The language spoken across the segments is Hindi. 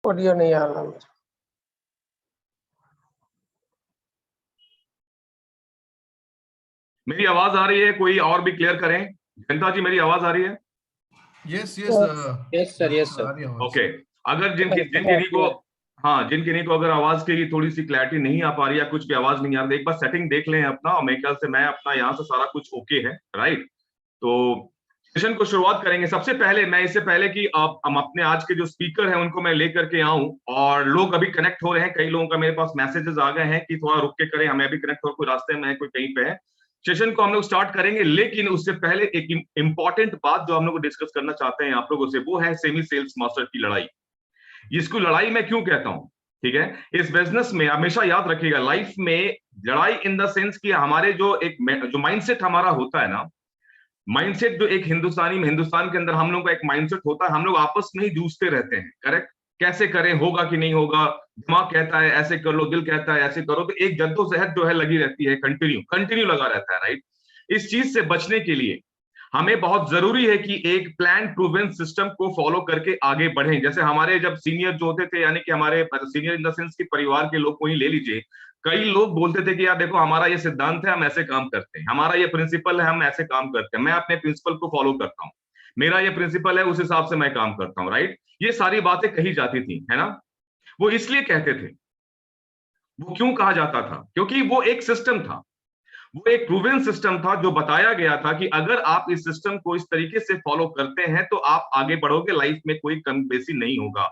ऑडियो नहीं आ रहा मुझे। मेरी आवाज आ रही है? कोई और भी क्लियर करें। जनता जी, मेरी आवाज आ रही है? Yes yes sir. आ रही है आवाज। ओके। अगर जिन किन्हीं को अगर आवाज की थोड़ी सी क्लैरिटी नहीं आ पा रही है, कुछ भी आवाज नहीं आ रही, एक बार सेटिंग देख लें अपना, और मेरे ख्याल से मैं अपना यहाँ से सारा कुछ ओके है, राइट। तो सेशन को शुरुआत करेंगे। सबसे पहले मैं, इससे पहले कि हम अपने आज के जो स्पीकर हैं उनको मैं लेकर के आऊं, और लोग अभी कनेक्ट हो रहे हैं, कई लोगों का मेरे पास मैसेजेस आ गए हैं कि थोड़ा रुक के करें, हमें अभी कनेक्ट हो, कोई रास्ते में है, कोई कहीं पे है। सेशन को हम लोग स्टार्ट करेंगे, लेकिन उससे पहले एक इंपॉर्टेंट बात जो हम लोग डिस्कस करना चाहते हैं आप लोगों से, वो है सेमी सेल्स मास्टर की लड़ाई। इसको लड़ाई मैं क्यों कहता हूं, ठीक है। इस बिजनेस में हमेशा याद रखिएगा, लाइफ में लड़ाई इन द सेंस कि हमारे जो माइंडसेट हमारा होता है ना, माइंडसेट जो एक हिंदुस्तान के अंदर हम लोग का एक माइंडसेट होता है, हम लोग आपस में ही जूझते रहते हैं, करेक्ट। कैसे करें, होगा कि नहीं होगा, दिमाग कहता है ऐसे कर लो, दिल कहता है ऐसे करो, तो एक जद्दोजहद जो है लगी रहती है, कंटिन्यू लगा रहता है, राइट। इस चीज से बचने के लिए हमें बहुत जरूरी है कि एक प्लान प्रूवन सिस्टम को फॉलो करके आगे बढ़ें। जैसे हमारे जब सीनियर जो होते थे, यानी कि हमारे सीनियर इन द सेंस कि परिवार के लोग को ही ले लीजिए, कई लोग बोलते थे कि यार देखो, हमारा ये सिद्धांत है, हम ऐसे काम करते हैं, हमारा ये प्रिंसिपल है, हम ऐसे काम करते हैं, मैं अपने प्रिंसिपल को फॉलो करता हूँ, मेरा ये प्रिंसिपल है, उस हिसाब से मैं काम करता हूँ, राइट। ये सारी बातें कही जाती थी, है ना। वो इसलिए कहते थे, वो क्यों कहा जाता था, क्योंकि वो एक सिस्टम था, वो एक प्रूवन सिस्टम था, जो बताया गया था कि अगर आप इस सिस्टम को इस तरीके से फॉलो करते हैं तो आप आगे बढ़ोगे, लाइफ में कोई कमी बेसी नहीं होगा।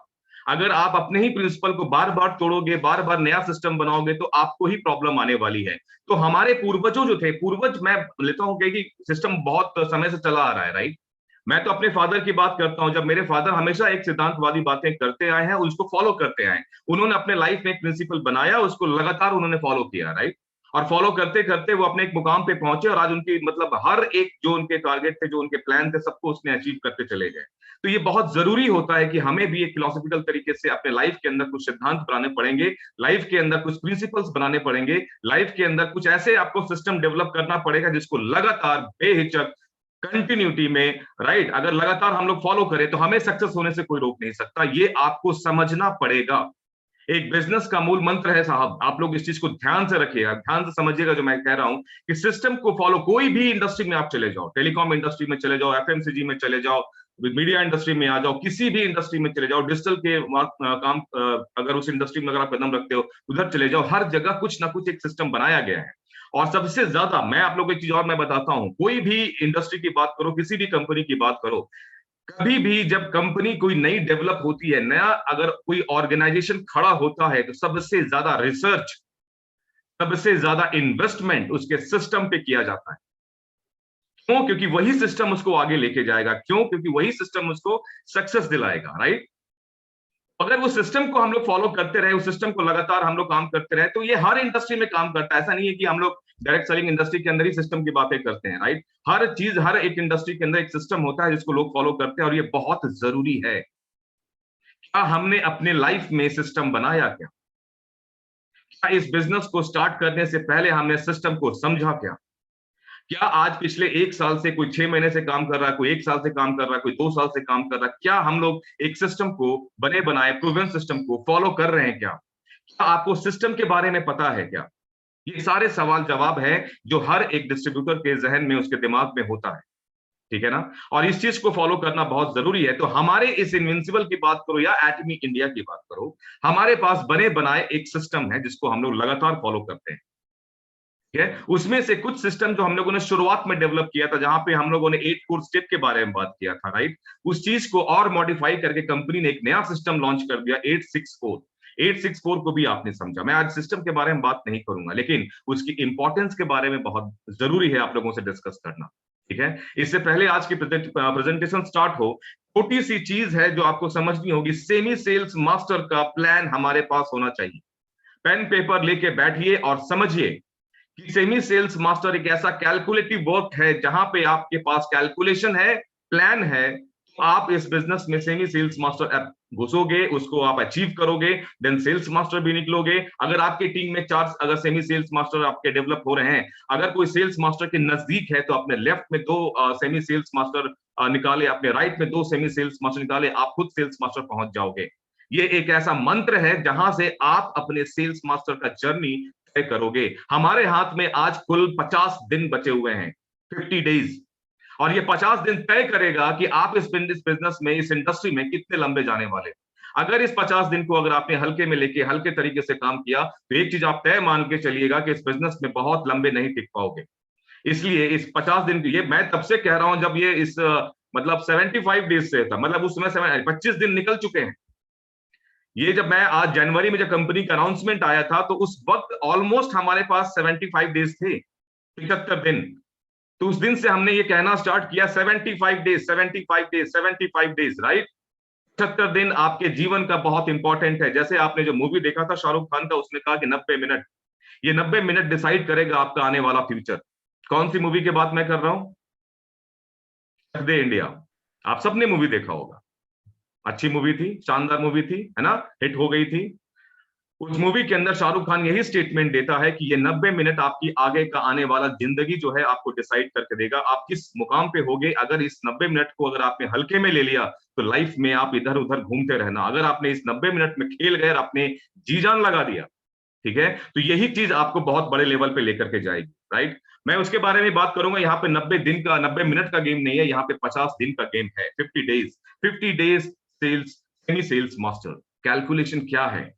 अगर आप अपने ही प्रिंसिपल को बार बार तोड़ोगे, बार बार नया सिस्टम बनाओगे, तो आपको ही प्रॉब्लम आने वाली है। तो हमारे पूर्वजों जो थे, पूर्वज मैं लेता हूं कि सिस्टम बहुत समय से चला आ रहा है, राइट। मैं तो अपने फादर की बात करता हूं, जब मेरे फादर हमेशा एक सिद्धांतवादी बातें करते आए हैं, उसको फॉलो करते आए, उन्होंने अपने लाइफ में एक प्रिंसिपल बनाया, उसको लगातार उन्होंने फॉलो किया, राइट। और फॉलो करते करते वो अपने एक मुकाम पे पहुंचे, और आज उनकी मतलब हर एक जो उनके टारगेट थे, जो उनके प्लान थे, सबको उसने अचीव करते चले गए। तो ये बहुत जरूरी होता है कि हमें भी एक फिलोसॉफिकल तरीके से अपने लाइफ के अंदर कुछ सिद्धांत बनाने पड़ेंगे, लाइफ के अंदर कुछ प्रिंसिपल्स बनाने पड़ेंगे, लाइफ के अंदर कुछ ऐसे आपको सिस्टम डेवलप करना पड़ेगा जिसको लगातार बेहिचक कंटिन्यूटी में, राइट, अगर लगातार हम लोग फॉलो करें तो हमें सक्सेस होने से कोई रोक नहीं सकता। ये आपको समझना पड़ेगा। एक बिजनेस का मूल मंत्र है साहब, आप लोग इस चीज को ध्यान से रखिएगा, ध्यान से समझिएगा जो मैं कह रहा हूं, कि सिस्टम को फॉलो, कोई भी इंडस्ट्री में आप चले जाओ, टेलीकॉम इंडस्ट्री में चले जाओ, एफएमसीजी में चले जाओ, मीडिया इंडस्ट्री में आ जाओ, किसी भी इंडस्ट्री में चले जाओ, डिजिटल के काम, अगर उस इंडस्ट्री में अगर आप कदम रखते हो, उधर चले जाओ, हर जगह कुछ ना कुछ एक सिस्टम बनाया गया है। और सबसे ज्यादा मैं आप लोगों को एक चीज और मैं बताता हूं, कोई भी इंडस्ट्री की बात करो, किसी भी कंपनी की बात करो, कभी भी जब कंपनी कोई नई डेवलप होती है, नया अगर कोई ऑर्गेनाइजेशन खड़ा होता है, तो सबसे ज्यादा रिसर्च, सबसे ज्यादा इन्वेस्टमेंट उसके सिस्टम पे किया जाता है। क्यों? क्योंकि वही सिस्टम उसको आगे लेके जाएगा। क्यों? क्योंकि वही सिस्टम उसको सक्सेस दिलाएगा, राइट। अगर वो सिस्टम को हम लोग फॉलो करते रहे, उस सिस्टम को लगातार हम लोग काम करते रहे, तो ये हर इंडस्ट्री में काम करता है। ऐसा नहीं है कि हम लोग डायरेक्ट सेलिंग इंडस्ट्री के अंदर ही सिस्टम की बातें करते हैं, राइट। हर चीज, हर एक इंडस्ट्री के अंदर एक सिस्टम होता है जिसको लोग फॉलो करते हैं, और ये बहुत जरूरी है। क्या हमने अपने लाइफ में सिस्टम बनाया? क्या इस बिजनेस को स्टार्ट करने से पहले हमने सिस्टम को समझा? क्या आज पिछले 1 साल से कोई 6 महीने से काम कर रहा है, कोई 1 साल से काम कर रहा है, कोई 2 साल से काम कर रहा है, क्या हम लोग एक सिस्टम को बने बनाए प्रूवन सिस्टम को फॉलो कर रहे हैं? क्या आपको सिस्टम के बारे में पता है? क्या ये सारे सवाल जवाब है जो हर एक डिस्ट्रीब्यूटर के जहन में, उसके दिमाग में होता है, ठीक है ना। और इस चीज को फॉलो करना बहुत जरूरी है। तो हमारे इस इनविंसिबल की बात करो या एटमी इंडिया की बात करो, हमारे पास बने बनाए एक सिस्टम है जिसको हम लोग लगातार फॉलो करते हैं, ठीक है। उसमें से कुछ सिस्टम जो हम लोगों ने शुरुआत में डेवलप किया था, जहां पे हम लोगों ने 8 कोर स्टेप के बारे में बात किया था, राइट, उस चीज को और मॉडिफाई करके कंपनी ने एक नया सिस्टम लॉन्च कर दिया, 864 को भी आपने समझा। मैं आज सिस्टम के बारे में बात नहीं करूंगा, लेकिन उसकी इंपॉर्टेंस के बारे में बहुत जरूरी है आप लोगों से डिस्कस करना, ठीक है। इससे पहले आज की प्रेजेंटेशन स्टार्ट हो, छोटी सी चीज है जो आपको समझनी होगी, सेमी सेल्स मास्टर का प्लान हमारे पास होना चाहिए। पेन पेपर लेके बैठिए और समझिए कि सेमी सेल्स मास्टर एक ऐसा कैलकुलेटिव वर्क है जहां पे आपके पास कैलकुलेशन है, प्लान है। तो आप इस बिजनेस में सेमी सेल्स मास्टर घुसोगे, उसको आप अचीव करोगे, देन सेल्स मास्टर भी निकलोगे। अगर आपकी टीम में 4 अगर सेमी सेल्स मास्टर आपके डेवलप हो रहे हैं, अगर कोई सेल्स मास्टर के नजदीक है, तो अपने लेफ्ट में 2 सेमी सेल्स मास्टर निकाले, अपने राइट में 2 सेमी सेल्स मास्टर निकाले, आप खुद सेल्स मास्टर पहुंच जाओगे। ये एक ऐसा मंत्र है जहां से आप अपने सेल्स मास्टर का जर्नी तय करोगे। हमारे हाथ में आज कुल 50 दिन बचे हुए हैं, 50 डेज, और ये 50 दिन तय करेगा कि आप इस बिजनेस में, इस इंडस्ट्री में कितने लंबे जाने वाले। अगर इस 50 दिन को अगर आपने हल्के में लेके हल्के तरीके से काम किया तो एक चीज आप तय मान के चलिएगा कि इस बिजनेस में बहुत लंबे नहीं टिक पाओगे। इसलिए इस 50 दिन की, ये मैं तब से कह रहा हूं जब ये इस मतलब 75 डेज से था, मतलब उस समय 25 दिन निकल चुके हैं। ये जब मैं आज जनवरी में जब कंपनी का अनाउंसमेंट आया था तो उस वक्त ऑलमोस्ट हमारे पास 75 डेज थे, 75 दिन। तो उस दिन से हमने ये कहना स्टार्ट किया 75 डेज, 75 डेज, 75 डेज, राइट। 75 दिन आपके जीवन का बहुत इंपॉर्टेंट है। जैसे आपने जो मूवी देखा था शाहरुख खान का, उसने कहा कि 90 मिनट, ये 90 मिनट डिसाइड करेगा आपका आने वाला फ्यूचर। कौन सी मूवी की बात मैं कर रहा हूं? चक दे इंडिया। आप सबने मूवी देखा होगा, अच्छी मूवी थी, शानदार मूवी थी, है ना, हिट हो गई थी। उस मूवी के अंदर शाहरुख खान यही स्टेटमेंट देता है कि ये 90 मिनट आपकी आगे का आने वाला जिंदगी जो है आपको डिसाइड करके देगा, आप किस मुकाम पे होगे। अगर इस 90 मिनट को अगर आपने हल्के में ले लिया तो लाइफ में आप इधर उधर घूमते रहना। अगर आपने इस 90 मिनट में खेल गए, आपने जी जान लगा दिया, ठीक है, तो यही चीज आपको बहुत बड़े लेवल पे लेकर के जाएगी, राइट। मैं उसके बारे में बात करूंगा। यहाँ पे 90 दिन का, 90 मिनट का गेम नहीं है, यहाँ पे 50 दिन का गेम है, 50 days. 50 days sales, semi sales master. Calculation क्या है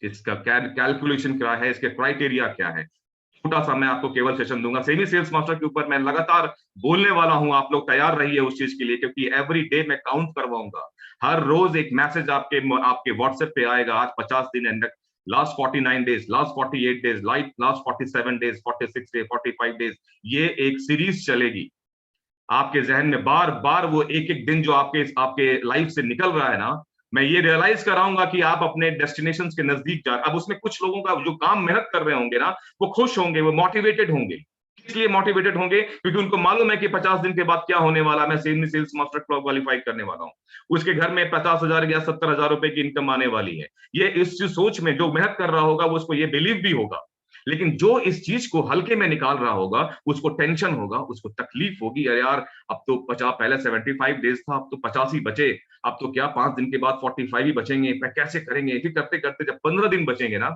इसका, कैलकुलेशन क्या है, इसके क्राइटेरिया क्या है, छोटा सा मैं आपको केवल सेशन दूंगा। सेमी सेल्स मास्टर के ऊपर मैं लगातार बोलने वाला हूं, आप लोग तैयार रहिए उस चीज के लिए, क्योंकि एवरी डे मैं काउंट करवाऊंगा। हर रोज एक मैसेज आपके व्हाट्सएप पे आएगा, आज 50 दिन and last 49 days, last 48 days, last 47 days, 46 days, 45 days, ये एक सीरीज चलेगी आपके जहन में। बार बार वो एक एक दिन जो आपके आपके लाइफ से निकल रहा है ना, मैं ये रियलाइज कराऊंगा कि आप अपने डेस्टिनेशन के नजदीक जा। अब उसमें कुछ लोगों का जो काम मेहनत कर रहे होंगे ना, वो खुश होंगे, वो मोटिवेटेड होंगे। इसलिए मोटिवेटेड होंगे क्योंकि उनको मालूम है कि 50 दिन के बाद क्या होने वाला। मैं सेल्स मास्टर क्वालिफाई करने वाला हूं, उसके घर में 50,000 या 70,000 रुपए की इनकम आने वाली है। ये इस सोच में जो मेहनत कर रहा होगा वो उसको ये बिलीव भी होगा। लेकिन जो इस चीज को हल्के में निकाल रहा होगा उसको टेंशन होगा, उसको तकलीफ होगी। अरे यार, अब तो 50, पहले 75 डेज था, अब तो 50 ही बचे, अब तो क्या 5 दिन के बाद 45 ही बचेंगे, कैसे करेंगे। फिर करते करते जब 15 दिन बचेंगे ना,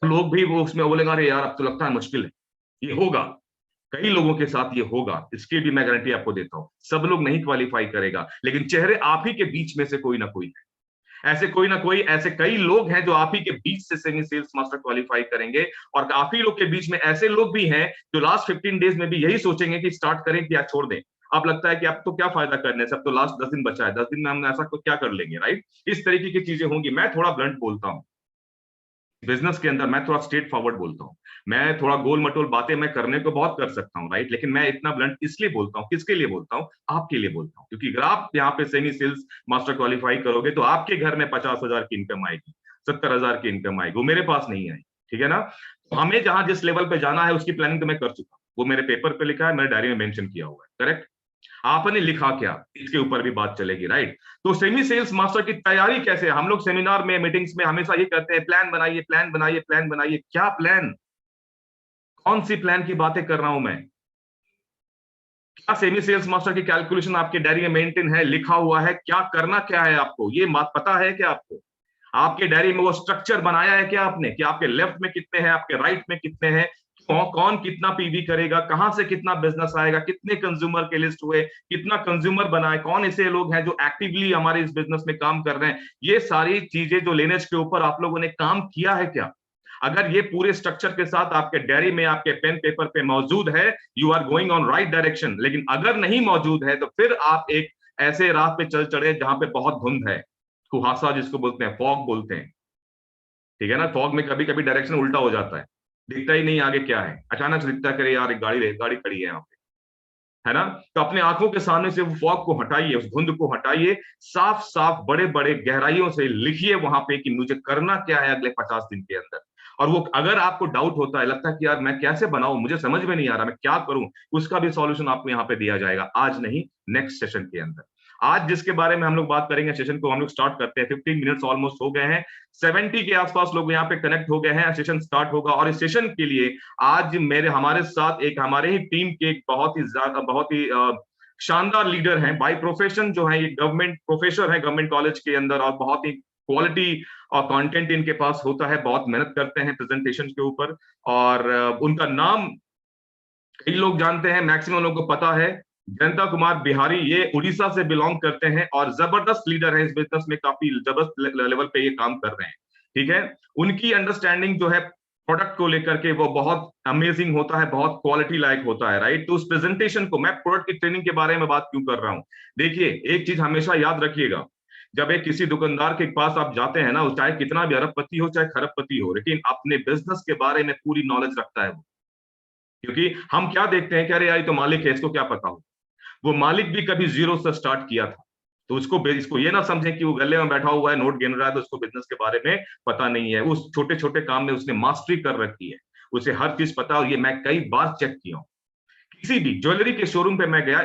लोग भी वो उसमें बोलेंगे अरे यार अब तो लगता है मुश्किल है। ये होगा, कई लोगों के साथ ये होगा, इसकी भी मैं गारंटी आपको देता हूं। सब लोग नहीं क्वालिफाई करेगा, लेकिन चेहरे आप ही के बीच में से कोई ना कोई है, ऐसे कोई ना कोई, ऐसे कई लोग हैं जो आप ही के बीच से सेमी सेल्स मास्टर क्वालिफाई करेंगे। और काफी लोग के बीच में ऐसे लोग भी हैं जो लास्ट 15 डेज में भी यही सोचेंगे कि स्टार्ट करें कि या छोड़ दें। अब लगता है कि अब तो क्या फायदा करने से, अब तो लास्ट 10 दिन बचा है, 10 दिन में हम ऐसा को क्या कर लेंगे, राइट। इस तरीके की चीजें होंगी। मैं थोड़ा ब्लंट बोलता हूं बिजनेस के अंदर, मैं थोड़ा स्ट्रेट फॉरवर्ड बोलता हूं। मैं थोड़ा गोल मटोल बातें मैं करने को बहुत कर सकता हूं, राइट, लेकिन मैं इतना ब्लंट इसलिए बोलता हूं, किसके लिए बोलता हूं, आपके लिए बोलता हूं। क्योंकि अगर आप यहाँ पे सेमी सेल्स मास्टर क्वालिफाई करोगे तो आपके घर में 50,000 की इनकम आएगी, 70,000 की इनकम आएगी, वो मेरे पास नहीं आई, ठीक है ना। तो हमें जहां जिस लेवल पे जाना है उसकी प्लानिंग तो मैं कर चुका हूं, वो मेरे पेपर पे लिखा है, मेरे डायरी में मेंशन किया हुआ है, करेक्ट। आपने लिखा क्या, इसके ऊपर भी बात चलेगी, राइट। तो सेमी सेल्स मास्टर की तैयारी कैसे, हम लोग सेमिनार में, मीटिंग्स में हमेशा ये कहते हैं प्लान बनाइए, प्लान बनाइए, प्लान बनाइए। क्या प्लान, कौन सी प्लान की बातें कर रहा हूं मैं? क्या सेमी सेल्स मास्टर की कैलकुलेशन आपके डायरी में मेंटेन है, लिखा हुआ है? क्या करना क्या है आपको, ये बात पता है क्या आपको? आपके डायरी में वो स्ट्रक्चर बनाया है क्या आपने, कि आपके लेफ्ट में कितने हैं, आपके राइट में कितने हैं, कौन कितना पीवी करेगा, कहां से कितना बिजनेस आएगा, कितने कंज्यूमर के लिस्ट हुए, कितना कंज्यूमर बनाए, कौन ऐसे लोग हैं जो एक्टिवली हमारे इस बिजनेस में काम कर रहे हैं। ये सारी चीजें जो लेनेज के ऊपर आप लोगों ने काम किया है क्या? अगर ये पूरे स्ट्रक्चर के साथ आपके डायरी में, आपके पेन पेपर पे मौजूद है, you are going on right direction. लेकिन अगर नहीं मौजूद है तो फिर आप एक ऐसे राह पे चल चढ़े जहां पे बहुत धुंध है, कुहासा जिसको बोलते हैं, फॉग बोलते हैं, ठीक है ना। फॉग में कभी कभी डायरेक्शन उल्टा हो जाता है, दिखता ही नहीं आगे क्या है, अचानक से दिखता है कि यार एक गाड़ी खड़ी है यहाँ पे, है ना। तो अपने आंखों के सामने से वो फॉग को हटाइए, उस धुंध को हटाइए, साफ साफ बड़े बड़े गहराइयों से लिखिए वहां पे कि मुझे करना क्या है अगले 50 दिन के अंदर। और वो अगर आपको डाउट होता है, लगता है कि यार मैं कैसे बनाऊं, मुझे समझ में नहीं आ रहा, मैं क्या करूं, उसका भी सॉल्यूशन आपको यहाँ पे दिया जाएगा, आज नहीं नेक्स्ट सेशन के अंदर। आज जिसके बारे में हम लोग बात करेंगे, सेशन को हम लोग स्टार्ट करते हैं। 15 मिनट्स ऑलमोस्ट हो गए हैं, 70 के आसपास लोग यहाँ पे कनेक्ट हो गए हैं, सेशन स्टार्ट होगा। और इस सेशन के लिए आज हमारे साथ एक हमारे ही टीम के एक बहुत ही शानदार लीडर हैं, बाय प्रोफेशन जो है, ये गवर्नमेंट प्रोफेसर है गवर्नमेंट कॉलेज के अंदर, और बहुत ही क्वालिटी और कंटेंट इनके पास होता है, बहुत मेहनत करते हैं प्रेजेंटेशन के ऊपर, और उनका नाम कई लोग जानते हैं, मैक्सिमम लोगों को पता है। जयंता कुमार बिहारी, ये उड़ीसा से बिलोंग करते हैं और जबरदस्त लीडर है इस बिजनेस में, काफी जबरदस्त लेवल पे ये काम कर रहे हैं, ठीक है। उनकी अंडरस्टैंडिंग जो है प्रोडक्ट को लेकर के वो बहुत अमेजिंग होता है, बहुत क्वालिटी लायक होता है, राइट। तो उस प्रेजेंटेशन को, मैं प्रोडक्ट की ट्रेनिंग के बारे में बात क्यों कर रहा हूं, देखिए एक चीज हमेशा याद रखिएगा, जब एक किसी दुकानदार के पास आप जाते हैं ना, चाहे कितना भी अरबपति हो चाहे खरबपति हो, लेकिन अपने बिजनेस के बारे में पूरी नॉलेज रखता है वो। क्योंकि हम क्या देखते हैं कि अरे यार ये तो मालिक है, इसको क्या पता हो। वो मालिक भी कभी जीरो से स्टार्ट किया था, तो उसको इसको ये ना समझें कि वो गले में बैठा हुआ है, नोट गिन रहा है, तो उसको बिजनेस के बारे में पता नहीं है। उस छोटे छोटे काम में उसने मास्टरी कर रखी है, उसे हर चीज पता है, और ये मैं कई बार चेक किया हूं। किसी भी ज्वेलरी के शोरूम पे मैं गया,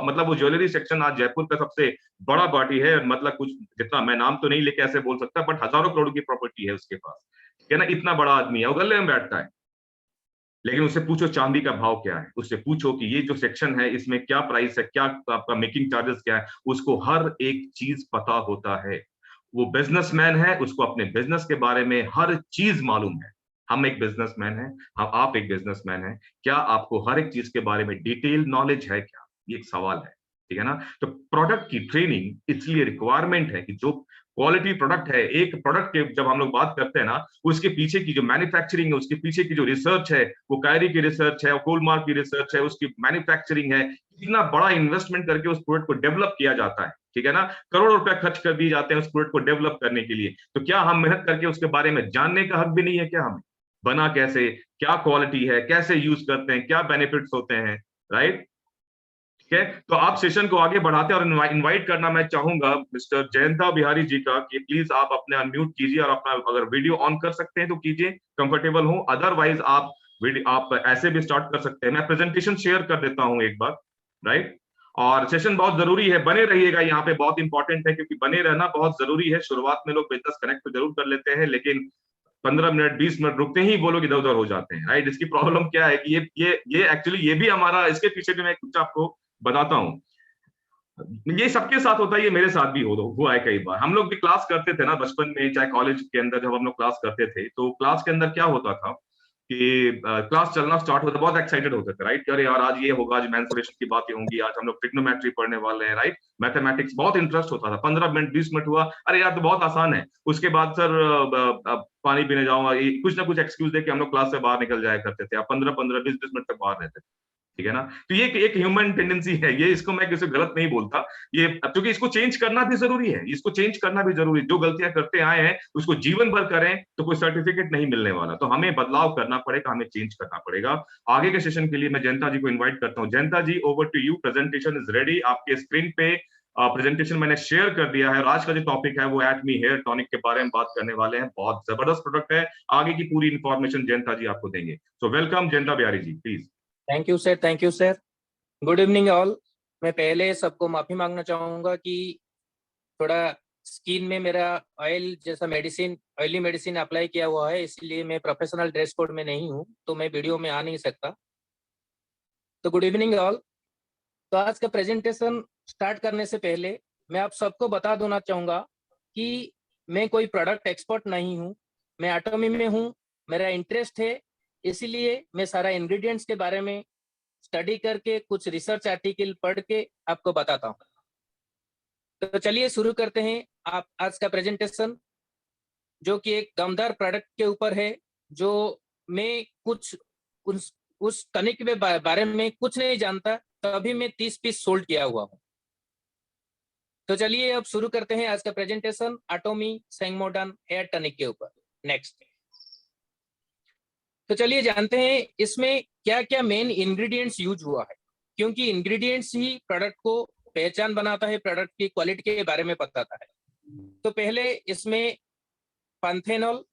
मतलब वो ज्वेलरी सेक्शन आज जयपुर का सबसे बड़ा पार्टी है, मतलब कुछ जितना मैं नाम तो नहीं लेके ऐसे बोल सकता, बट हजारों करोड़ की प्रॉपर्टी है उसके पास, ठीक है ना, इतना बड़ा आदमी है, वो गले में बैठता है। लेकिन उससे पूछो चांदी का भाव क्या है, उससे पूछो कि ये जो सेक्शन है इसमें क्या प्राइस है, क्या आपका मेकिंग चार्जेस क्या है, उसको हर एक चीज पता होता है। वो बिजनेसमैन है, उसको अपने बिजनेस के बारे में हर चीज मालूम है। हम एक बिजनेसमैन है, हम आप एक बिजनेसमैन है, क्या आपको हर एक चीज के बारे में डिटेल नॉलेज है क्या, ये एक सवाल है, ठीक है ना। तो प्रोडक्ट की ट्रेनिंग इसलिए रिक्वायरमेंट है कि जो क्वालिटी प्रोडक्ट है, एक प्रोडक्ट के जब हम लोग बात करते हैं ना, उसके पीछे की जो मैन्युफैक्चरिंग है, उसके पीछे की जो रिसर्च है, वो कायरी की रिसर्च है, कोलमार्क की रिसर्च है, उसकी मैन्युफैक्चरिंग है, इतना बड़ा इन्वेस्टमेंट करके उस प्रोडक्ट को डेवलप किया जाता है, ठीक है ना। करोड़ों रुपए खर्च कर दिए जाते हैं उस प्रोडक्ट को डेवलप करने के लिए। तो क्या हम मेहनत करके उसके बारे में जानने का हक भी नहीं है क्या हमें, बना कैसे, क्या क्वालिटी है, कैसे यूज करते हैं, क्या बेनिफिट्स होते हैं, राइट। ठीक है, तो आप सेशन को आगे बढ़ाते हैं, और इनवाइट करना मैं चाहूंगा मिस्टर जयंता बिहारी जी का, कि प्लीज आप अपने अनम्यूट कीजिए, और अपना अगर वीडियो ऑन कर सकते हैं तो कीजिए, कंफर्टेबल हो, अदरवाइज आप ऐसे भी स्टार्ट कर सकते हैं। मैं प्रेजेंटेशन शेयर कर देता हूं एक बार, राइट। और सेशन बहुत जरूरी है, बने रहिएगा, यहाँ पे बहुत इंपॉर्टेंट है, क्योंकि बने रहना बहुत जरूरी है। शुरुआत में लोग बिजनेस कनेक्ट तो जरूर कर लेते हैं, लेकिन 15 मिनट 20 मिनट रुकते ही वो लोग इधर उधर हो जाते हैं, राइट। इसकी प्रॉब्लम क्या है कि ये एक्चुअली ये भी हमारा, इसके पीछे भी मैं कुछ आपको बताता हूँ। ये सबके साथ होता है, ये मेरे साथ भी हुआ है कई बार। हम लोग भी क्लास करते थे ना बचपन में, चाहे कॉलेज के अंदर जब हम लोग क्लास करते थे, तो क्लास के अंदर क्या होता था कि क्लास चलना स्टार्ट होता, बहुत एक्साइटेड होते थे, राइट। अरे यार आज ये होगा, आज मेंसुरेशन की बातें होंगी, आज हम लोग ट्रिग्नोमेट्री पढ़ने वाले हैं, राइट। मैथमेटिक्स बहुत इंटरेस्ट होता था। 15 मिनट 20 मिनट हुआ, अरे यार तो बहुत आसान है। उसके बाद सर पानी पीने जाऊंगा, कुछ ना कुछ एक्सक्यूज दे के हम लोग क्लास से बाहर निकल जाया करते थे। 15 15 20 20 मिनट तक बाहर रहते थे, ठीक है ना। तो ये एक ह्यूमन टेंडेंसी है, ये इसको मैं किसी गलत नहीं बोलता, ये क्योंकि इसको चेंज करना भी जरूरी है, इसको चेंज करना भी जरूरी है। जो गलतियां करते आए हैं उसको जीवन भर करें तो कोई सर्टिफिकेट नहीं मिलने वाला, तो हमें बदलाव करना पड़ेगा, हमें चेंज करना पड़ेगा। आगे के सेशन के लिए मैं जयंता जी को इन्वाइट करता हूँ। Jayanta ji, over to you, presentation is ready, आपके स्क्रीन पे प्रेजेंटेशन मैंने शेयर कर दिया है, और आज का जो टॉपिक है वो एटमी हेयर टॉनिक के बारे में बात करने वाले हैं। बहुत जबरदस्त प्रोडक्ट है, आगे की पूरी इंफॉर्मेशन जयंता जी आपको देंगे। So welcome Jayanta Bihari ji, please. Thank you sir, thank you sir. Good evening all. मैं पहले सबको माफी मांगना चाहूंगा कि थोड़ा स्किन में मेरा ऑयल जैसा ऑयली मेडिसिन अप्लाई किया हुआ है, इसलिए मैं प्रोफेशनल ड्रेस कोड में नहीं हूँ, तो मैं वीडियो में आ नहीं सकता। तो गुड इवनिंग ऑल। तो आज का प्रेजेंटेशन स्टार्ट करने से पहले मैं आप सबको बता देना चाहूंगा कि मैं कोई प्रोडक्ट एक्सपर्ट नहीं हूँ, मैं एटॉमी में हूँ, मेरा इंटरेस्ट है, इसीलिए मैं सारा इंग्रेडिएंट्स के बारे में स्टडी करके कुछ रिसर्च आर्टिकल पढ़ के आपको बताता हूँ। तो चलिए शुरू करते हैं आप आज का प्रेजेंटेशन, जो कि एक दमदार प्रोडक्ट के ऊपर है, जो मैं कुछ उस तनिक के बारे में कुछ नहीं जानता, तभी मैं 30 पीस सोल्ड किया हुआ हूँ। तो चलिए अब शुरू करते हैं आज का प्रेजेंटेशन एटॉमी सेंगमोडन हेयर टनिक के ऊपर। नेक्स्ट। तो चलिए जानते हैं इसमें क्या क्या मेन इंग्रेडिएंट्स यूज हुआ है, क्योंकि इंग्रेडिएंट्स ही प्रोडक्ट को पहचान बनाता है, प्रोडक्ट की क्वालिटी के बारे में बताता है। तो पहले इसमें panthenol,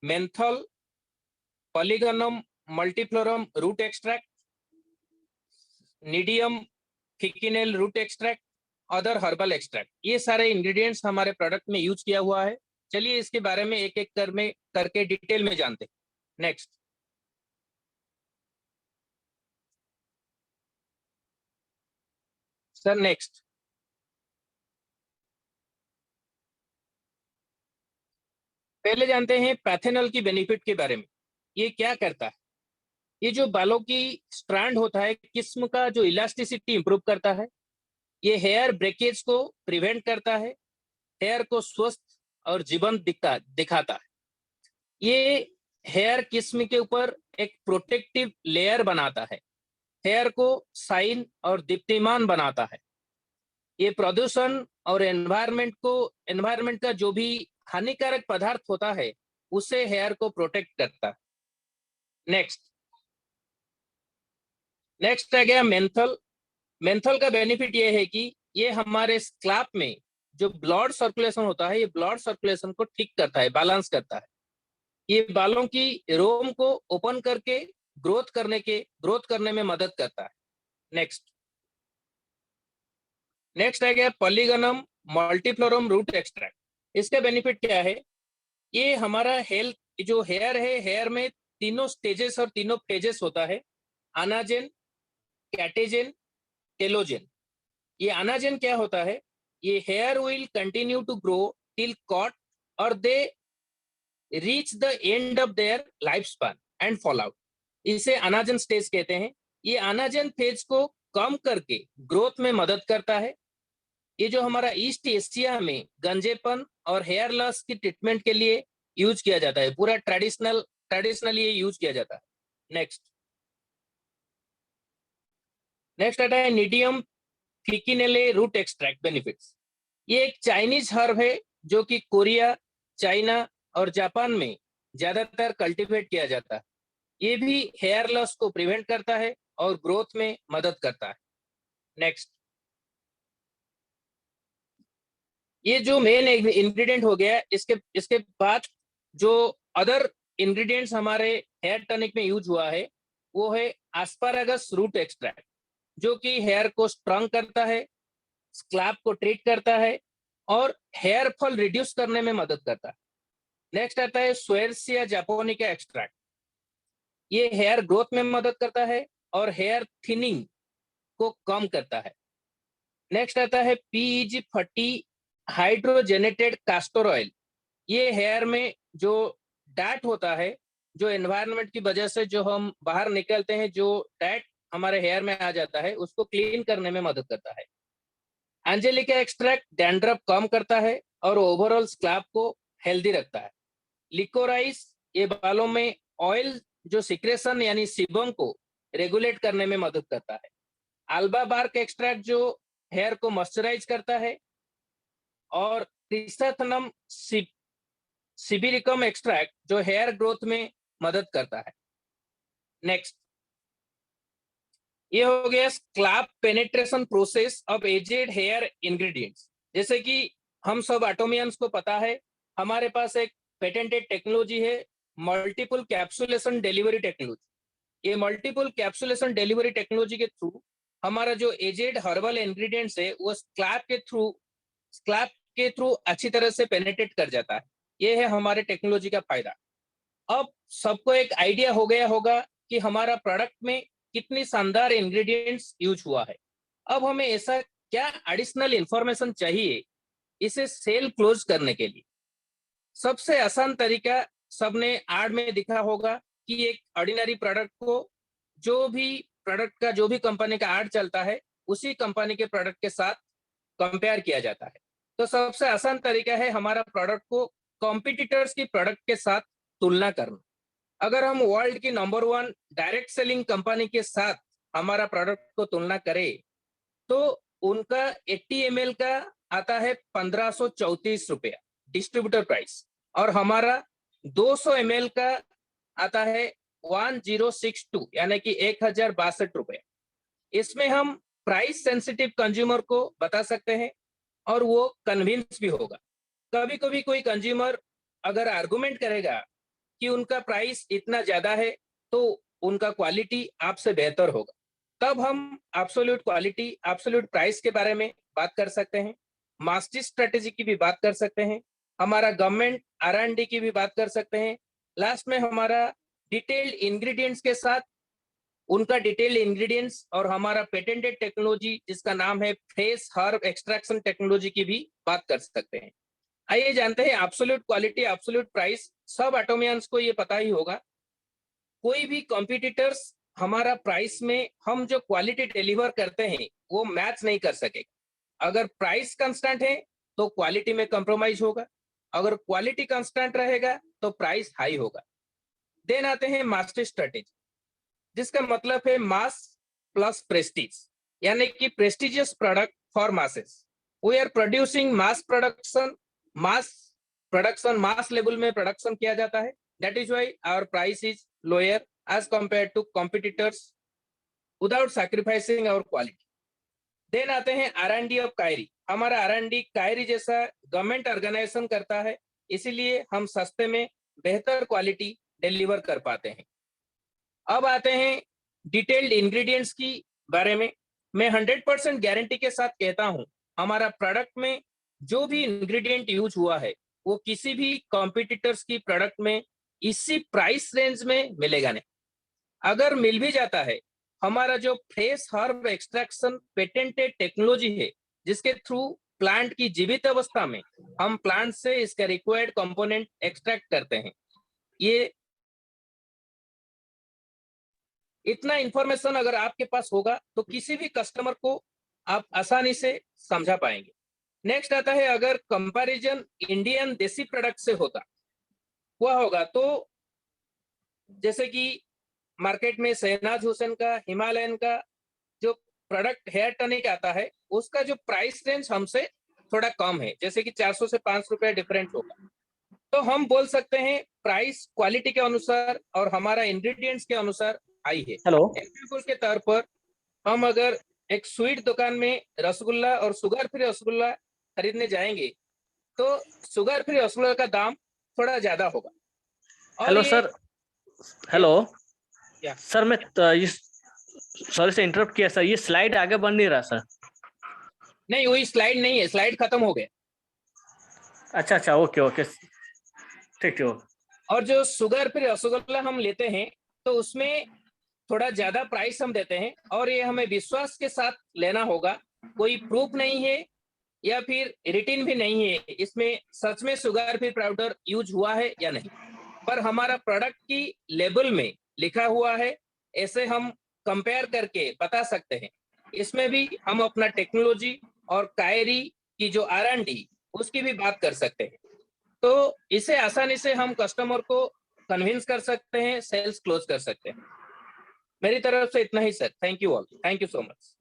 menthol, polygonum multiflorum root extract, cnidium officinale root extract, other herbal extract, ये सारे इंग्रेडिएंट्स हमारे प्रोडक्ट में यूज किया हुआ है। चलिए इसके बारे में एक एक करके डिटेल में जानते हैं। Next sir, next. पहले जानते हैं पैथेनॉल की बेनिफिट के बारे में। ये क्या करता है? ये जो बालों की स्ट्रैंड होता है, किस्म का जो इलास्टिसिटी इंप्रूव करता है, ये हेयर ब्रेकेज को प्रिवेंट करता है, हेयर को स्वस्थ और जीवंत दिखाता है। ये हेयर किस्म के ऊपर एक प्रोटेक्टिव लेयर बनाता है, हेयर को शाइन और दीप्तिमान बनाता है। ये प्रदूषण और एनवायरमेंट का जो भी हानिकारक पदार्थ होता है, उससे हेयर को प्रोटेक्ट करता है। नेक्स्ट नेक्स्ट आ गया मेंथल। मेंथल का बेनिफिट ये है कि ये हमारे स्कैल्प में जो ब्लड सर्कुलेशन होता है, ये ब्लड सर्कुलेशन को ठीक करता है, बैलेंस करता है। ये बालों की रोम को ओपन करके ग्रोथ करने में मदद करता है। नेक्स्ट नेक्स्ट आ गया पॉलीगनम मल्टीफ्लोरम रूट एक्सट्रैक्ट। इसका बेनिफिट क्या है? ये हमारा हेल्थ जो हेयर है, हेयर में तीनों स्टेजेस और तीनों फेजेस होता है, अनाजेन, कैटेजेन, टेलोजेन। ये अनाजेन क्या होता है? ये hair will continue to grow till cut or they reach the end of their life span and fall out. इसे अनाजन स्टेज कहते हैं। ये अनाजन फेज को कम करके ग्रोथ में मदद करता है। ये जो हमारा ईस्ट एशिया में गंजेपन और हेयर लॉस की ट्रीटमेंट के लिए यूज किया जाता है, पूरा ट्रेडिशनली ये यूज किया जाता है। नेक्स्ट नेक्स्ट आता है नीडियम फिकिनेले रूट एक्सट्रैक्ट बेनिफिट्स। ये एक चाइनीज हर्ब है जो कि कोरिया, चाइना और जापान में ज्यादातर कल्टीवेट किया जाता है। ये भी हेयर लॉस को प्रिवेंट करता है और ग्रोथ में मदद करता है। नेक्स्ट ये जो मेन इंग्रेडिएंट हो गया, इसके बाद जो अदर इंग्रेडिएंट्स हमारे हेयर टॉनिक में यूज हुआ है, वो है एस्पारागस रूट एक्सट्रैक्ट, जो कि हेयर को स्ट्रांग करता है, स्कैल्प को ट्रीट करता है और हेयर फॉल रिड्यूस करने में मदद करता है। नेक्स्ट आता है स्वेर्सिया जापोनिका एक्सट्रैक्ट। ये हेयर ग्रोथ में मदद करता है और हेयर थिनिंग को कम करता है। नेक्स्ट आता है PEG40 हाइड्रोजेनेटेड कास्टर ऑयल। ये हेयर में जो डैट होता है, जो एनवायरनमेंट की वजह से जो हम बाहर निकलते हैं, जो डैट हमारे हेयर में आ जाता है, उसको क्लीन करने में मदद करता है। एंजेलिका एक्सट्रैक्ट डैंड्रफ कम करता है और ओवरऑल स्कैल्प को हेल्दी रखता है। लिकोराइस ये बालों में ऑयल जो सिक्रेशन यानी सीबम को रेगुलेट करने में मदद करता है। अल्बा बार्क एक्सट्रैक्ट जो हेयर को मॉइस्चराइज करता है और क्रिसैंथेमम सिबिरिकम एक्सट्रैक्ट जो हेयर ग्रोथ में मदद करता है। नेक्स्ट ये हो गया scalp penetration process of aged hair ingredients. जैसे कि हम सब ऑटोमियंस को पता है, हमारे पास एक पेटेंटेड टेक्नोलॉजी है, मल्टीपल कैप्सुलेशन डिलीवरी टेक्नोलॉजी। ये मल्टीपल कैप्सुलेशन डिलीवरी टेक्नोलॉजी के थ्रू हमारा जो एजेड हर्बल इंग्रेडिएंट्स है, वो स्कैल्प के थ्रू अच्छी तरह से पेनिट्रेट कर जाता है। ये है हमारे टेक्नोलॉजी का फायदा। अब सबको एक आइडिया हो गया होगा कि हमारा प्रोडक्ट में कितनी शानदार इंग्रेडिएंट्स यूज हुआ है। अब हमें ऐसा क्या एडिशनल इंफॉर्मेशन चाहिए इसे सेल क्लोज करने के लिए? सबसे आसान तरीका सबने एड में दिखा होगा कि एक ऑर्डिनरी प्रोडक्ट को जो भी कंपनी का एड चलता है, उसी कंपनी के प्रोडक्ट के साथ कंपेयर किया जाता है। तो सबसे आसान तरीका है हमारा प्रोडक्ट को कॉम्पिटिटर्स की प्रोडक्ट के साथ तुलना करना। अगर हम वर्ल्ड की नंबर 1 डायरेक्ट सेलिंग कंपनी के साथ हमारा प्रोडक्ट को तुलना करें, तो उनका 80 ml का आता है 1534 रुपया डिस्ट्रीब्यूटर प्राइस, और हमारा 200 ml का आता है 1062 यानी कि 1062 रुपया। इसमें हम प्राइस सेंसिटिव कंज्यूमर को बता सकते हैं और वो कन्विंस भी होगा। कभी कभी कोई कंज्यूमर अगर आर्गुमेंट करेगा कि उनका प्राइस इतना ज्यादा है, तो उनका क्वालिटी आपसे बेहतर होगा, तब हम एब्सोल्यूट क्वालिटी, एब्सोल्यूट प्राइस के बारे में बात कर सकते हैं, मास्टर स्ट्रेटेजी की भी बात कर सकते हैं, हमारा गवर्नमेंट R&D की भी बात कर सकते हैं। लास्ट में हमारा डिटेल्ड इंग्रेडिएंट्स के साथ उनका डिटेल्ड इंग्रेडिएंट्स और हमारा पेटेंटेड टेक्नोलॉजी जिसका नाम है फ्रेश हर्ब एक्सट्रैक्शन टेक्नोलॉजी की भी बात कर सकते हैं। आइए जानते हैं एब्सोल्यूट क्वालिटी, एब्सोल्यूट प्राइस। सब ऑटोमियंस को ये पता ही होगा, कोई भी कॉम्पिटिटर्स हमारा प्राइस में हम जो क्वालिटी डिलीवर करते हैं वो मैच नहीं कर सकेगा। अगर प्राइस कांस्टेंट है तो क्वालिटी में कंप्रोमाइज होगा, अगर क्वालिटी कांस्टेंट रहेगा तो प्राइस हाई होगा। देन आते हैं मास्टर स्ट्रेटेजी, जिसका मतलब है मास प्लस प्रेस्टीज, यानी कि prestigious product for masses. We are producing mass production mass level में प्रोडक्शन किया जाता है। That is why our price is lower as compared to competitors without sacrificing our quality. Then आते हैं R&D ऑफ कायरी। हमारा R&D कायरी जैसा गवर्नमेंट ऑर्गेनाइजेशन करता है, इसीलिए हम सस्ते में बेहतर क्वालिटी डिलीवर कर पाते हैं। अब आते हैं डिटेल्ड इंग्रेडिएंट्स की बारे में। मैं 100% गारंटी के साथ कहता हूं, हमारा प्रोडक्ट में जो भी इंग्रेडिएंट यूज हुआ है वो किसी भी कॉम्पिटिटर्स की प्रोडक्ट में इसी प्राइस रेंज में मिलेगा नहीं। अगर मिल भी जाता है, हमारा जो fresh herb extraction patented technology है, जिसके थ्रू प्लांट की जीवित अवस्था में हम प्लांट से इसका रिक्वायर्ड कंपोनेंट एक्सट्रैक्ट करते हैं। ये इतना इंफॉर्मेशन अगर आपके पास होगा तो किसी भी कस्टमर को आप आसानी से समझा पाएंगे। नेक्स्ट आता है, अगर कंपैरिजन इंडियन देसी प्रोडक्ट से हुआ होगा तो जैसे कि मार्केट में शहनाज हुसैन का, हिमालयन का जो प्रोडक्ट हेयर टॉनिक आता है, उसका जो प्राइस रेंज हमसे थोड़ा कम है, जैसे कि 400 से 500 रुपए डिफरेंट होगा। तो हम बोल सकते हैं प्राइस क्वालिटी के अनुसार और हमारा इंग्रेडिएंट्स के अनुसार हाई है। एग्जाम्पल के तौर पर हम अगर एक स्वीट दुकान में रसगुल्ला और शुगर फ्री रसगुल्ला खरीदने जाएंगे तो शुगर फ्री रसगुल्ला का दाम थोड़ा ज्यादा होगा। हेलो सर, हेलो सर, मैं सॉरी से इंटरप्ट किया सर, ये स्लाइड आगे बढ़ नहीं रहा सर। नहीं, वही स्लाइड नहीं है, स्लाइड खत्म हो गया। अच्छा, ओके, ठीक है। और जो शुगर फ्री रसगुल्ला हम लेते हैं तो उसमें थोड़ा ज्यादा प्राइस हम देते हैं, और ये हमें विश्वास के साथ लेना होगा। कोई प्रूफ नहीं है या फिर रिटिन भी नहीं है इसमें सच में शुगर फ्री पाउडर यूज हुआ है या नहीं, पर हमारा प्रोडक्ट की लेबल में लिखा हुआ है, ऐसे हम कंपेयर करके बता सकते हैं। इसमें भी हम अपना टेक्नोलॉजी और कायरी की जो R&D उसकी भी बात कर सकते हैं। तो इसे आसानी से हम कस्टमर को कन्विंस कर सकते हैं, सेल्स क्लोज कर सकते हैं। मेरी तरफ से इतना ही sir. Thank you all, thank you so much.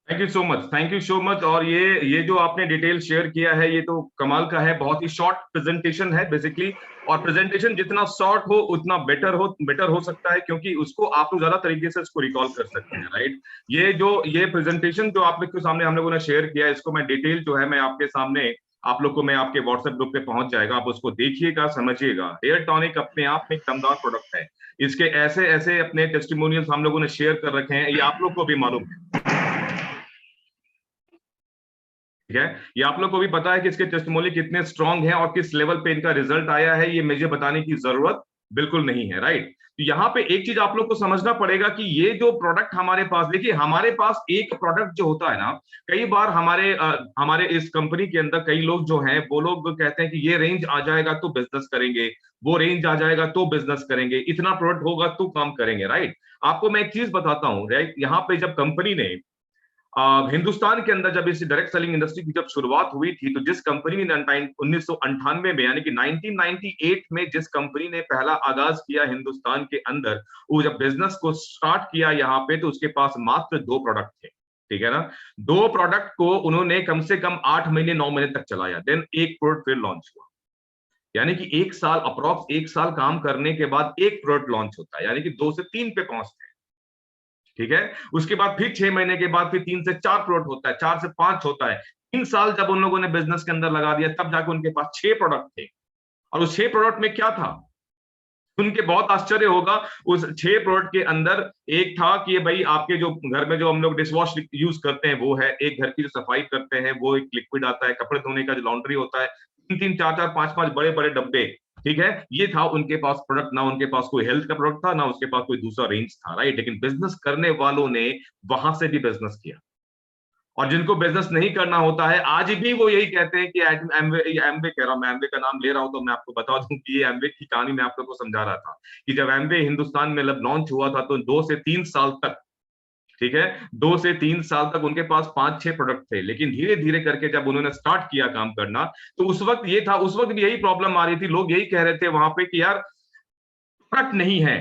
Thank you so much. और ये जो आपने डिटेल शेयर किया है ये तो कमाल का है, बहुत ही शॉर्ट प्रेजेंटेशन है बेसिकली। और प्रेजेंटेशन जितना शॉर्ट हो उतना बेटर हो सकता है, क्योंकि उसको आप लोग ज्यादा तरीके से इसको रिकॉल कर सकते हैं, राइट। ये प्रेजेंटेशन जो आप लोग के सामने हम लोगों ने शेयर किया, इसको मैं डिटेल जो है मैं आपके सामने आप लोग को मैं आपके व्हाट्सएप ग्रुप पे पहुंच जाएगा, आप उसको देखिएगा, समझिएगा। हेयर टॉनिक अपने आप में एक दमदार प्रोडक्ट है, इसके ऐसे ऐसे अपने टेस्टिमोनियल्स हम लोगों ने शेयर कर रखे हैं, ये आप लोग को भी मालूम है, ठीक है। ये आप लोग को भी पता है कि इसके टेस्टिमोनियल कितने स्ट्रांग हैं और किस लेवल पे इनका रिजल्ट आया है, ये मुझे बताने की जरूरत बिल्कुल नहीं है, राइट। तो यहाँ पे एक चीज आप लोग को समझना पड़ेगा कि ये जो प्रोडक्ट हमारे पास, देखिए हमारे पास एक प्रोडक्ट जो होता है ना, कई बार हमारे इस कंपनी के अंदर कई लोग जो हैं वो लोग कहते हैं कि ये रेंज आ जाएगा तो बिजनेस करेंगे, वो रेंज आ जाएगा तो बिजनेस करेंगे, इतना प्रोडक्ट होगा तो काम करेंगे, राइट। आपको मैं एक चीज बताता हूँ, राइट। यहाँ पे जब कंपनी ने हिंदुस्तान के अंदर जब इस डायरेक्ट सेलिंग इंडस्ट्री की जब शुरुआत हुई थी, तो जिस कंपनी ने 1998 में यानी कि 1998 में जिस कंपनी ने पहला आगाज किया हिंदुस्तान के अंदर, वो जब बिजनेस को स्टार्ट किया यहाँ पे, तो उसके पास मात्र 2 प्रोडक्ट थे, ठीक है ना। 2 प्रोडक्ट को उन्होंने कम से कम 8 महीने 9 महीने तक चलाया, देन एक प्रोडक्ट फिर लॉन्च हुआ, यानी कि 1 साल अप्रॉक्स 1 साल काम करने के बाद एक प्रोडक्ट लॉन्च होता है, यानी कि 2 से 3 पे पहुंचते हैं, ठीक है। उसके बाद फिर 6 महीने के बाद फिर 3 से 4 प्रोडक्ट होता है, 4 से 5 होता है। 3 साल जब उन लोगों ने बिजनेस के अंदर लगा दिया, तब जाकर उनके पास 6 प्रोडक्ट थे। और उस 6 प्रोडक्ट में क्या था, सुन के बहुत आश्चर्य होगा। उस 6 प्रोडक्ट के अंदर एक था कि भाई आपके जो घर में जो हम लोग डिश वॉश यूज करते हैं वो है, एक घर की जो सफाई करते हैं वो एक लिक्विड आता है, कपड़े धोने का जो लॉन्ड्री होता है, 3-3, 4-4, 5-5 बड़े बड़े डब्बे, ठीक है। ये था उनके पास प्रोडक्ट, ना उनके पास कोई हेल्थ का प्रोडक्ट था, ना उसके पास कोई दूसरा रेंज था, राइट। लेकिन बिजनेस करने वालों ने वहां से भी बिजनेस किया, और जिनको बिजनेस नहीं करना होता है आज भी वो यही कहते हैं कि एमवे कह रहा हूं, मैं एमवे का नाम ले रहा हूं तो मैं आपको बता दूं कि ये एमवे की कहानी मैं आप लोगों को समझा रहा था कि जब एमवे हिंदुस्तान में लॉन्च हुआ था तो 2 से 3 साल तक, ठीक है, 2 से 3 साल तक उनके पास 5-6 प्रोडक्ट थे। लेकिन धीरे धीरे करके जब उन्होंने स्टार्ट किया काम करना तो उस वक्त ये था, उस वक्त भी यही प्रॉब्लम आ रही थी, लोग यही कह रहे थे वहां पे कि यार प्रोडक्ट नहीं है,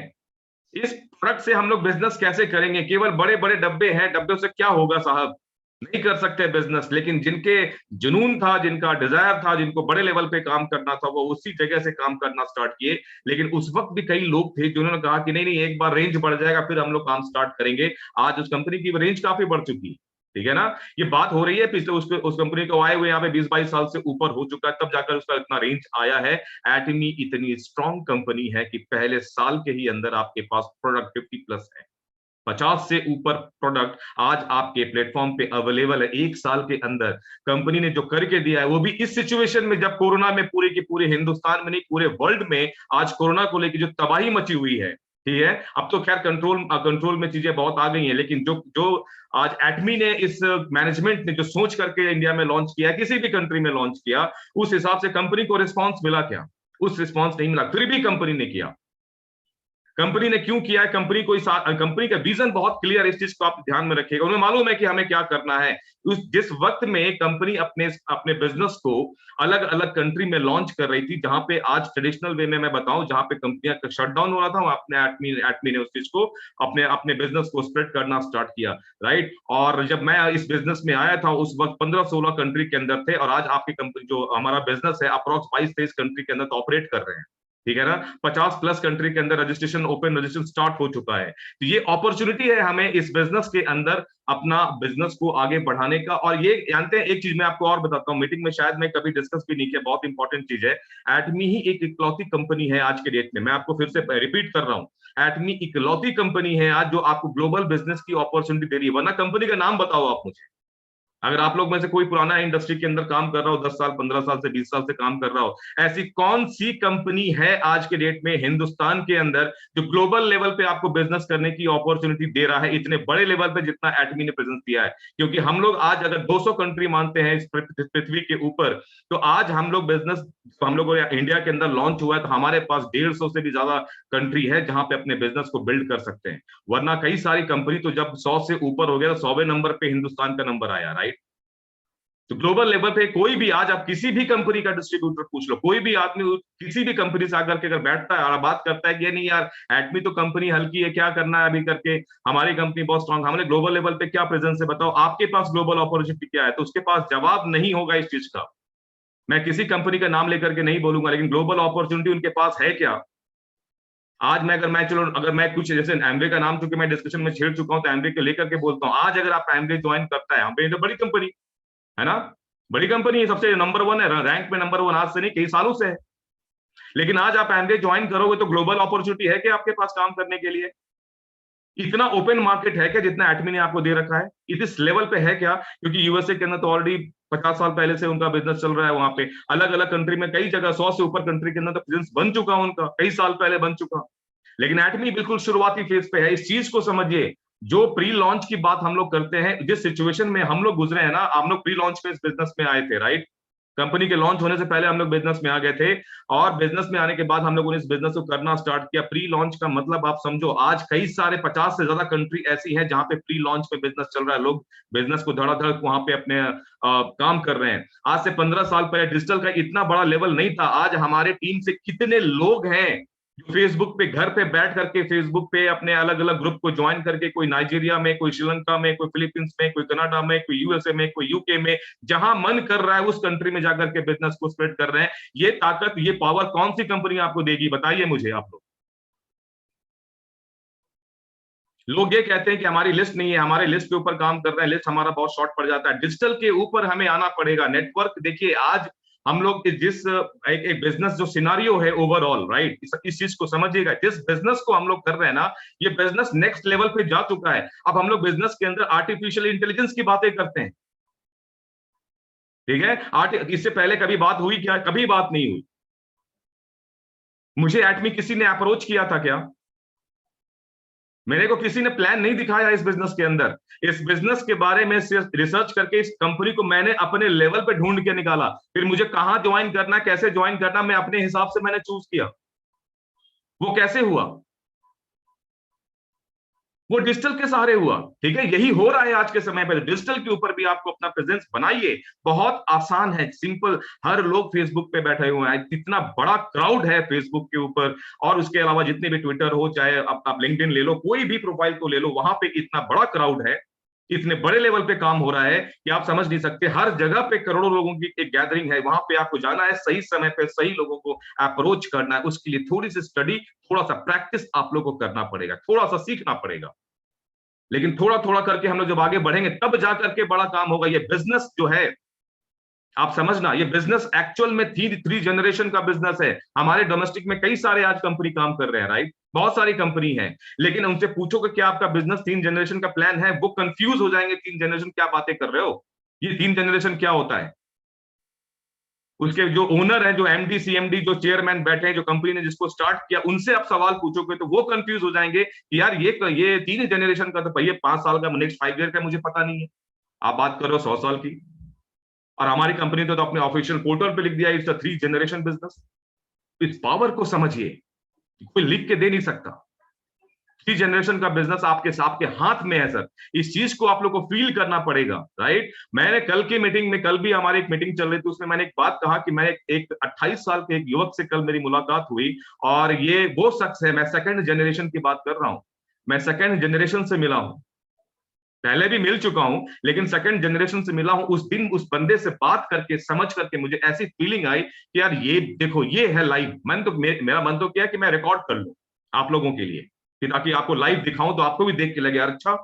इस प्रोडक्ट से हम लोग बिजनेस कैसे करेंगे, केवल बड़े बड़े डब्बे हैं, डब्बे से क्या होगा साहब, नहीं कर सकते बिजनेस। लेकिन जिनके जुनून था, जिनका डिजायर था, जिनको बड़े लेवल पे काम करना था, वो उसी जगह से काम करना स्टार्ट किए। लेकिन उस वक्त भी कई लोग थे जिन्होंने कहा कि नहीं नहीं, एक बार रेंज बढ़ जाएगा फिर हम लोग काम स्टार्ट करेंगे। आज उस कंपनी की रेंज काफी बढ़ चुकी है, ठीक है ना। ये बात हो रही है पिछले उस कंपनी को आए हुए यहाँ पे 20-22 साल से ऊपर हो चुका है, तब जाकर उसका इतना रेंज आया है। एटमी इतनी स्ट्रॉन्ग कंपनी है कि पहले साल के ही अंदर आपके पास प्रोडक्ट 50+ है, 50 से ऊपर प्रोडक्ट आज आपके प्लेटफॉर्म पे अवेलेबल है। एक साल के अंदर कंपनी ने जो करके दिया है, वो भी इस सिचुएशन में जब कोरोना में पूरे के पूरे हिंदुस्तान में नहीं पूरे वर्ल्ड में आज कोरोना को लेकर जो तबाही मची हुई है, ठीक है। अब तो खैर कंट्रोल में चीजें बहुत आ गई हैं, लेकिन जो जो आज एटमी ने इस मैनेजमेंट ने जो सोच करके इंडिया में लॉन्च किया, किसी भी कंट्री में लॉन्च किया, उस हिसाब से कंपनी को रिस्पॉन्स मिला क्या? उस रिस्पॉन्स नहीं मिला, फिर भी कंपनी ने किया। कंपनी ने क्यों किया है? कंपनी का विजन बहुत क्लियर है, इस चीज को आप ध्यान में रखिएगा। उन्हें मालूम है कि हमें क्या करना है। जिस वक्त में कंपनी अपने बिजनेस को अलग अलग कंट्री में लॉन्च कर रही थी, जहां पे आज ट्रेडिशनल वे में मैं बताऊं, जहां पे कंपनियां का शटडाउन हो रहा था, अपने एटमी ने उस चीज को अपने अपने बिजनेस को स्प्रेड करना स्टार्ट किया, राइट। और जब मैं इस बिजनेस में आया था उस वक्त 15-16 कंट्री के अंदर थे, और आज आपकी कंपनी जो हमारा बिजनेस है अप्रॉक्स 22-23 कंट्री के अंदर ऑपरेट कर रहे हैं, ठीक है ना। 50+ कंट्री के अंदर ओपन रजिस्ट्रेशन स्टार्ट हो चुका है। तो ये अपॉर्चुनिटी है हमें इस बिजनेस के अंदर अपना बिजनेस को आगे बढ़ाने का। और ये जानते हैं, एक चीज मैं आपको और बताता हूँ, मीटिंग में शायद मैं कभी डिस्कस भी नहीं किया, बहुत इंपॉर्टेंट चीज है। एटमी ही एक इकलौती कंपनी है आज के डेट में, मैं आपको फिर से रिपीट कर रहा हूँ, एटमी इकलौती कंपनी है आज जो आपको ग्लोबल बिजनेस की अपॉर्चुनिटी दे रही है। वरना कंपनी का नाम बताओ आप मुझे, अगर आप लोग में से कोई पुराना इंडस्ट्री के अंदर काम कर रहा हो, 10 साल 15 साल से 20 साल से काम कर रहा हो, ऐसी कौन सी कंपनी है आज के डेट में हिंदुस्तान के अंदर जो ग्लोबल लेवल पे आपको बिजनेस करने की अपॉर्चुनिटी दे रहा है इतने बड़े लेवल पे जितना एटमी ने प्रेजेंस दिया है? क्योंकि हम लोग आज अगर 200 कंट्री मानते हैं इस पृथ्वी के ऊपर, तो आज हम लोग बिजनेस, हम लोग इंडिया के अंदर लॉन्च हुआ है, तो हमारे पास 150 से भी ज्यादा कंट्री है जहां पे अपने बिजनेस को बिल्ड कर सकते हैं। वरना कई सारी कंपनी तो जब 100 से ऊपर हो गया तो 100वें नंबर पे हिंदुस्तान का नंबर आया, राइट। तो ग्लोबल लेवल पे कोई भी, आज आप किसी भी कंपनी का डिस्ट्रीब्यूटर पूछ लो, कोई भी आदमी किसी भी कंपनी से आकर के अगर बैठता है और बात करता है कि नहीं यार एटमी तो कंपनी हल्की है, क्या करना है अभी करके, हमारी कंपनी बहुत स्ट्रांग, हमने ग्लोबल लेवल पे क्या प्रेजेंस है, बताओ आपके पास ग्लोबल अपॉर्चुनिटी क्या है, तो उसके पास जवाब नहीं होगा इस चीज का। मैं किसी कंपनी का नाम लेकर के नहीं बोलूंगा, लेकिन ग्लोबल अपॉर्चुनिटी उनके पास है क्या? आज मैं अगर मैं कुछ, जैसे एमवे का नाम चूंकि मैं डिस्कशन में छेड़ चुका हूं तो एमवे को लेकर के बोलता हूं, आज अगर आप एमवे ज्वाइन करता है, एमवे तो बड़ी कंपनी है ना, बड़ी कंपनी है, सबसे नंबर 1 है, रैंक में नंबर 1 आज से नहीं कई सालों से है। लेकिन आज आप एमवे ज्वाइन करोगे तो ग्लोबल अपॉर्चुनिटी है क्या आपके पास काम करने के लिए? इतना ओपन मार्केट है क्या जितना एटमी ने आपको दे रखा है? इस लेवल पे है क्या? क्योंकि यूएसए के अंदर तो ऑलरेडी 50 साल पहले से उनका बिजनेस चल रहा है, वहां पे अलग अलग कंट्री में कई जगह 100 से ऊपर कंट्री के अंदर तो प्रेजेंस बन चुका उनका, कई साल पहले बन चुका। लेकिन एटमी बिल्कुल शुरुआती फेज पे है। इस चीज को समझिए, जो प्री लॉन्च की बात हम लोग करते हैं, जिस सिचुएशन में हम लोग गुजरे हैं ना, हम लोग प्री लॉन्च में इस बिजनेस में आए थे, राइट। कंपनी के लॉन्च होने से पहले हम लोग बिजनेस में आ गए थे, और बिजनेस में आने के बाद हम लोगों ने इस बिजनेस को करना स्टार्ट किया। प्री लॉन्च का मतलब आप समझो, आज कई सारे 50 से ज्यादा कंट्री ऐसी हैं जहां पे प्री लॉन्च में बिजनेस चल रहा है, लोग बिजनेस को धड़ाधड़ वहां पे अपने काम कर रहे हैं। आज से 15 साल पहले डिजिटल का इतना बड़ा लेवल नहीं था। आज हमारे टीम से कितने लोग हैं जो फेसबुक पे घर पे बैठ करके फेसबुक पे अपने अलग अलग ग्रुप को ज्वाइन करके, कोई नाइजीरिया में, कोई श्रीलंका में, कोई फिलीपींस में, कोई कनाडा में, कोई यूएसए में, कोई यूके में, जहां मन कर रहा है उस कंट्री में जाकर के बिजनेस को स्प्रेड कर रहे हैं। ये ताकत, ये पावर कौन सी कंपनी आपको देगी? बताइए मुझे आप लोग। लोग ये कहते हैं कि हमारी लिस्ट नहीं है, हमारे लिस्ट के ऊपर काम कर रहे हैं, लिस्ट हमारा बहुत शॉर्ट पड़ जाता है। डिजिटल के ऊपर हमें आना पड़ेगा, नेटवर्क। देखिए आज हम लोग जिस एक बिजनेस जो सिनारियो है ओवरऑल, राइट, इस चीज को समझिएगा। जिस बिजनेस को हम लोग कर रहे हैं ना, ये बिजनेस नेक्स्ट लेवल पे जा चुका है। अब हम लोग बिजनेस के अंदर आर्टिफिशियल इंटेलिजेंस की बातें करते हैं, ठीक है। इससे पहले कभी बात हुई क्या? कभी बात नहीं हुई। मुझे एटमी किसी ने अप्रोच किया था क्या? मेरे को किसी ने प्लान नहीं दिखाया इस बिजनेस के अंदर। इस बिजनेस के बारे में रिसर्च करके इस कंपनी को मैंने अपने लेवल पे ढूंढ के निकाला, फिर मुझे कहां ज्वाइन करना, कैसे ज्वाइन करना, मैं अपने हिसाब से मैंने चूज किया। वो कैसे हुआ? वो डिजिटल के सहारे हुआ। ठीक है, यही हो रहा है आज के समय पर। डिजिटल के ऊपर भी आपको अपना प्रेजेंस बनाइए, बहुत आसान है, सिंपल। हर लोग फेसबुक पे बैठे हुए हैं, इतना बड़ा क्राउड है फेसबुक के ऊपर, और उसके अलावा जितने भी ट्विटर हो, चाहे आप लिंक्डइन ले लो, कोई भी प्रोफाइल को ले लो, वहां पे इतना बड़ा क्राउड है, इतने बड़े लेवल पे काम हो रहा है कि आप समझ नहीं सकते। हर जगह पे करोड़ों लोगों की एक गैदरिंग है, वहां पे आपको जाना है, सही समय पे सही लोगों को अप्रोच करना है। उसके लिए थोड़ी सी स्टडी, थोड़ा सा प्रैक्टिस आप लोगों को करना पड़ेगा, थोड़ा सा सीखना पड़ेगा। लेकिन थोड़ा थोड़ा करके हम लोग जब आगे बढ़ेंगे तब जाकर के बड़ा काम होगा। ये बिजनेस जो है, आप समझना, ये बिजनेस एक्चुअल में थ्री जनरेशन का बिजनेस है। हमारे डोमेस्टिक में कई सारे आज कंपनी काम कर रहे हैं, राइट, बहुत सारी कंपनी है, लेकिन उनसे पूछो कि क्या आपका बिजनेस 3 जनरेशन का प्लान है, वो कंफ्यूज हो जाएंगे। 3 जनरेशन क्या बातें कर रहे हो, ये 3 जनरेशन क्या होता है? उसके जो ओनर है, जो एमडी सीएमडी, जो चेयरमैन बैठे हैं, जो कंपनी ने जिसको स्टार्ट किया, उनसे आप सवाल पूछोगे तो वो कंफ्यूज हो जाएंगे कि यार ये 3 जनरेशन का, तो ये 5 साल का, नेक्स्ट 5 ईयर का मुझे पता नहीं है। आप बात करो 100 साल की। और हमारी कंपनी तो अपने ऑफिशियल पोर्टल पे लिख दिया, इट्स अ 3 जनरेशन बिजनेस। इस पावर को समझिए, कोई लिख के दे नहीं सकता। 3 जनरेशन का बिजनेस आपके हाथ में है सर। इस चीज को आप लोग को फील करना पड़ेगा, राइट। मैंने कल की मीटिंग में, कल भी हमारी एक मीटिंग चल रही थी, उसमें मैंने एक बात कहा कि मैं एक 28 साल के एक युवक से कल मेरी मुलाकात हुई, और ये वो शख्स है, मैं सेकंड जनरेशन की बात कर रहा हूं, मैं सेकंड जनरेशन से मिला हूं, पहले भी मिल चुका हूं, लेकिन सेकंड जनरेशन से मिला हूं। उस दिन उस बंदे से बात करके, समझ करके मुझे ऐसी फीलिंग आई कि यार ये देखो, ये है लाइव। मेरा मन तो क्या है कि मैं रिकॉर्ड कर लूं आप लोगों के लिए, कि ताकि आपको लाइव दिखाऊं तो आपको भी देख के लगे यार अच्छा।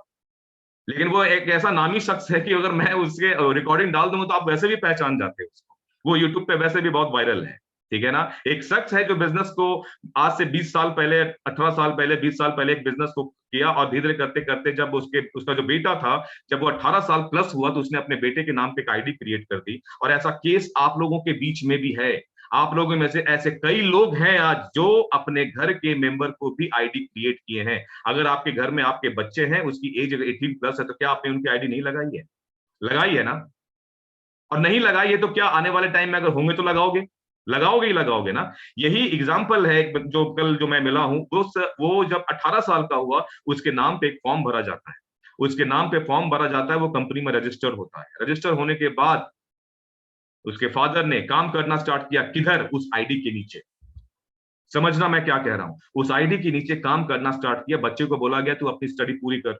लेकिन वो एक ऐसा नामी शख्स है कि अगर मैं उसके रिकॉर्डिंग डाल दूंगा तो आप वैसे भी पहचान जाते हो उसको। वो यूट्यूब पे वैसे भी बहुत वायरल है, ठीक है ना। एक शख्स है जो बिजनेस को आज से 20 साल पहले, 18 साल पहले, 20 साल पहले एक बिजनेस को किया, और धीरे धीरे करते करते जब उसका जो बेटा था, जब वो 18 साल प्लस हुआ, तो उसने अपने बेटे के नाम पे एक आईडी क्रिएट कर दी। और ऐसा केस आप लोगों के बीच में भी है। आप लोगों में से ऐसे कई लोग हैं आज जो अपने घर के मेंबर को भी आईडी क्रिएट किए हैं। अगर आपके घर में आपके बच्चे हैं, उसकी एज अगर 18 प्लस है, तो क्या आपने उनकी आईडी नहीं लगाई है? लगाई है ना। और नहीं लगाई है तो क्या आने वाले टाइम में अगर होंगे तो लगाओगे? लगाओगे ही लगाओगे ना। यही एग्जाम्पल है, जो कल जो मैं मिला हूं, वो जब 18 साल का हुआ, उसके नाम पे एक फॉर्म भरा जाता है। उसके नाम पे फॉर्म भरा जाता है, वो कंपनी में रजिस्टर होता है। रजिस्टर होने के बाद उसके फादर ने काम करना स्टार्ट किया, किधर? उस आईडी के नीचे। समझना मैं क्या कह रहा हूं। उस आईडी के नीचे काम करना स्टार्ट किया। बच्चे को बोला गया तू अपनी स्टडी पूरी कर।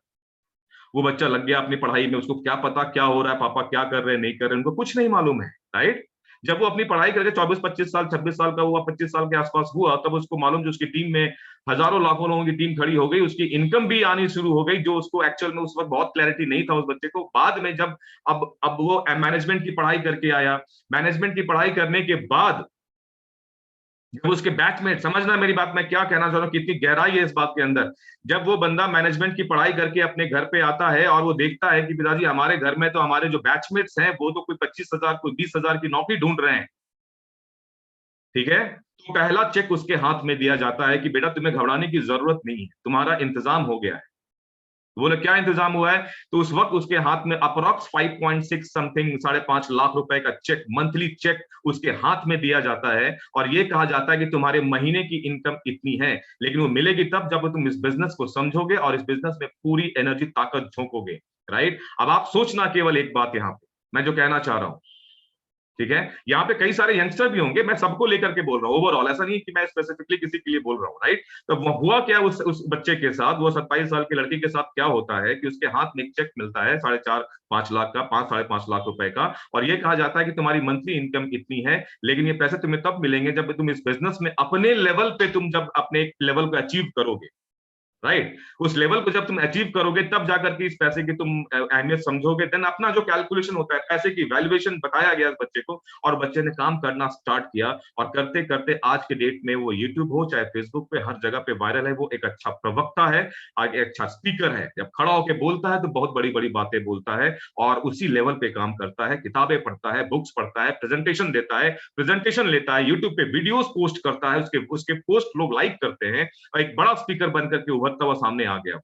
वो बच्चा लग गया अपनी पढ़ाई में। उसको क्या पता क्या हो रहा है, पापा क्या कर रहे हैं, नहीं कर रहे हैं, उनको कुछ नहीं मालूम है, राइट। जब वो अपनी पढ़ाई करके 24-25 साल, 26 साल का हुआ, 25 साल के आसपास हुआ, तब उसको मालूम, जो उसकी टीम में हजारों लाखों लोगों की टीम खड़ी हो गई, उसकी इनकम भी आनी शुरू हो गई, जो उसको एक्चुअल में उस वक्त बहुत क्लैरिटी नहीं था उस बच्चे को। बाद में जब अब वो मैनेजमेंट की पढ़ाई करके आया, मैनेजमेंट की पढ़ाई करने के बाद जब उसके बैचमेट, समझना मेरी बात, मैं क्या कहना चाह रहा हूँ, कितनी गहराई है इस बात के अंदर। जब वो बंदा मैनेजमेंट की पढ़ाई करके अपने घर पे आता है और वो देखता है कि पिताजी हमारे घर में तो हमारे जो बैचमेट्स हैं वो तो कोई 25,000, कोई 20,000 की नौकरी ढूंढ रहे हैं, ठीक है, तो पहला चेक उसके हाथ में दिया जाता है कि बेटा तुम्हें घबराने की जरूरत नहीं है, तुम्हारा इंतजाम हो गया है। बोले क्या इंतजाम हुआ है? तो उस वक्त उसके हाथ में अप्रोक्स 5.6 समथिंग, 5.5 लाख रुपए का चेक, मंथली चेक उसके हाथ में दिया जाता है। और ये कहा जाता है कि तुम्हारे महीने की इनकम इतनी है, लेकिन वो मिलेगी तब जब तुम इस बिजनेस को समझोगे और इस बिजनेस में पूरी एनर्जी, ताकत झोंकोगे, राइट। अब आप सोचना केवल एक बात यहाँ पे मैं जो कहना चाह रहा हूं, ठीक है, यहाँ पे कई सारे यंगस्टर भी होंगे, मैं सबको लेकर के बोल रहा हूँ, ओवरऑल, ऐसा नहीं कि मैं स्पेसिफिकली किसी के लिए बोल रहा हूँ, राइट। तो हुआ क्या उस बच्चे के साथ, वो 27 साल की लड़की के साथ क्या होता है कि उसके हाथ में एक चेक मिलता है 4.5-5 लाख का, 5-5.5 लाख रुपए का, और ये कहा जाता है कि तुम्हारी मंथली इनकम इतनी है, लेकिन ये पैसे तुम्हें तब मिलेंगे जब तुम इस बिजनेस में अपने लेवल पे, तुम जब अपने एक लेवल को अचीव करोगे, राइट। उस लेवल को जब तुम अचीव करोगे तब जाकर के इस पैसे की तुम अहमियत समझोगे। देन अपना जो कैलकुलेशन होता है, पैसे की वैल्यूएशन बताया गया इस बच्चे को, और बच्चे ने काम करना स्टार्ट किया, और करते करते आज के डेट में वो यूट्यूब हो चाहे फेसबुक पे, हर जगह पे वायरल है। वो एक अच्छा प्रवक्ता है, आगे अच्छा स्पीकर है, जब खड़ा होकर बोलता है तो बहुत बड़ी बड़ी बातें बोलता है, और उसी लेवल पे काम करता है, किताबें पढ़ता है, बुक्स पढ़ता है, प्रेजेंटेशन देता है, प्रेजेंटेशन लेता है, यूट्यूब पे वीडियोस पोस्ट करता है, उसके पोस्ट लोग लाइक करते हैं, और एक बड़ा स्पीकर बनकर के उभरता हुआ सामने आ गया।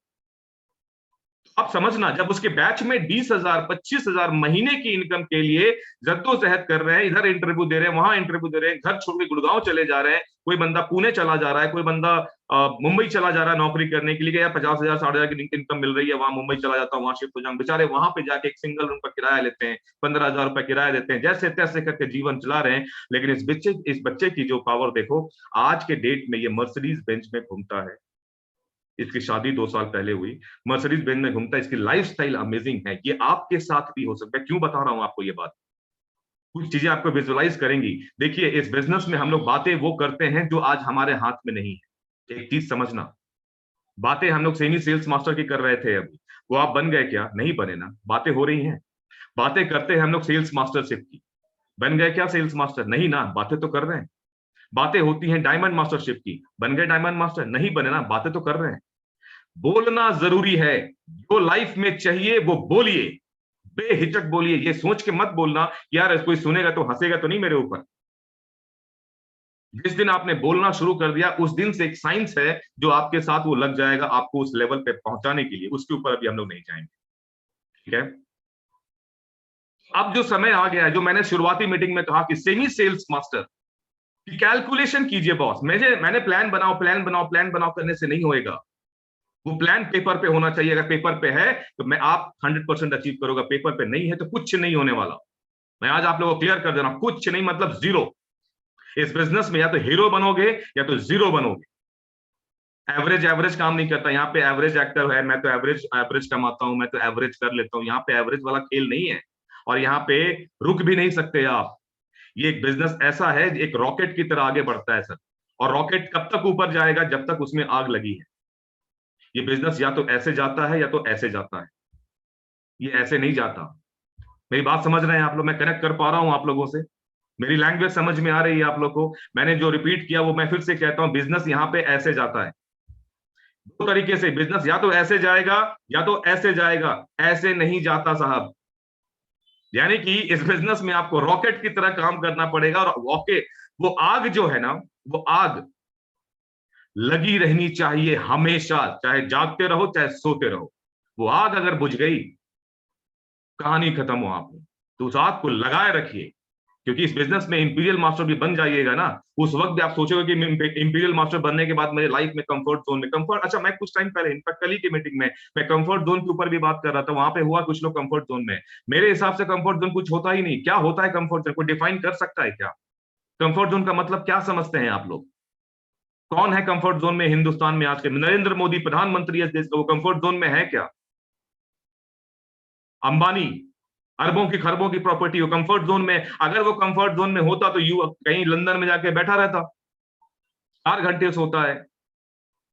आप समझना, जब उसके बैच में 20,000 25,000 महीने की इनकम के लिए जद्दोजहद कर रहे हैं, इधर इंटरव्यू दे रहे हैं, वहां इंटरव्यू दे रहे हैं, घर छोड़ के गुड़गांव चले जा रहे हैं, कोई बंदा पुणे चला जा रहा है, कोई बंदा मुंबई चला जा रहा है नौकरी करने के लिए, या 50,000 60,000 की इनकम मिल रही है, वहां मुंबई चला जाता हूं, वहां शिफ्ट हो जाऊं, बेचारे वहां पे जाके एक सिंगल रूम का किराया लेते हैं, 15,000 रुपए किराया देते हैं, जैसे तैसे करके जीवन चला रहे हैं। लेकिन इस बच्चे की जो पावर देखो, आज के डेट में ये मर्सिडीज बेंच में घूमता है, इसकी शादी 2 साल पहले हुई, मर्सिडीज बेंज में घूमता है, इसकी लाइफस्टाइल अमेजिंग है। ये आपके साथ भी हो सकता है। क्यों बता रहा हूं आपको ये बात? कुछ चीजें आपको विजुअलाइज करेंगी। देखिए, इस बिजनेस में हम लोग बातें वो करते हैं जो आज हमारे हाथ में नहीं है। एक चीज समझना, बातें हम लोग सेमी सेल्स मास्टर की कर रहे थे, अभी वो आप बन गए क्या? नहीं बने ना, बातें हो रही हैं। बातें करते हैं हम लोग सेल्स मास्टरशिप की, बन गए क्या सेल्स मास्टर? नहीं ना, बातें तो कर रहे हैं। बातें होती हैं डायमंड मास्टरशिप की, बन गए डायमंड मास्टर? नहीं बने ना, बातें तो कर रहे हैं। बोलना जरूरी है, जो लाइफ में चाहिए वो बोलिए, बेहिचक बोलिए। ये सोच के मत बोलना यार कोई सुनेगा तो हंसेगा तो नहीं मेरे ऊपर। जिस दिन आपने बोलना शुरू कर दिया, उस दिन से एक साइंस है जो आपके साथ वो लग जाएगा, आपको उस लेवल पे पहुंचाने के लिए। उसके ऊपर अभी हम लोग नहीं जाएंगे, ठीक है? अब जो समय आ गया है, जो मैंने शुरुआती मीटिंग में कहा कि सेमी सेल्स मास्टर की कैलकुलेशन कीजिए बॉस। मैंने प्लान बनाओ, प्लान बनाओ, प्लान बनाओ करने से नहीं होएगा। वो प्लान पेपर पे होना चाहिए। अगर पेपर पे है तो मैं आप 100% अचीव करोगे, पेपर पे नहीं है तो कुछ नहीं होने वाला। मैं आज आप लोगों को क्लियर कर दे रहा हूं, कुछ नहीं मतलब जीरो। इस बिजनेस में या तो हीरो बनोगे या तो जीरो बनोगे। एवरेज एवरेज काम नहीं करता। यहाँ पे एवरेज एक्टर है, मैं तो एवरेज एवरेज कमाता हूं, मैं तो एवरेज कर लेता हूं। यहाँ पे एवरेज वाला खेल नहीं है, और यहाँ पे रुक भी नहीं सकते आप। ये एक बिजनेस ऐसा है, एक रॉकेट की तरह आगे बढ़ता है सर। और रॉकेट कब तक ऊपर जाएगा? जब तक उसमें आग लगी है। ये बिजनेस या तो ऐसे जाता है या तो ऐसे जाता है, ये ऐसे नहीं जाता। मेरी बात समझ रहे हैं आप लोग? मैं कनेक्ट कर पा रहा हूं आप लोगों से? मेरी लैंग्वेज समझ में आ रही है आप लोग को? मैंने जो रिपीट किया वो मैं फिर से कहता हूं, बिजनेस यहाँ पे ऐसे जाता है। दो तरीके से बिजनेस, या तो ऐसे जाएगा या तो ऐसे जाएगा, ऐसे नहीं जाता साहब। यानी कि इस बिजनेस में आपको रॉकेट की तरह काम करना पड़ेगा। और रॉकेट, वो आग जो है ना, वो आग लगी रहनी चाहिए हमेशा, चाहे जागते रहो चाहे सोते रहो। वो आग अगर बुझ गई, कहानी खत्म हो आप। तो उस आग को लगाए रखिए, क्योंकि इस बिजनेस में इंपीरियल मास्टर भी बन जाइएगा ना, उस वक्त भी आप सोचोगे कि इंपीरियल मास्टर बनने के बाद मेरे लाइफ में कंफर्ट जोन में कंफर्ट। अच्छा, मैं कुछ टाइम पहले इनफैक्ट कल ही की मीटिंग में मैं कंफर्ट जोन के ऊपर भी बात कर रहा था। वहां पे हुआ कुछ लोग कंफर्ट जोन में, मेरे हिसाब से कंफर्ट जोन कुछ होता ही नहीं। क्या होता है कंफर्ट जोन? कोई डिफाइन कर सकता है क्या? कंफर्ट जोन का मतलब क्या समझते हैं आप लोग? कौन है कंफर्ट जोन में हिंदुस्तान में? आज के नरेंद्र मोदी प्रधानमंत्री है देश का, वो कंफर्ट जोन में है क्या? अंबानी अरबों की खरबों की प्रॉपर्टी हो कंफर्ट जोन में? अगर वो कंफर्ट जोन में होता तो यू कहीं लंदन में जाके बैठा रहता। 4 घंटे सोता है,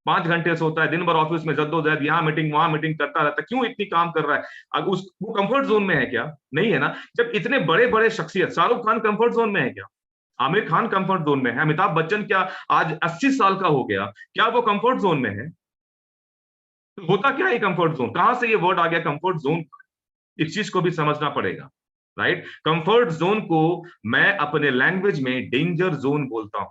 5 घंटे सोता है, दिन भर ऑफिस में जद्दोजहद, यहाँ मीटिंग वहां मीटिंग करता रहता है। क्यों इतनी काम कर रहा है? अब वो कंफर्ट जोन में है क्या? नहीं है ना। जब इतने बड़े बड़े शख्सियत, शाहरुख खान कंफर्ट जोन में है क्या? आमिर खान कंफर्ट जोन में है? अमिताभ बच्चन क्या आज 80 साल का हो गया, क्या वो कंफर्ट जोन में है? तो होता क्या है कंफर्ट जोन? कहां से ये वर्ड आ गया कंफर्ट जोन? इस चीज को भी समझना पड़ेगा, राइट? कंफर्ट जोन को मैं अपने लैंग्वेज में डेंजर जोन बोलता हूं।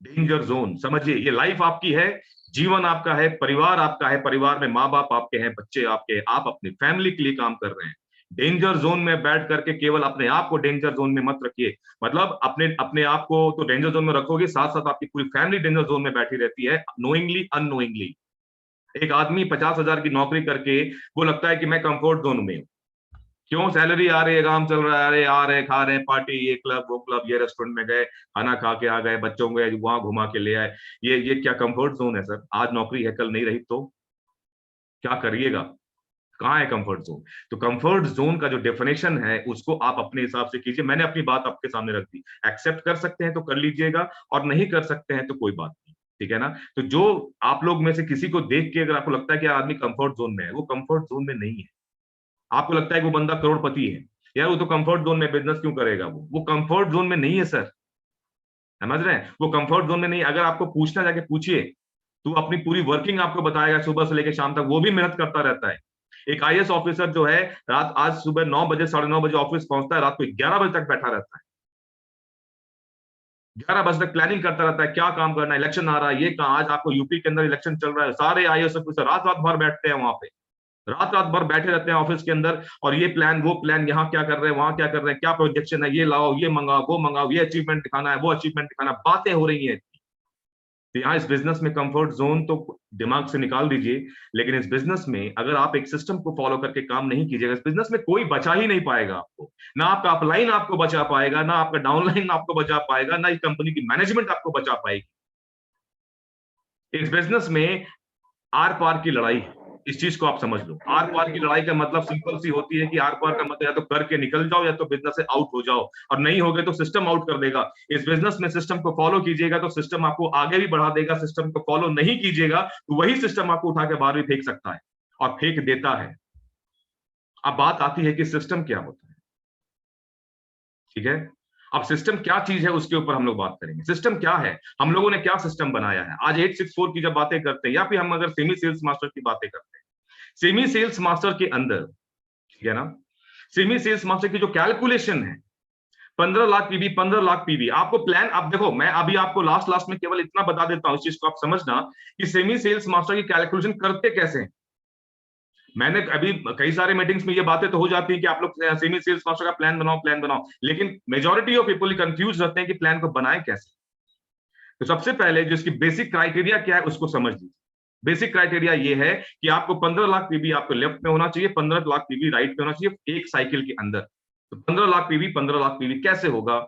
डेंजर जोन समझिए, ये लाइफ आपकी है, जीवन आपका है, परिवार आपका है, परिवार में माँ बाप आपके हैं, बच्चे आपके हैं, आप अपनी फैमिली के लिए काम कर रहे हैं। डेंजर जोन में बैठ करके केवल अपने आप को डेंजर जोन में मत रखिए। मतलब अपने अपने आप को तो डेंजर जोन में रखोगे, साथ साथ आपकी पूरी फैमिली डेंजर जोन में बैठी रहती है, नोइंगली अननोइंगली। एक आदमी 50,000 की नौकरी करके वो लगता है कि मैं कंफर्ट जोन में हूं। क्यों? सैलरी आ रही है, काम चल रहा है, अरे आ रहे खा रहे पार्टी, ये क्लब वो क्लब, ये रेस्टोरेंट में गए, खाना खा के आ गए, बच्चों को वहां घुमा के ले आए। ये क्या कंफर्ट जोन है सर? आज नौकरी है, कल नहीं रही तो क्या करिएगा? कहाँ है कंफर्ट जोन? तो कंफर्ट जोन का जो डेफिनेशन है उसको आप अपने हिसाब से कीजिए। मैंने अपनी बात आपके सामने रख दी। एक्सेप्ट कर सकते हैं तो कर लीजिएगा, और नहीं कर सकते हैं तो कोई बात नहीं, ठीक है ना? तो जो आप लोग में से किसी को देख के अगर आपको लगता है कि आदमी कंफर्ट जोन में है, वो कंफर्ट जोन में नहीं है। आपको लगता है कि वो बंदा करोड़पति है, यार वो तो कंफर्ट जोन में बिजनेस क्यों करेगा? वो कंफर्ट जोन में नहीं है सर, समझ रहे हैं? वो कंफर्ट जोन में नहीं। अगर आपको पूछना, जाके पूछिए, तो अपनी पूरी वर्किंग आपको बताएगा, सुबह से लेकर शाम तक वो भी मेहनत करता रहता है। एक आईएएस ऑफिसर जो है, रात आज सुबह 9 बजे 9:30 बजे ऑफिस पहुंचता है, रात को 11 बजे तक बैठा रहता है। 11 बजे तक प्लानिंग करता रहता है, क्या काम करना है, इलेक्शन आ रहा है, ये कहा आज आपको यूपी के अंदर इलेक्शन चल रहा है, सारे आईएएस ऑफिसर रात रात भर बैठते हैं वहां पे, रात रात भर बैठे रहते हैं ऑफिस के अंदर, और ये प्लान वो प्लान, यहाँ क्या कर रहे हैं, वहां क्या कर रहे हैं, क्या प्रोजेक्शन है, ये लाओ, ये मंगाओ, वो मंगाओ, ये अचीवमेंट दिखाना है, वो अचीवमेंट दिखाना, बातें हो रही हैं। तो यहाँ इस बिजनेस में कंफर्ट जोन तो दिमाग से निकाल दीजिए, लेकिन इस बिजनेस में अगर आप एक सिस्टम को फॉलो करके काम नहीं कीजिएगा, इस बिजनेस में कोई बचा ही नहीं पाएगा आपको। ना आपका अपलाइन आपको बचा पाएगा, ना आपका डाउनलाइन आपको बचा पाएगा, ना इस कंपनी की मैनेजमेंट आपको बचा पाएगी। इस बिजनेस में आर पार की लड़ाई है, इस चीज को आप समझ लो। आर पार की लड़ाई का मतलब सिंपल सी होती है कि आर पार का मतलब या तो करके निकल जाओ या तो बिजनेस से आउट हो जाओ, और नहीं हो गए तो सिस्टम आउट कर देगा। इस बिजनेस में सिस्टम को फॉलो कीजिएगा तो सिस्टम आपको आगे भी बढ़ा देगा, सिस्टम को फॉलो नहीं कीजिएगा तो वही सिस्टम आपको उठा के बाहर भी फेंक सकता है, और फेंक देता है। अब बात आती है कि सिस्टम क्या होता है, ठीक है। अब सिस्टम क्या चीज है उसके ऊपर हम लोग बात करेंगे। सिस्टम क्या है, हम लोगों ने क्या सिस्टम बनाया है। आज 864 की जब बातें करते हैं, या फिर हम अगर सेमी सेल्स मास्टर की बातें करते हैं, सेमी सेल्स मास्टर के अंदर, ठीक है ना, सेमी सेल्स मास्टर की जो कैलकुलेशन है 15 लाख पीवी, 15 लाख पीवी, आपको प्लान, आप देखो, मैं अभी आपको लास्ट में केवल इतना बता देता हूं, इस चीज को आप समझना कि सेमी सेल्स मास्टर की कैलकुलेशन करते कैसे हैं। मैंने अभी कई सारे मीटिंग्स में ये बातें तो हो जाती है कि आप लोग सेमी सेल्स मास्टर का प्लान बनाओ, लेकिन मेजॉरिटी ऑफ पीपल कंफ्यूज रहते हैं कि प्लान को बनाए कैसे। तो सबसे पहले जो इसकी बेसिक क्राइटेरिया क्या है उसको समझ लीजिए। बेसिक क्राइटेरिया ये है कि आपको 15 लाख पीवी आपको लेफ्ट में होना चाहिए, 15 लाख पीवी राइट में होना चाहिए एक साइकिल के अंदर। तो 15 लाख पीवी 15 लाख पीवी कैसे होगा?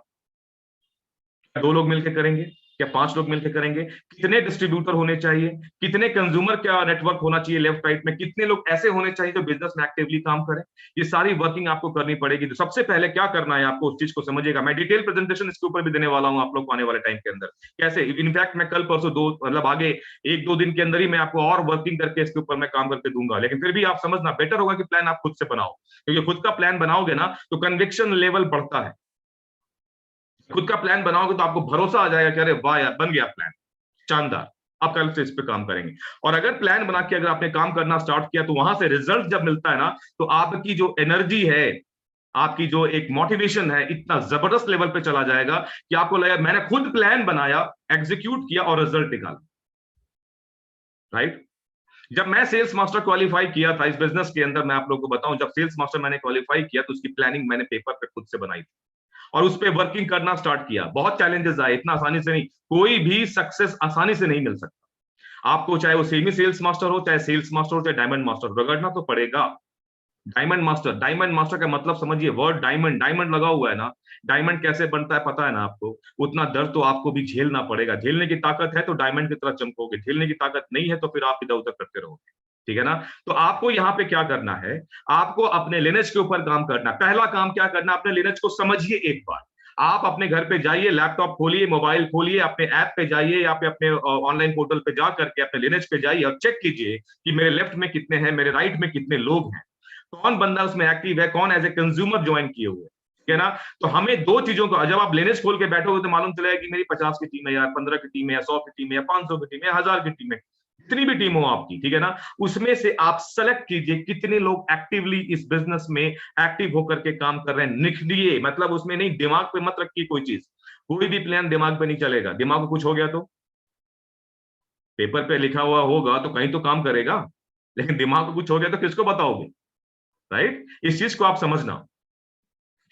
2 लोग मिलकर करेंगे क्या 5 लोग मिलकर करेंगे? कितने डिस्ट्रीब्यूटर होने चाहिए? कितने कंज्यूमर का नेटवर्क होना चाहिए लेफ्ट राइट में? कितने लोग ऐसे होने चाहिए जो बिजनेस में एक्टिवली काम करें? ये सारी वर्किंग आपको करनी पड़ेगी। तो सबसे पहले क्या करना है आपको, उस चीज को समझिएगा। मैं डिटेल प्रेजेंटेशन इसके ऊपर भी देने वाला हूं आप लोग को आने वाले टाइम के अंदर। कैसे, इनफैक्ट मैं कल परसों मतलब आगे 1-2 दिन के अंदर ही मैं आपको और वर्किंग करके इसके ऊपर मैं काम करके दूंगा। लेकिन फिर भी आप समझना, बेटर होगा कि प्लान आप खुद से बनाओ, क्योंकि खुद का प्लान बनाओगे ना तो कन्विक्शन लेवल बढ़ता है। खुद का प्लान बनाओगे तो आपको भरोसा आ जाएगा कि अरे वाह यार, बन गया प्लान, शानदार, आप कल से इस पे काम करेंगे। और अगर प्लान बना के अगर आपने काम करना स्टार्ट किया तो वहां से रिजल्ट जब मिलता है ना, तो आपकी जो एनर्जी है, आपकी जो एक मोटिवेशन है, इतना जबरदस्त लेवल पे चला जाएगा कि आपको लगेगा मैंने खुद प्लान बनाया, एग्जीक्यूट किया और रिजल्ट निकाला। राइट। जब मैं सेल्स मास्टर क्वालिफाई किया था इस बिजनेस के अंदर, मैं आप लोगों को बताऊं, जब सेल्स मास्टर मैंने क्वालिफाई किया तो उसकी प्लानिंग मैंने पेपर पे खुद से बनाई थी और उस पर वर्किंग करना स्टार्ट किया। बहुत चैलेंजेस आए, इतना आसानी से नहीं, कोई भी सक्सेस आसानी से नहीं मिल सकता आपको, चाहे वो सेमी सेल्स मास्टर हो, चाहे सेल्स मास्टर हो, चाहे डायमंड मास्टर, रगड़ना तो पड़ेगा। डायमंड मास्टर का मतलब समझिए, वर्ड डायमंड लगा हुआ है ना, डायमंड कैसे बनता है पता है ना आपको? उतना दर्द तो आपको भी झेलना पड़ेगा। झेलने की ताकत है तो डायमंड की तरह चमकोगे, झेलने की ताकत नहीं है तो फिर आप इधर उधर करते रहोगे, ठीक है ना। तो आपको यहाँ पे क्या करना है, आपको अपने लिनेज के ऊपर काम करना। पहला काम क्या करना, अपने लिनेज को समझिए। एक बार आप अपने घर पे जाइए, लैपटॉप खोलिए, मोबाइल खोलिए, अपने ऐप पे जाइए या पे अपने ऑनलाइन पोर्टल पे जा करके अपने लिनेज पे जाइए और चेक कीजिए कि मेरे लेफ्ट में कितने हैं, मेरे राइट में कितने लोग हैं, कौन बंदा उसमें एक्टिव है, कौन एज ए कंज्यूमर ज्वाइन किए हुए, ठीक है ना। तो हमें 2 चीजों को, जब आप लिनेज खोल के बैठोगे तो मालूम चलेगा कि मेरी 50 की टीम है यार, 15 की टीम है या 100 की टीम है या 500 की टीम है, 1000 की टीम है, जितनी भी टीम हो आपकी, ठीक है ना। उसमें से आप सेलेक्ट कीजिए कितने लोग एक्टिवली इस बिजनेस में एक्टिव होकर के काम कर रहे हैं। निखरिए, मतलब उसमें नहीं, दिमाग पे मत रखिए कोई चीज, कोई भी प्लान दिमाग पे नहीं चलेगा। दिमाग को कुछ हो गया तो पेपर पे लिखा हुआ होगा तो कहीं तो काम करेगा, लेकिन दिमाग को कुछ हो गया तो किसको बताओगे? राइट। इस चीज को आप समझना,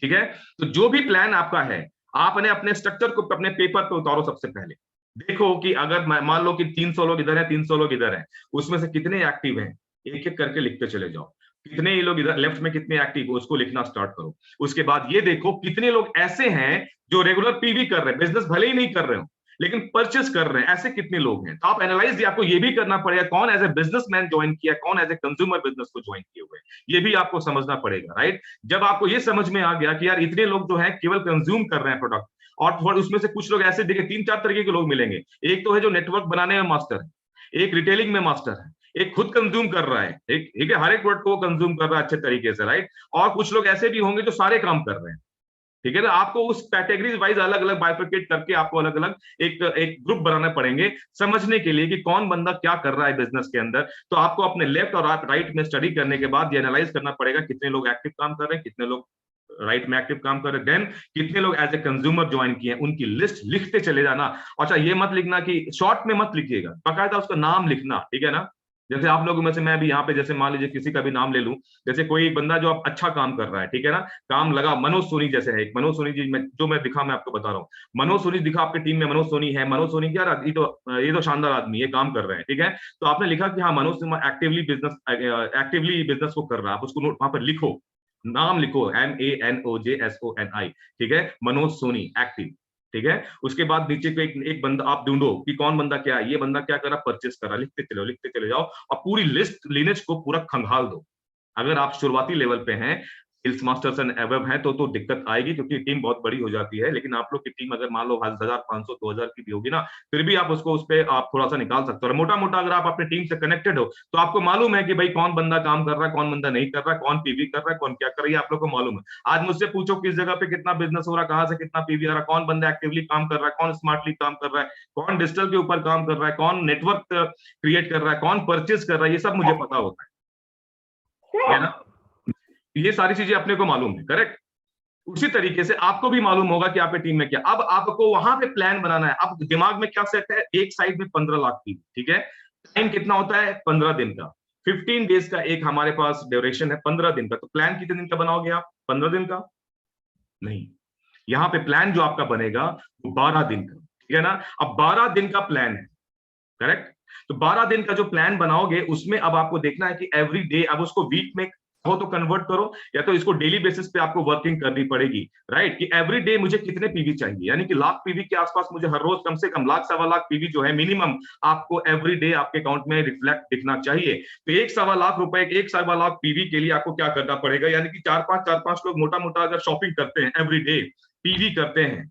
ठीक है। तो जो भी प्लान आपका है, आपने अपने स्ट्रक्चर को अपने पेपर पे उतारो। सबसे पहले देखो कि अगर मान लो कि 300 लोग इधर हैं, 300 लोग इधर हैं, उसमें से कितने एक्टिव हैं, एक एक करके लिखते चले जाओ। कितने ये लोग इधर लेफ्ट में कितने एक्टिव, उसको लिखना स्टार्ट करो। उसके बाद ये देखो कितने लोग ऐसे हैं जो रेगुलर पीवी कर रहे हैं, बिजनेस भले ही नहीं कर रहे हो लेकिन परचेस कर रहे हैं, ऐसे कितने लोग हैं। तो आप एनालाइज, आपको ये भी करना पड़ेगा कौन एज ए बिजनेसमैन ज्वाइन किया, कौन एज ए कंज्यूमर बिजनेस को ज्वाइन किए हुए, ये भी आपको समझना पड़ेगा। राइट। जब आपको ये समझ में आ गया कि यार इतने लोग जो है केवल कंज्यूम कर रहे हैं प्रोडक्ट, और थोड़ा उसमें से कुछ लोग ऐसे देखिए 3-4 तरीके के लोग मिलेंगे। एक तो है जो नेटवर्क बनाने में मास्टर है, एक रिटेलिंग में मास्टर है, एक खुद कंज्यूम कर रहा है, एक ठीक है, हर एक प्रोडक्ट को कंज्यूम कर रहा है अच्छे तरीके से। राइट। और कुछ लोग ऐसे भी होंगे जो सारे काम कर रहे हैं, ठीक है ना। आपको उस कैटेगरीज वाइज अलग अलग बाइफरकेट करके आपको अलग अलग एक ग्रुप बनाने पड़ेंगे समझने के लिए कि कौन बंदा क्या कर रहा है बिजनेस के अंदर। तो आपको अपने लेफ्ट और राइट में स्टडी करने के बाद ये एनालाइज करना पड़ेगा कितने लोग एक्टिव काम कर रहे हैं, कितने लोग राइट में एक्टिव काम कर रहे हैं, देन कितने लोग एज ए कंज्यूमर ज्वाइन किए हैं, उनकी लिस्ट लिखते चले जाना। अच्छा, ये मत लिखना कि शॉर्ट में मत लिखिएगा, बाकायदा उसका नाम लिखना, ठीक है ना। जैसे आप लोगों में से मैं भी यहाँ पे जैसे मान लीजिए किसी का भी नाम ले लूं, जैसे कोई एक बंदा जो अच्छा काम कर रहा है, ठीक है ना, काम लगा, मनोज सोनी जैसे है एक, मनोज सोनी जी जो मैं दिखा, मैं आपको बता रहा हूँ, मनोज सोनी दिखा आपकी टीम में, मनोज सोनी है, मनोज सोनी क्या, ये तो शानदार आदमी, ये काम कर रहे हैं, ठीक है, तो आपने लिखा कि हाँ मनोज सिन्हा एक्टिवली बिजनेस को कर रहा है, आप उसको वहां पर लिखो, नाम लिखो, MANOJSONI, ठीक है, मनोज सोनी एक्टिव, ठीक है। उसके बाद नीचे को एक बंदा आप ढूंढो कि कौन बंदा क्या है, ये बंदा क्या कर रहा, परचेस कर रहा, लिखते चले जाओ और पूरी लिस्ट लिनेज को पूरा खंगाल दो। अगर आप शुरुआती लेवल पे हैं, सेल्स मास्टर्स एंड एबव है, तो दिक्कत आएगी क्योंकि टीम बहुत बड़ी हो जाती है, लेकिन आप लोग की टीम अगर मान लो 1500 2000 की भी होगी ना, फिर भी आप उसको उस पे आप थोड़ा सा निकाल सकते हो। और मोटा मोटा अगर आप अपनी टीम से कनेक्टेड हो तो आपको मालूम है कि भाई कौन बंदा काम कर रहा है, कौन बंदा नहीं कर रहा है, कौन पीवी कर रहा है, कौन क्या कर रही है, आप लोग को मालूम है। आज मुझसे पूछो किस जगह पे कितना बिजनेस हो रहा है, कहाँ से कितना पीवी आ रहा है, कौन बंदा एक्टिवली काम कर रहा है, कौन स्मार्टली काम कर रहा है, कौन डिजिटल के ऊपर काम कर रहा है, कौन नेटवर्क क्रिएट कर रहा है, कौन परचेज कर रहा है, ये सब मुझे पता होता है ना। ये सारी चीजें अपने को मालूम है, करेक्ट। उसी तरीके से आपको भी मालूम होगा कि आपकी टीम में क्या, अब आपको वहां पे प्लान बनाना है। अब दिमाग में क्या सेट है, एक साइड में 15 लाख की, ठीक है, टाइम कितना होता है 15 दिन का, 15 डेज का एक हमारे पास ड्यूरेशन है 15 दिन का। तो प्लान कितने दिन का बनाओगे आप, 15 दिन का नहीं, यहाँ पे प्लान जो आपका बनेगा वो 12 दिन का, ठीक है ना। अब 12 दिन का प्लान है, करेक्ट। तो 12 दिन का जो प्लान बनाओगे उसमें अब आपको देखना है कि एवरी डे, अब उसको वीक में हो तो कन्वर्ट करो, या तो इसको डेली बेसिस पे आपको वर्किंग करनी पड़ेगी, राइट, कि एवरी डे मुझे कितने पीवी चाहिए, यानी कि लाख पीवी के आसपास मुझे हर रोज कम से कम लाख सवा लाख पीवी जो है मिनिमम आपको एवरी डे आपके अकाउंट में रिफ्लेक्ट दिखना चाहिए। तो एक सवा लाख रुपए, एक सवा लाख पीवी के लिए आपको क्या करना पड़ेगा, यानी कि चार पांच लोग मोटा मोटा अगर शॉपिंग करते हैं एवरी डे, पीवी करते हैं,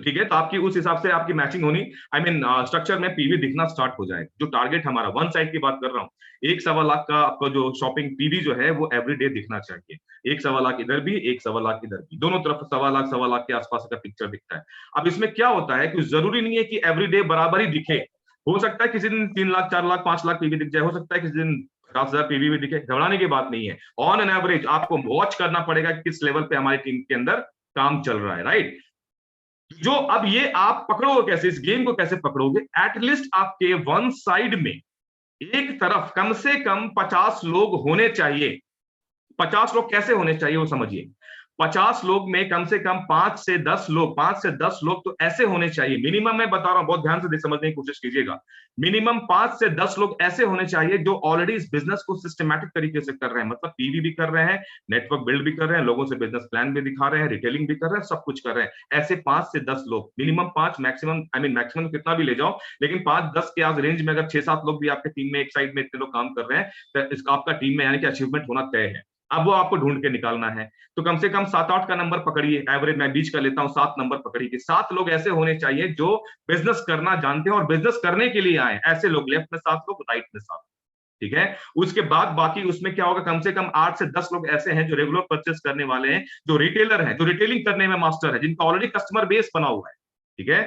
ठीक है, तो आपकी उस हिसाब से आपकी मैचिंग होनी, आई मीन स्ट्रक्चर में पीवी दिखना स्टार्ट हो जाएगा। जो टारगेट हमारा वन साइड की बात कर रहा हूँ, एक सवा लाख का आपका जो शॉपिंग पीवी जो है वो एवरीडे दिखना चाहिए, एक सवा लाख इधर भी, एक सवा लाख इधर भी, दोनों तरफ सवा लाख के आसपास का पिक्चर दिखता है। अब इसमें क्या होता है कि जरूरी नहीं है कि एवरीडे बराबर ही दिखे, हो सकता है किसी दिन 3 लाख 4 लाख 5 लाख पीवी दिख जाए, हो सकता है किसी दिन 50,000 पीवी भी दिखे, घबराने की बात नहीं है। ऑन एन एवरेज आपको वॉच करना पड़ेगा किस लेवल पे हमारी टीम के अंदर काम चल रहा है, राइट। जो अब ये आप पकड़ोगे कैसे, इस गेम को कैसे पकड़ोगे, एटलीस्ट आपके वन साइड में एक तरफ कम से कम 50 लोग होने चाहिए। 50 लोग कैसे होने चाहिए वो समझिए, 50 लोग में कम से कम 5 से 10 लोग तो ऐसे होने चाहिए, मिनिमम मैं बता रहा हूं, बहुत ध्यान से समझने की कोशिश कीजिएगा, मिनिमम 5 से 10 लोग ऐसे होने चाहिए जो ऑलरेडी इस बिजनेस को सिस्टमैटिक तरीके से कर रहे हैं, मतलब पीवी भी कर रहे हैं, नेटवर्क बिल्ड भी कर रहे हैं, लोगों से बिजनेस प्लान भी दिखा रहे हैं, रिटेलिंग भी कर रहे हैं, सब कुछ कर रहे हैं। ऐसे 5 से 10 लोग, मिनिमम 5, मैक्सिमम मैक्सिमम कितना भी ले जाओ, लेकिन 5-10 के आज रेंज में अगर 6-7 लोग भी आपके टीम में एक साइड में इतने लोग काम कर रहे हैं, तो इसका आपका टीम में यानी कि अचीवमेंट होना तय है। अब वो आपको ढूंढ के निकालना है, तो कम से कम 7-8 का नंबर पकड़िए, एवरेज मैं बीच का लेता हूं, 7 नंबर पकड़िए। 7 लोग ऐसे होने चाहिए जो बिजनेस करना जानते हैं और बिजनेस करने के लिए आए, ऐसे लोग, लेफ्ट में 7 लोग, राइट में 7, ठीक है। उसके बाद बाकी उसमें क्या होगा, कम से कम 8 से 10 लोग ऐसे हैं जो रेगुलर परचेस करने वाले हैं, जो रिटेलर हैं, जो रिटेलिंग करने में मास्टर है, जिनका ऑलरेडी कस्टमर बेस बना हुआ है, ठीक है,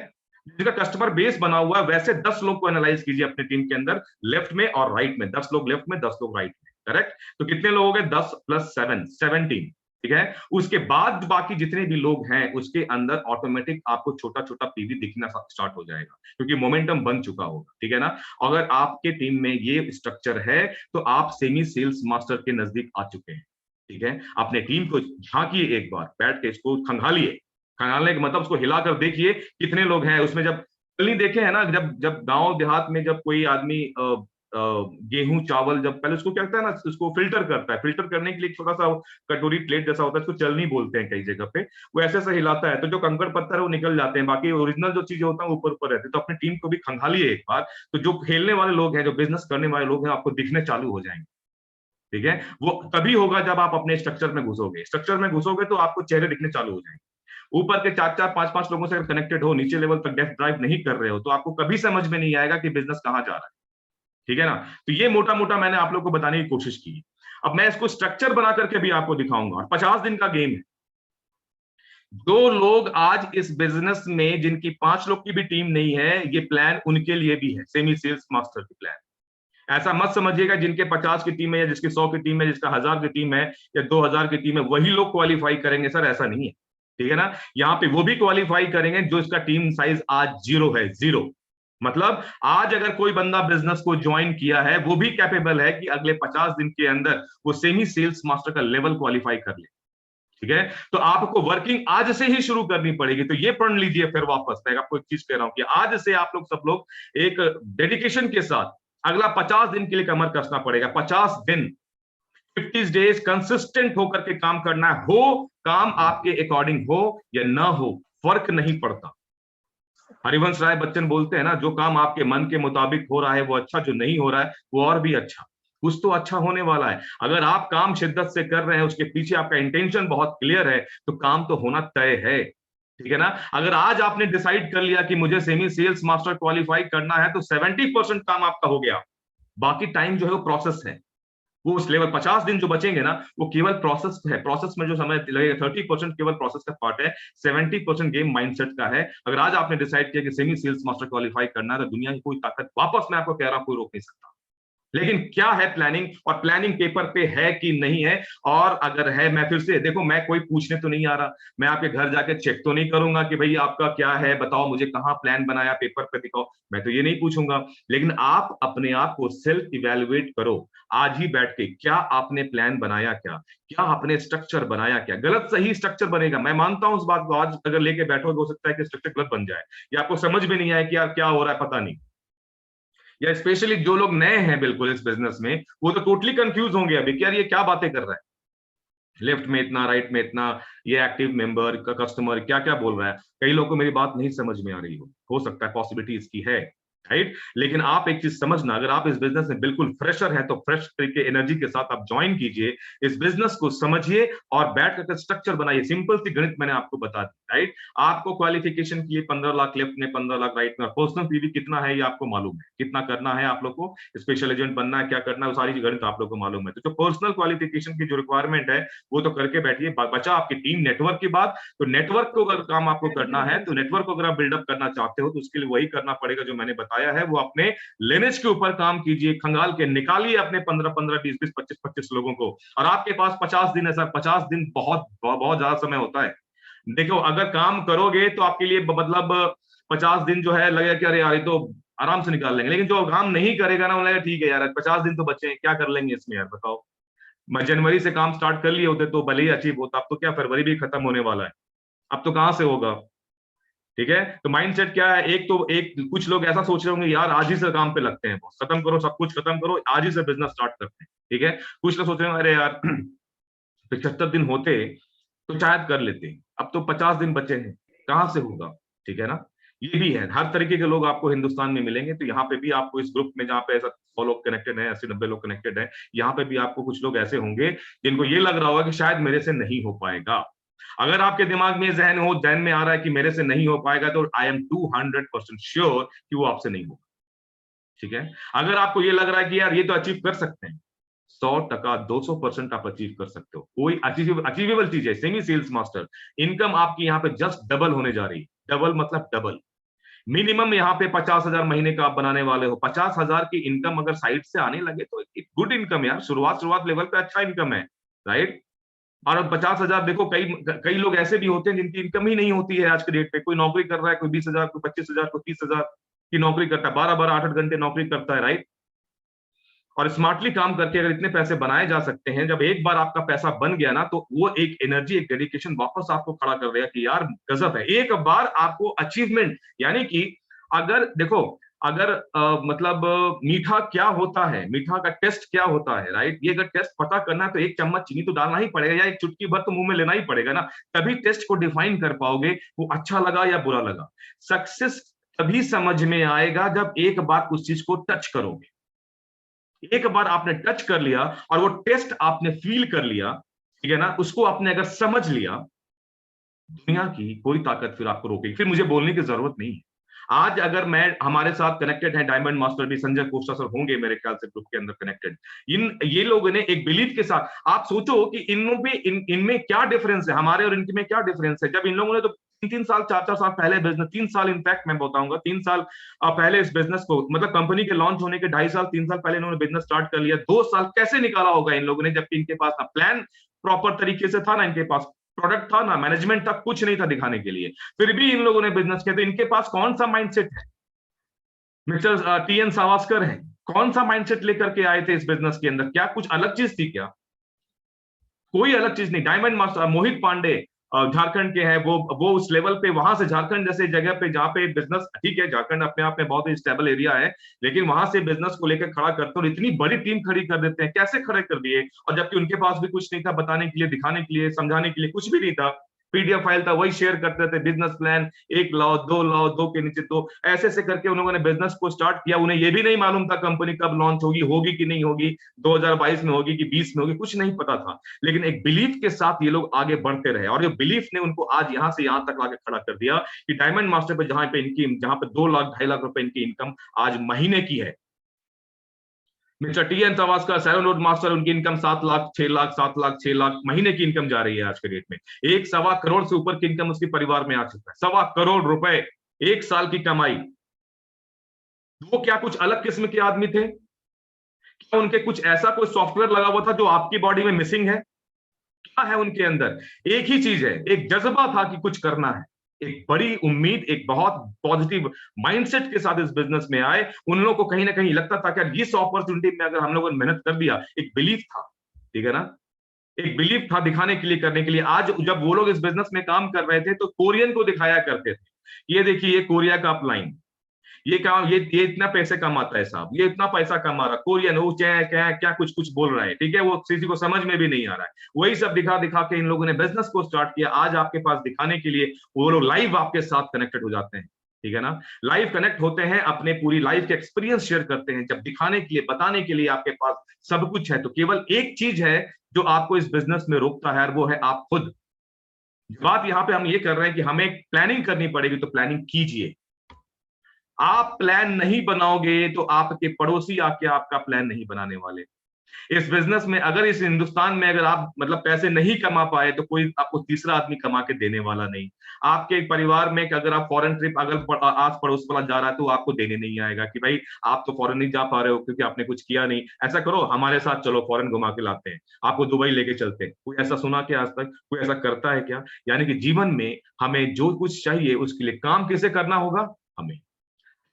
जिनका कस्टमर बेस बना हुआ है, वैसे 10 लोग को एनालाइज कीजिए अपनी टीम के अंदर, लेफ्ट में और राइट में, 10 लोग लेफ्ट में, 10 लोग राइट में, करेक्ट। तो कितने लोग हो गए, 10 + 7 17, ठीक है। उसके बाद बाकी जितने भी लोग हैं उसके अंदर ऑटोमेटिक आपको छोटा छोटा पीवी दिखना स्टार्ट हो जाएगा, क्योंकि मोमेंटम बन चुका होगा, ठीक है ना। अगर आपके टीम में ये स्ट्रक्चर है तो आप सेमी सेल्स मास्टर के नजदीक आ चुके हैं, ठीक है। अपने टीम को झांकिए, एक बार बैठ के इसको खंगालिए, खंगालने का मतलब उसको हिलाकर देखिए कितने लोग हैं उसमें। जब नहीं देखे है ना, जब गांव देहात में जब कोई आदमी गेहूं चावल, जब पहले उसको क्या करता है ना, उसको फिल्टर करता है, फिल्टर करने के लिए छोटा सा कटोरी प्लेट जैसा होता है, इसको चलनी बोलते हैं कई जगह पे, वो ऐसे ऐसे हिलाता है तो जो कंकड़ पत्थर है वो निकल जाते हैं, बाकी ओरिजिनल जो चीजें होता है ऊपर ऊपर रहते हैं। तो अपनी टीम को भी खंगालिए एक बार, तो जो खेलने वाले लोग हैं, जो बिजनेस करने वाले लोग हैं, आपको दिखने चालू हो जाएंगे, ठीक है। वो तभी होगा जब आप अपने स्ट्रक्चर में घुसोगे, स्ट्रक्चर में घुसोगे तो आपको चेहरे दिखने चालू हो जाएंगे। ऊपर के 4-4 5-5 लोगों से अगर कनेक्टेड हो, नीचे लेवल तक डेप्थ ड्राइव नहीं कर रहे हो, तो आपको कभी समझ में नहीं आएगा कि बिजनेस कहां जा रहा है, ठीक है ना। तो ये मोटा मोटा मैंने आप लोग को बताने की कोशिश की। अब मैं इसको स्ट्रक्चर बना करके भी आपको दिखाऊंगा, और 50 दिन का गेम है। जो लोग आज इस बिजनेस में, जिनकी 5 लोग की भी टीम नहीं है, ये प्लान उनके लिए भी है, सेमी सेल्स मास्टर की प्लान। ऐसा मत समझिएगा जिनके 50 की टीम है, या जिसकी 100 की टीम है, जिसका 1000 की टीम है या 2000 की टीम है, वही लोग क्वालिफाई करेंगे, सर ऐसा नहीं है, ठीक है ना। यहाँ पे वो भी क्वालिफाई करेंगे जो इसका टीम साइज आज 0 है, 0, मतलब आज अगर कोई बंदा बिजनेस को ज्वाइन किया है, वो भी कैपेबल है कि अगले 50 दिन के अंदर वो सेमी सेल्स मास्टर का लेवल क्वालिफाई कर ले। ठीक है, तो आपको वर्किंग आज से ही शुरू करनी पड़ेगी। तो ये पढ़ लीजिए फिर वापस, मैं आपको एक चीज कह रहा हूं कि आज से आप लोग सब लोग एक डेडिकेशन के साथ अगला 50 दिन के लिए कमर कसना पड़ेगा। 50 दिन 50 डेज कंसिस्टेंट होकर के काम करना है। हो काम आपके अकॉर्डिंग हो या ना हो, फर्क नहीं पड़ता। हरिवंश राय बच्चन बोलते हैं ना, जो काम आपके मन के मुताबिक हो रहा है वो अच्छा, जो नहीं हो रहा है वो और भी अच्छा। कुछ तो अच्छा होने वाला है। अगर आप काम शिद्दत से कर रहे हैं, उसके पीछे आपका इंटेंशन बहुत क्लियर है, तो काम तो होना तय है। ठीक है ना। अगर आज आपने डिसाइड कर लिया कि मुझे सेमी सेल्स मास्टर क्वालिफाई करना है, तो 70% काम आपका हो गया। बाकी टाइम जो है वो प्रोसेस है। वो उस लेवल 50 दिन जो बचेंगे ना, वो केवल प्रोसेस है। प्रोसेस में जो समय लगेगा 30% केवल प्रोसेस का पार्ट है, 70% गेम माइंडसेट का है। अगर आज आपने डिसाइड किया कि सेमी सेल्स मास्टर क्वालिफाई करना है, तो दुनिया की कोई ताकत, वापस मैं आपको कह रहा हूं, कोई रोक नहीं सकता। लेकिन क्या है प्लानिंग, और प्लानिंग पेपर पे है कि नहीं है। और अगर है, मैं फिर से देखो, मैं कोई पूछने तो नहीं आ रहा, मैं आपके घर जाके चेक तो नहीं करूंगा कि भाई आपका क्या है, बताओ मुझे, कहाँ प्लान बनाया, पेपर पे दिखाओ, मैं तो ये नहीं पूछूंगा। लेकिन आप अपने आप को सेल्फ इवेलुएट करो आज ही बैठ के, क्या आपने प्लान बनाया, क्या आपने स्ट्रक्चर बनाया, क्या गलत सही स्ट्रक्चर बनेगा। मैं मानता हूं उस बात को, आज अगर लेके बैठोगे हो सकता है कि स्ट्रक्चर गलत बन जाए, या आपको समझ में नहीं आए कि यार क्या हो रहा है, पता नहीं। या स्पेशली जो लोग नए हैं बिल्कुल इस बिजनेस में, वो तो टोटली कंफ्यूज होंगे अभी कि यार ये क्या बातें कर रहा है, लेफ्ट में इतना, राइट में इतना, ये एक्टिव मेंबर का कस्टमर क्या क्या बोल रहा है। कई लोगों को मेरी बात नहीं समझ में आ रही हो सकता है, पॉसिबिलिटी इसकी है, राइट। लेकिन आप एक चीज समझना, अगर आप इस बिजनेस में बिल्कुल फ्रेशर हैं, तो फ्रेश तरीके एनर्जी के साथ आप ज्वाइन कीजिए, इस बिजनेस को समझिए और बैठ करके स्ट्रक्चर बनाइए। सिंपल सी गणित मैंने आपको बता दी, राइट। आपको क्वालिफिकेशन के लिए 15 लाख लेफ्ट में, 15 लाख राइट में, पर्सनल पीवी कितना है ये आपको मालूम है, कितना करना है आप लोग को, स्पेशल एजेंट बनना है, क्या करना है, वो सारी गणित आप लोग को मालूम है। तो जो पर्सनल क्वालिफिकेशन की जो रिक्वायरमेंट है वो तो करके बैठिए। बचा आपकी टीम नेटवर्क की बात, तो नेटवर्क को अगर काम आपको करना है, तो नेटवर्क को अगर आप बिल्डअप करना चाहते हो, तो उसके लिए वही करना पड़ेगा जो मैंने बताया है। वो अपने लिनेज के ऊपर काम कीजिए, खंगाल के निकालिए अपने 15-15, 20-20, 25-25 लोगों को, और आपके पास 50 दिन है सर। 50 दिन बहुत बहुत ज्यादा समय होता है। देखो, अगर काम करोगे तो आपके लिए मतलब 50 दिन जो है लगेगा कि अरे यार ये तो आराम से निकाल लेंगे, लेकिन जो काम नहीं करेगा ना, वो लगेगा ठीक है यार 50 दिन तो बचे हैं, क्या कर लेंगे इसमें यार, बताओ। मैं जनवरी से काम स्टार्ट कर लिए होते तो भले ही अचीव होता, अब तो क्या फरवरी भी खत्म होने वाला है, अब तो कहां से होगा। ठीक है, तो माइंडसेट क्या है, एक कुछ लोग ऐसा सोच रहे होंगे यार आज ही से काम पे लगते हैं, खत्म करो सब कुछ, खत्म करो, आज ही से बिजनेस स्टार्ट करते हैं। ठीक है, कुछ लोग सोच रहे होंगे अरे यार 75 दिन होते तो शायद कर लेते, अब तो 50 दिन बचे हैं, कहां से होगा। ठीक है ना, ये भी है। हर तरीके के लोग आपको हिंदुस्तान में मिलेंगे, तो यहाँ पे भी आपको इस ग्रुप में, जहाँ पे ऐसा 100 लोग कनेक्टेड है, 80-90 लोग कनेक्टेड है, यहाँ पे भी आपको कुछ लोग ऐसे होंगे जिनको ये लग रहा होगा कि शायद मेरे से नहीं हो पाएगा। अगर आपके दिमाग में जहन में आ रहा है कि मेरे से नहीं हो पाएगा, तो आई एम 200% श्योर कि वो आपसे नहीं होगा। ठीक है, अगर आपको ये लग रहा है कि यार ये तो अचीव कर सकते हैं, 100%, 200% आप अचीव कर सकते हो। कोई अचीवेबल चीज है सेमी सेल्स मास्टर। इनकम आपकी यहाँ पे जस्ट डबल होने जा रही है। डबल मतलब डबल। मिनिमम यहाँ पे 50,000 महीने का आप बनाने वाले हो। 50,000 की इनकम अगर साइड से आने लगे तो एक गुड इनकम यार, शुरुआत लेवल पे अच्छा इनकम है, राइट। और 50,000 देखो, कई कई लोग ऐसे भी होते हैं जिनकी इनकम ही नहीं होती है आज के डेट पे। कोई नौकरी कर रहा है, कोई 20,000, कोई 25,000, कोई 30,000 की नौकरी करता है, 12-12, 8-8 घंटे नौकरी करता है, राइट। और स्मार्टली काम करके अगर इतने पैसे बनाए जा सकते हैं, जब एक बार आपका पैसा बन गया ना, तो वो एक एनर्जी, एक डेडिकेशन वापस आपको खड़ा कर देगा कि यार गजब है। एक बार आपको अचीवमेंट, यानी कि अगर देखो, अगर मतलब मीठा क्या होता है, मीठा का टेस्ट क्या होता है, राइट। ये अगर टेस्ट पता करना है तो एक चम्मच चीनी तो डालना ही पड़ेगा, या एक चुटकी भर तो मुंह में लेना ही पड़ेगा ना, तभी टेस्ट को डिफाइन कर पाओगे वो अच्छा लगा या बुरा लगा। सक्सेस तभी समझ में आएगा जब एक बार उस चीज को टच करोगे। एक बार आपने टच कर लिया और वो टेस्ट आपने फील कर लिया, ठीक है ना, उसको आपने अगर समझ लिया, दुनिया की कोई ताकत फिर आपको रोकेगी, फिर मुझे बोलने की जरूरत नहीं है। आज अगर मैं, हमारे साथ कनेक्टेड है डायमंड मास्टर भी, संजय कोष्टा सर होंगे मेरे ख्याल से ग्रुप के अंदर कनेक्टेड। ये लोगों ने एक बिलीफ के साथ, आप सोचो कि इनमें क्या डिफरेंस है, हमारे और इनके में क्या डिफरेंस है। जब इन लोगों ने तो 3 साल 4 साल पहले बिजनेस, 3 साल इनफैक्ट मैं बताऊंगा, 3 साल पहले इस बिजनेस को, मतलब कंपनी के लॉन्च होने के 2.5 साल 3 साल पहले इन्होंने बिजनेस स्टार्ट कर लिया। 2 साल कैसे निकाला होगा इन लोगों ने, जबकि इनके पास ना प्लान प्रॉपर तरीके से था, ना इनके पास प्रोडक्ट था, ना मैनेजमेंट था, कुछ नहीं था दिखाने के लिए। फिर भी इन लोगों ने बिजनेस किया। तो इनके पास कौन सा माइंडसेट है, मिस्टर टी.एन. सावस्कर हैं, कौन सा माइंडसेट लेकर के आए थे इस बिजनेस के अंदर? क्या कुछ अलग चीज थी क्या? कोई अलग चीज नहीं। डायमंड मास्टर मोहित पांडे झारखंड के हैं, वो उस लेवल पे, वहां से झारखंड जैसे जगह पे जहां पे बिजनेस, ठीक है झारखंड अपने आप में बहुत ही स्टेबल एरिया है, लेकिन वहां से बिजनेस को लेकर खड़ा करते और इतनी बड़ी टीम खड़ी कर देते हैं। कैसे खड़े कर दिए? और जबकि उनके पास भी कुछ नहीं था बताने के लिए, दिखाने के लिए, समझाने के लिए, कुछ भी नहीं था। पीडीएफ फाइल था, वही शेयर करते थे। बिजनेस प्लान, एक लाओ, दो के नीचे दो, ऐसे ऐसे करके उन्होंने बिजनेस को स्टार्ट किया। उन्हें ये भी नहीं मालूम था कंपनी कब लॉन्च होगी, होगी कि नहीं होगी, 2022 में होगी कि 20 में होगी, कुछ नहीं पता था। लेकिन एक बिलीफ के साथ ये लोग आगे बढ़ते रहे, और ये बिलीफ ने उनको आज यहां से यहां तक लाके खड़ा कर दिया कि डायमंड मास्टर पे जहां पे 2 लाख 2.5 लाख रुपए इनकी इनकम आज महीने की है। Mister T N. Sawaskar, salon road master, उनकी इनकम 7 लाख 6 लाख 7 लाख 6 लाख महीने की इनकम जा रही है आज के डेट में। 1.25 करोड़ से ऊपर की इनकम उसके परिवार में आ चुका है। 1.25 करोड़ रुपए 1 साल की कमाई। वो क्या कुछ अलग किस्म के आदमी थे? क्या उनके कुछ ऐसा कोई सॉफ्टवेयर लगा हुआ था जो आपकी बॉडी में मिसिंग है? क्या है उनके अंदर? एक ही चीज है, एक जज्बा था कि कुछ करना है, एक बड़ी उम्मीद, एक बहुत पॉजिटिव माइंडसेट के साथ इस बिजनेस में आए। उन लोगों को कहीं ना कहीं लगता था कि इस अपॉर्चुनिटी में अगर हम लोगों ने मेहनत कर दिया, एक बिलीफ था, ठीक है ना, एक बिलीफ था दिखाने के लिए, करने के लिए। आज जब वो लोग इस बिजनेस में काम कर रहे थे तो कोरियन को दिखाया करते थे, ये देखिए ये कोरिया का अपलाइन, ये काम, ये इतना पैसे कमाता है साहब, ये इतना पैसा कमा रहा, कोरियन, वो क्या क्या कुछ कुछ बोल रहा है, ठीक है, वो किसी को समझ में भी नहीं आ रहा है। वही सब दिखा दिखा के इन लोगों ने बिजनेस को स्टार्ट किया। आज आपके पास दिखाने के लिए वो लोग लाइव आपके साथ कनेक्टेड हो जाते हैं, ठीक है ना, लाइव कनेक्ट होते हैं, अपने पूरी लाइफ के एक्सपीरियंस शेयर करते हैं। जब दिखाने के लिए, बताने के लिए आपके पास सब कुछ है, तो केवल एक चीज है जो आपको इस बिजनेस में रोकता है, और वो है आप खुद। बात यहां पे हम ये कर रहे हैं कि हमें प्लानिंग करनी पड़ेगी, तो प्लानिंग कीजिए। आप प्लान नहीं बनाओगे तो आपके पड़ोसी आके आपका प्लान नहीं बनाने वाले। इस बिजनेस में, अगर इस हिंदुस्तान में अगर आप मतलब पैसे नहीं कमा पाए तो कोई आपको तीसरा आदमी कमा के देने वाला नहीं। आपके परिवार में अगर आप फॉरेन ट्रिप, अगर आस पड़ोस वाला जा रहा है तो आपको देने नहीं आएगा कि भाई आप तो फॉरेन नहीं जा पा रहे हो क्योंकि आपने कुछ किया नहीं, ऐसा करो हमारे साथ चलो, फॉरेन घुमा के लाते हैं, आपको दुबई लेके चलते हैं। कोई ऐसा सुना कि आज तक कोई ऐसा करता है क्या? यानी कि जीवन में हमें जो कुछ चाहिए उसके लिए काम किसे करना होगा? हमें।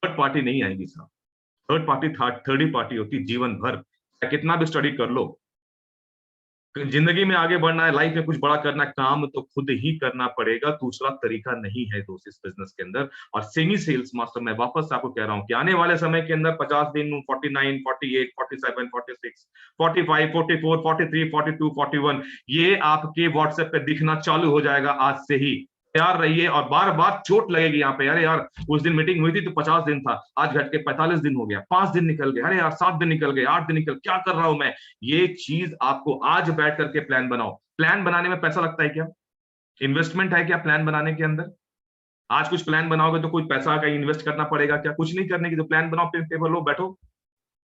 थर्ड पार्टी नहीं आएगी साहब। थर्ड पार्टी थर्ड पार्टी होती जीवन भर, कितना भी स्टडी कर लो। जिंदगी में आगे बढ़ना है, लाइफ में कुछ बड़ा करना है, काम तो खुद ही करना पड़ेगा, दूसरा तरीका नहीं है दोस्त इस बिजनेस के अंदर। और सेमी सेल्स मास्टर, मैं वापस आपको कह रहा हूं कि आने वाले समय के अंदर 50 दिन, 49, 48, 47, 46, 45, 44, 43, 42, 41, ये आपके व्हाट्सएप पे दिखना चालू हो जाएगा आज से ही। तैयार रहिए, और बार बार चोट लगेगी यहाँ पे, अरे यार उस दिन मीटिंग हुई थी तो 50 दिन था, आज घट के 45 दिन हो गया, 5 दिन निकल गए, अरे यार 7 दिन निकल गए, 8 दिन निकल, क्या कर रहा हूं मैं? ये चीज आपको आज बैठ करके प्लान बनाओ। प्लान बनाने में पैसा लगता है क्या? इन्वेस्टमेंट है क्या प्लान बनाने के अंदर? आज कुछ प्लान बनाओगे तो कोई पैसा का इन्वेस्ट करना पड़ेगा क्या? कुछ नहीं करने की, तो प्लान बनाओ, पेपर लो, बैठो।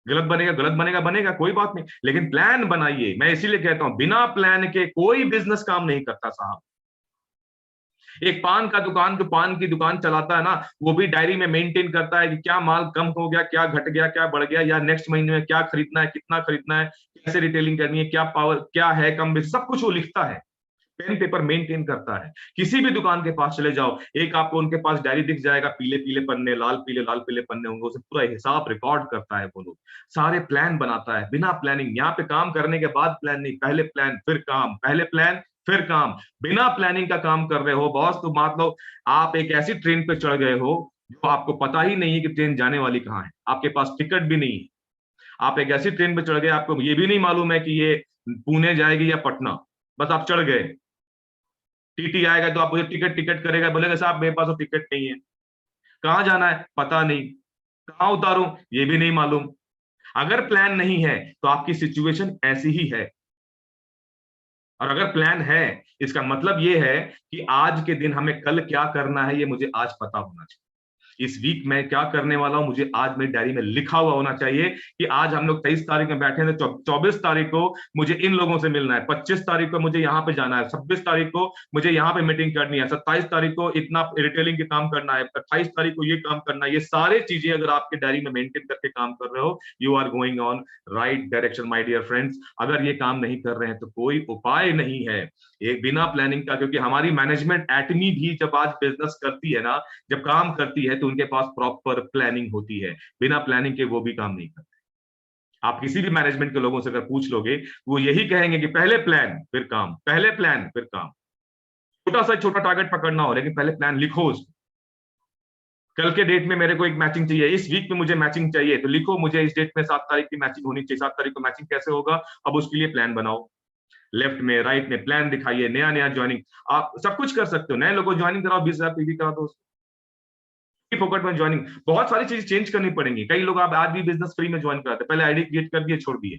गलत बनेगा, गलत बनेगा, बनेगा, कोई बात नहीं, लेकिन प्लान बनाइए। मैं इसीलिए कहता हूं बिना प्लान के कोई बिजनेस काम नहीं करता साहब। एक पान का दुकान, जो पान की दुकान चलाता है ना, वो भी डायरी में मेंटेन करता है कि क्या माल कम हो गया, क्या घट गया, क्या बढ़ गया, या नेक्स्ट महीने में क्या खरीदना है, कितना खरीदना है, कैसे रिटेलिंग करनी है, क्या पावर क्या है, कम बेस, सब कुछ वो लिखता है, पेन पेपर मेंटेन करता है। किसी भी दुकान के पास चले जाओ, एक आपको उनके पास डायरी दिख जाएगा, पीले पीले पन्ने, लाल पीले पन्ने होंगे, उसे पूरा हिसाब रिकॉर्ड करता है वो लोग, सारे प्लान बनाता है बिना प्लानिंग। यहाँ पे काम करने के बाद प्लान नहीं, पहले प्लान फिर काम, पहले प्लान फिर काम। बिना प्लानिंग का काम कर रहे हो बॉस, तो मान लो आप एक ऐसी ट्रेन पे चढ़ गए हो जो आपको पता ही नहीं है कि ट्रेन जाने वाली कहाँ है, आपके पास टिकट भी नहीं है। आप एक ऐसी ट्रेन पे चढ़ गए, आपको ये भी नहीं मालूम है कि ये पुणे जाएगी या पटना, बस आप चढ़ गए। टीटी आएगा तो आप मुझे टिकट टिकट करेगा, बोलेगा साहब मेरे पास तो टिकट नहीं है। कहाँ जाना है पता नहीं, कहाँ उतारूं ये भी नहीं मालूम। अगर प्लान नहीं है तो आपकी सिचुएशन ऐसी ही है, और अगर प्लान है इसका मतलब ये है कि आज के दिन हमें कल क्या करना है ये मुझे आज पता होना चाहिए। इस वीक मैं क्या करने वाला हूं मुझे आज मेरी डायरी में लिखा हुआ होना चाहिए कि आज हम लोग 23 तारीख में बैठे हैं तो 24 तारीख को मुझे इन लोगों से मिलना है, 25 तारीख को मुझे यहाँ पे जाना है, 26 तारीख को मुझे यहाँ पे मीटिंग करनी है, 27 तारीख को इतना रिटेलिंग के काम करना है, 28 तारीख को ये काम करना है। ये सारे चीजें अगर आपके डायरी में मेंटेन करके काम कर रहे हो, you are going on right direction my dear friends. अगर ये काम नहीं कर रहे हैं तो कोई उपाय नहीं है ये बिना प्लानिंग का, क्योंकि हमारी मैनेजमेंट एटमी भी जब आज बिजनेस करती है ना, जब काम करती है तो उनके पास प्रॉपर प्लानिंग होती है। बिना प्लानिंग के वो भी काम नहीं करते। आप किसी भी मैनेजमेंट के लोगों से अगर पूछ लोगे, वो यही कहेंगे कि पहले प्लान फिर काम, पहले प्लान फिर काम। छोटा सा छोटा टारगेट पकड़ना हो, लेकिन पहले प्लान लिखो उसको। कल के डेट में मेरे को एक मैचिंग चाहिए, इस वीक में मुझे मैचिंग चाहिए, तो लिखो मुझे इस डेट में 7 तारीख की मैचिंग होनी चाहिए। 7 तारीख को मैचिंग कैसे होगा, अब उसके लिए प्लान बनाओ। लेफ्ट में राइट में प्लान दिखाइए। नया नया ज्वाइनिंग, आप सब कुछ कर सकते हो। नए लोगों को ज्वाइनिंग कराओ, 20,000 पीवी करा दो, फोकट में ज्वाइनिंग। बहुत सारी चीजें चेंज करनी पड़ेंगी। कई लोग आप आज भी बिजनेस फ्री में ज्वाइन कराते, पहले आईडी क्रिएट कर दिए, छोड़ दिए।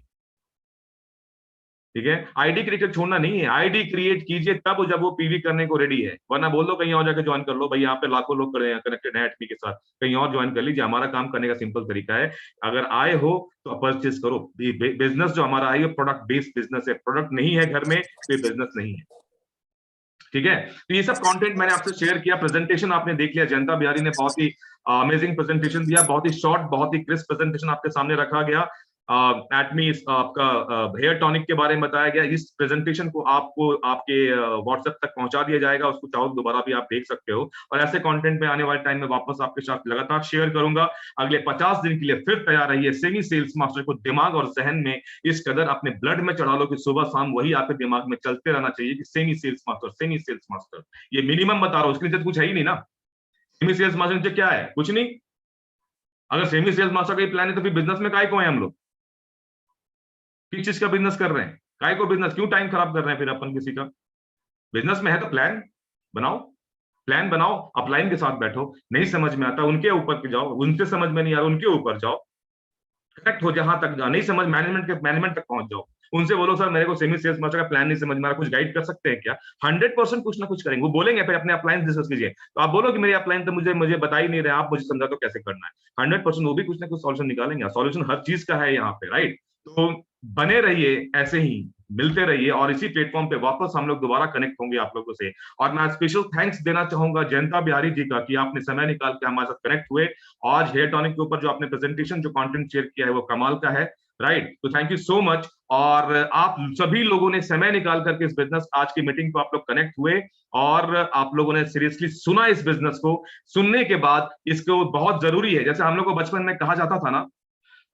ठीक है, आईडी क्रिएट छोड़ना नहीं है, आईडी क्रिएट कीजिए तब जब वो पीवी करने को रेडी है। वरना बोल दो कहीं और जाकर ज्वाइन कर लो, भाई यहाँ पे लाखों लोग कनेक्टेड हैं एटमी के साथ, कहीं और ज्वाइन कर लीजिए। हमारा काम करने का सिंपल तरीका है, अगर आए हो तो परचेज करो। बिजनेस जो हमारा है, प्रोडक्ट बेस्ड बिजनेस है। प्रोडक्ट नहीं है घर में तो बिजनेस नहीं है। ठीक है, तो ये सब कंटेंट मैंने आपसे शेयर किया। प्रेजेंटेशन आपने देख लिया, जयंता बिहारी ने बहुत ही अमेजिंग प्रेजेंटेशन दिया, बहुत ही शॉर्ट, बहुत ही क्रिस्प प्रेजेंटेशन आपके सामने रखा गया। एटमी आपका हेयर टॉनिक के बारे में बताया गया। इस प्रेजेंटेशन को आपको आपके व्हाट्सएप तक पहुंचा दिया जाएगा, उसको चाहो दोबारा भी आप देख सकते हो। और ऐसे कंटेंट में आने वाले टाइम में वापस आपके साथ लगातार शेयर करूंगा। अगले 50 दिन के लिए फिर तैयार रहिए। सेमी सेल्स मास्टर को दिमाग और जहन में इस कदर अपने ब्लड में चढ़ा लो कि सुबह शाम वही आपके दिमाग में चलते रहना चाहिए कि semi sales master, semi sales master. ये मिनिमम बता रहा हूं, उसके नीचे कुछ है ही नहीं ना। सेमी सेल्स मास्टर नीचे क्या है, कुछ नहीं। अगर सेमी सेल्स मास्टर का प्लान है तो फिर बिजनेस में काय को है हम लोग, किस चीज का बिजनेस कर रहे हैं, काय को बिजनेस, क्यों टाइम खराब कर रहे हैं फिर अपन किसी का। बिजनेस में है तो प्लान बनाओ, प्लान बनाओ, अपलाइन के साथ बैठो। नहीं समझ में आता उनके ऊपर जाओ, उनसे समझ में नहीं आ रहा उनके ऊपर जाओ, कनेक्ट हो जहां तक जाओ। नहीं समझ मैनेजमेंट तक पहुंच जाओ, उनसे बोलो सर मेरे को सेमी सेल्स मास्टर का प्लान नहीं समझ में आ रहा, कुछ गाइड कर सकते हैं क्या। 100% कुछ ना कुछ करेंगे। वो बोलेंगे फिर अपने अप्लायंस डिस्कस कीजिए, तो आप बोलो कि मेरे अप्लायंस तो मुझे बता ही नहीं रहे, आप मुझे समझा दो कैसे करना है। 100% वो भी कुछ ना कुछ सॉल्यूशन निकालेंगे। सॉल्यूशन हर चीज का है यहाँ पे, राइट। तो बने रहिए, ऐसे ही मिलते रहिए, और इसी प्लेटफॉर्म पे वापस हम लोग दोबारा कनेक्ट होंगे आप लोगों से। और मैं स्पेशल थैंक्स देना चाहूंगा जयंता बिहारी जी का कि आपने समय निकाल के हमारे साथ कनेक्ट हुए। आज हेयर टॉनिक के ऊपर जो आपने प्रेजेंटेशन, जो कंटेंट शेयर किया है वो कमाल का है, राइट। तो थैंक यू सो मच। और आप सभी लोगों ने समय निकाल करके इस बिजनेस आज की मीटिंग को आप लोग कनेक्ट हुए, और आप लोगों ने सीरियसली सुना इस बिजनेस को। सुनने के बाद इसको बहुत जरूरी है, जैसे हम लोग को बचपन में कहा जाता था ना,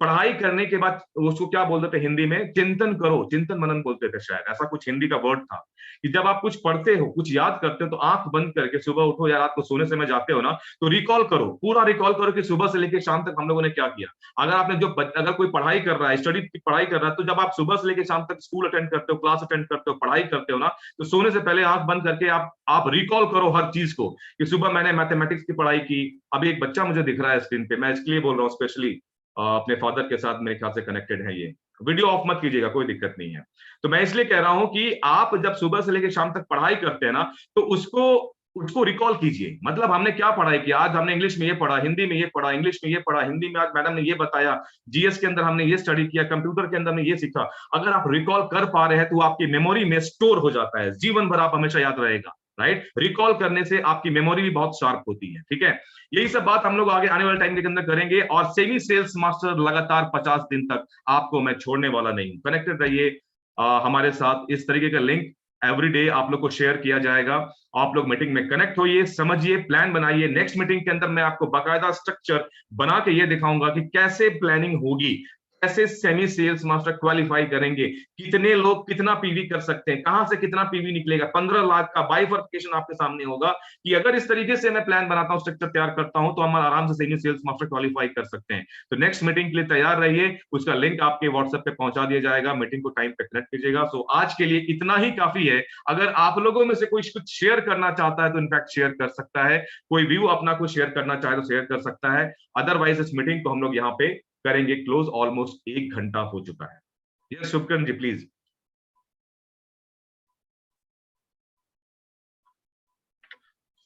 पढ़ाई करने के बाद उसको क्या बोलते थे हिंदी में, चिंतन करो, चिंतन मनन बोलते थे शायद, ऐसा कुछ हिंदी का वर्ड था कि जब आप कुछ पढ़ते हो, कुछ याद करते हो, तो आंख बंद करके सुबह उठो या रात को सोने समय जाते हो ना, तो रिकॉल करो, पूरा रिकॉल करो कि सुबह से लेकर शाम तक हम लोगों ने क्या किया। अगर आपने अगर कोई पढ़ाई कर रहा है, स्टडी की पढ़ाई कर रहा है, तो जब आप सुबह से लेकर शाम तक स्कूल अटेंड करते हो, क्लास अटेंड करते हो, पढ़ाई करते हो ना, तो सोने से पहले आंख बंद करके आप रिकॉल करो हर चीज को कि सुबह मैंने मैथमेटिक्स की पढ़ाई की। अभी एक बच्चा मुझे दिख रहा है स्क्रीन पे, मैं इसके लिए बोल रहा हूँ स्पेशली, अपने फादर के साथ मेरे ख्याल से कनेक्टेड है। ये वीडियो ऑफ मत कीजिएगा, कोई दिक्कत नहीं है। तो मैं इसलिए कह रहा हूं कि आप जब सुबह से लेकर शाम तक पढ़ाई करते हैं ना, तो उसको रिकॉल कीजिए। मतलब हमने क्या पढ़ाई किया, आज हमने इंग्लिश में ये पढ़ा, हिंदी में ये पढ़ा, इंग्लिश में ये पढ़ा, हिंदी में आज मैडम ने ये बताया, जीएस के अंदर हमने ये स्टडी किया, कंप्यूटर के अंदर हमने ये सीखा। अगर आप रिकॉल कर पा रहे हैं तो आपकी मेमोरी में स्टोर हो जाता है, जीवन भर आप हमेशा याद रहेगा, राइट। रिकॉल करने से आपकी मेमोरी भी बहुत शार्प होती है, ठीक है। यही सब बात हम लोग आगे आने वाले टाइम के अंदर करेंगे। और सेमी सेल्स मास्टर लगातार 50 दिन तक आपको मैं छोड़ने वाला नहीं हूं। कनेक्टेड रहिए हमारे साथ। इस तरीके का लिंक एवरी डे आप लोग को शेयर किया जाएगा। आप लोग मीटिंग में कनेक्ट होइए, समझिए, प्लान बनाइए। नेक्स्ट मीटिंग के अंदर मैं आपको बाकायदा स्ट्रक्चर बना के ये दिखाऊंगा कि कैसे प्लानिंग होगी, कैसे सेमी सेल्स मास्टर क्वालिफाई करेंगे, कितने लोग कितना पीवी कर सकते हैं, कहां से कितना पीवी निकलेगा। 15 लाख का बाइफर्केशन आपके सामने होगा कि अगर इस तरीके से मैं प्लान बनाता हूं, स्ट्रक्चर तैयार करता हूं, तो हम आराम से सेमी सेल्स मास्टर क्वालिफाई कर सकते हैं। तो नेक्स्ट मीटिंग के लिए तैयार रहिए, उसका लिंक आपके व्हाट्सएप पे पहुंचा दिया जाएगा। मीटिंग को टाइम पे कनेक्ट कीजिएगा। सो आज के लिए इतना ही काफी है। अगर आप लोगों में से कोई कुछ शेयर करना चाहता है तो इनफैक्ट शेयर कर सकता है, कोई व्यू अपना कुछ शेयर करना चाहे तो शेयर कर सकता है। अदरवाइज इस मीटिंग को हम लोग यहाँ पे करेंगे क्लोज। ऑलमोस्ट 1 घंटा हो चुका है। Yes Shukran ji please.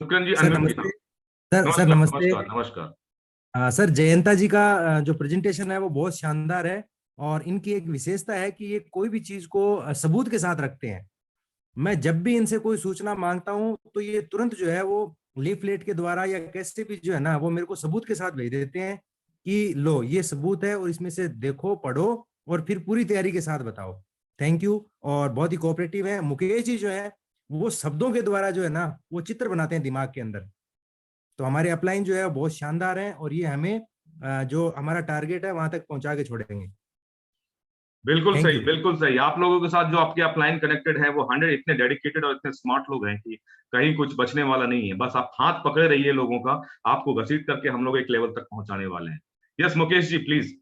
Shukran ji sir unmute नमस्ते। कीजिए। सर नमस्ते। नमस्कार नमस्कार। सर जयंता जी का जो प्रेजेंटेशन है वो बहुत शानदार है, और इनकी एक विशेषता है कि ये कोई भी चीज को सबूत के साथ रखते हैं। मैं जब भी इनसे कोई सूचना मांगता हूं तो ये तुरंत जो है वो लीफलेट के द्वारा या कैसे भी जो है ना, वो मेरे को सबूत के साथ भेज देते हैं कि लो ये सबूत है और इसमें से देखो, पढ़ो और फिर पूरी तैयारी के साथ बताओ। Thank you. और बहुत ही कोऑपरेटिव है। मुकेश जी जो है वो शब्दों के द्वारा जो है ना वो चित्र बनाते हैं दिमाग के अंदर। तो हमारे अपलाइन जो है वो बहुत शानदार है और ये हमें जो हमारा टारगेट है वहां तक पहुंचा के छोड़ेंगे। बिल्कुल Thank सही, you. बिल्कुल सही। आप लोगों के साथ जो आपके अपलाइन कनेक्टेड है वो 100 इतने डेडिकेटेड और इतने स्मार्ट लोग हैं कि कहीं कुछ बचने वाला नहीं है। बस आप हाथ पकड़े रहिए लोगों का, आपको घसीट करके हम लोग एक लेवल तक पहुंचाने वाले हैं। Yes Mukesh ji please.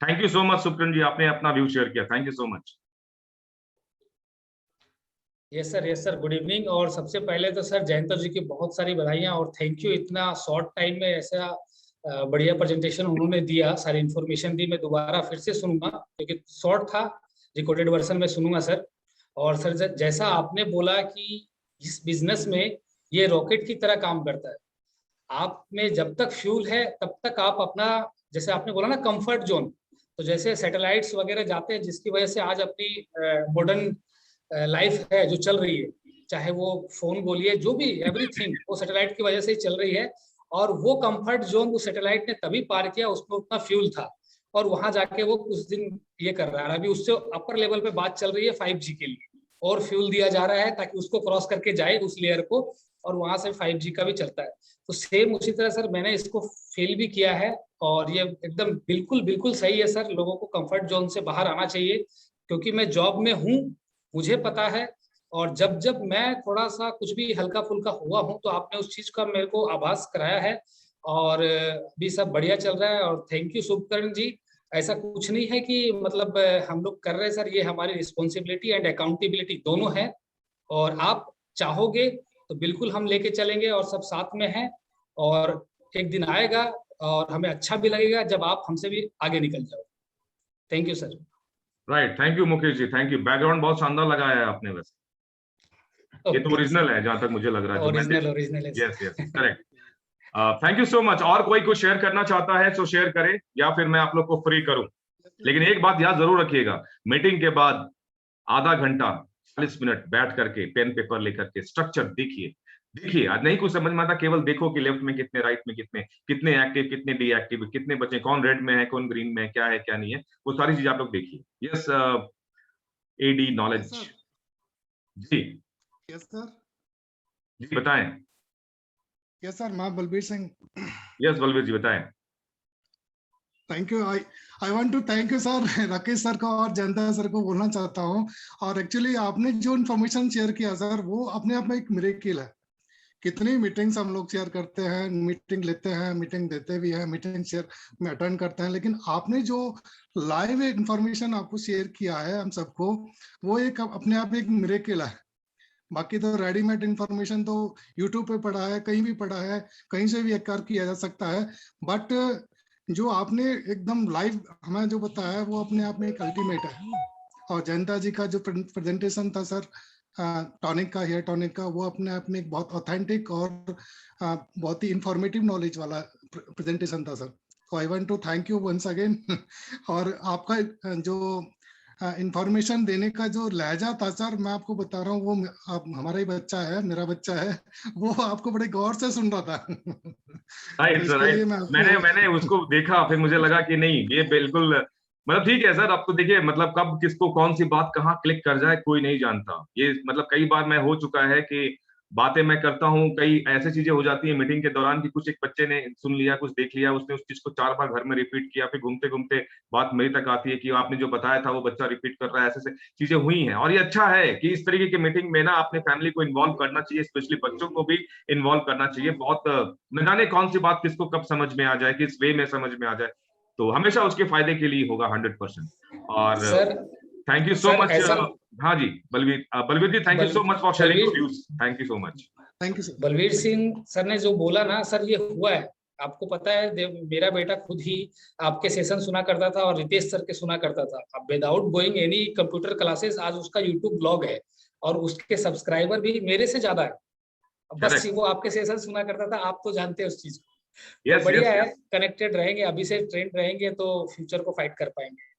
Thank you so much Supreme ji, आपने अपना व्यू शेयर किया, thank you so much. Yes sir, good evening. और सबसे पहले तो सर जयंत जी की बहुत सारी बधाइयाँ और थैंक यू, इतना शॉर्ट टाइम में ऐसा बढ़िया प्रेजेंटेशन उन्होंने दिया, सारी इन्फॉर्मेशन दी। मैं दोबारा फिर से सुनूंगा क्योंकि शॉर्ट था, रिकॉर्डेड वर्जन में सुनूंगा सर। और सर जैसा आपने बोला कि इस बिजनेस में ये रॉकेट की तरह काम करता है। आप में जब तक फ्यूल है तब तक आप अपना, जैसे आपने बोला ना कंफर्ट जोन, तो जैसे सैटेलाइट्स वगैरह जाते हैं जिसकी वजह से आज अपनी मॉडर्न लाइफ है जो चल रही है, चाहे वो फोन बोलिए, जो भी एवरीथिंग वो सैटेलाइट की वजह से ही चल रही है। और वो कंफर्ट जोन वो सैटेलाइट ने तभी पार किया, उसमें उतना फ्यूल था और वहां जाके वो कुछ दिन ये कर रहा है। अभी उससे अपर लेवल पे बात चल रही है 5G के लिए, और फ्यूल दिया जा रहा है ताकि उसको क्रॉस करके जाए उस लेयर को, और वहां से 5G का भी चलता है। तो सेम उसी तरह सर मैंने इसको फील भी किया है और ये एकदम बिल्कुल बिल्कुल सही है सर। लोगों को कंफर्ट जोन से बाहर आना चाहिए, क्योंकि मैं जॉब में हूँ, मुझे पता है। और जब जब मैं थोड़ा सा कुछ भी हल्का फुल्का हुआ हूँ तो आपने उस चीज का मेरे को आभास कराया है, और भी सब बढ़िया चल रहा है। और थैंक यू शुभकरण जी। ऐसा कुछ नहीं है कि मतलब हम लोग कर रहे हैं सर, ये हमारी रिस्पॉन्सिबिलिटी एंड अकाउंटेबिलिटी दोनों है। और आप चाहोगे तो बिल्कुल हम लेके चलेंगे और सब साथ में हैं। और एक दिन आएगा और हमें अच्छा भी लगेगा जब आप हमसे भी आगे निकल जाओ। Thank you sir. Right, thank you Mukesh ji, thank you. Background बहुत शानदार लगाया है आपने, वैसे ये तो ओरिजिनल है जहां तक मुझे लग रहा है। ओरिजिनल है। Yes yes correct. Thank you so much. और कोई कुछ शेयर करना चाहता है तो शेयर करे, या फिर मैं आप लोग को फ्री करूं। लेकिन एक बात याद जरूर रखिएगा, मीटिंग के बाद आधा घंटा 40 मिनट बैठ करके पेन पेपर लेकर के स्ट्रक्चर देखिए। आज नहीं कुछ समझ में आता, केवल देखो कि लेफ्ट में कितने, राइट में कितने, कितने एक्टिव कितने डीएक्टिव, कितने बचे, कौन रेड में है कौन ग्रीन में है, क्या है क्या नहीं है, वो सारी चीज आप लोग देखिए। यस एडी नॉलेज जी। Yes sir. जी बताएं। यस सर, मैं बलबीर सिंह। यस बलबीर जी बताएं। Thank you. I want to thank you sir, Rakesh sir को और जयंता सर को बोलना चाहता हूँ। और एक्चुअली आपने जो इन्फॉर्मेशन शेयर किया सर, वो अपने आप में एक मिरेकल है। कितनी मीटिंग्स हम लोग शेयर करते हैं, मीटिंग लेते हैं, मीटिंग देते भी हैं, मीटिंग शेयर में अटेंड करते हैं, लेकिन आपने जो लाइव इन्फॉर्मेशन आपको शेयर किया है हम सबको, वो एक अपने आप में एक मिरेकल है। बाकी तो रेडीमेड इंफॉर्मेशन तो यूट्यूब पे पड़ा है, कहीं भी पड़ा है, कहीं से भी एक्वायर किया जा सकता है। बट जो आपने एकदम लाइव हमें जो बताया है, वो अपने आप में एक अल्टीमेट है। और जयंता जी का जो प्रेजेंटेशन था सर, टॉनिक का, हेयर टॉनिक का, वो अपने आप में एक बहुत ऑथेंटिक और बहुत ही इंफॉर्मेटिव नॉलेज वाला प्रेजेंटेशन था सर। तो I want to thank you once again. और आपका जो इंफॉर्मेशन देने का जो लहजा था सर, मैं आपको बता रहा हूँ, वो हमारा ही बच्चा है, मेरा बच्चा है, वो आपको बड़े गौर से सुन रहा था। Right right. मैंने उसको देखा, फिर मुझे लगा कि नहीं ये बिल्कुल मतलब ठीक है सर। अब तो देखिए मतलब कब किसको कौन सी बात कहाँ क्लिक कर जाए कोई नहीं जानता। ये मतलब कई बार मैं हो चुका है कि बातें मैं करता हूँ, कई ऐसी चीजें हो जाती है मीटिंग के दौरान कि कुछ एक बच्चे ने सुन लिया, कुछ देख लिया, उसने उस चीज को 4 बार घर में रिपीट किया, फिर घूमते घूमते बात मेरी तक आती है कि आपने जो बताया था वो बच्चा रिपीट कर रहा है। ऐसे चीजें हुई हैं और ये अच्छा है कि इस तरीके की मीटिंग में ना अपने फैमिली को इन्वॉल्व करना चाहिए, स्पेशली बच्चों को भी इन्वॉल्व करना चाहिए। बहुत न जाने कौन सी बात किसको कब समझ में आ जाए, किस वे में समझ में आ जाए, तो हमेशा उसके फायदे के लिए होगा 100%। और sir thank you so much. हाँ जी Balveer ji, thank you so much for sharing your views. Thank you so much. Thank you sir. Balveer Singh sir ने जो बोला ना सर, ये हुआ है। आपको पता है मेरा बेटा खुद ही आपके सेशन सुना करता था और रितेश सर के सुना करता था। अब without going any computer classes आज उसका यूट्यूब ब्लॉग है और उसके सब्सक्राइबर भी मेरे से ज्यादा है। बस वो आपके सेशन सुना करता था, आप तो जानते हैं उस चीज को। yes, बढ़िया yes, है, कनेक्टेड रहेंगे, अभी से ट्रेंड रहेंगे तो फ्यूचर को फाइट कर पाएंगे।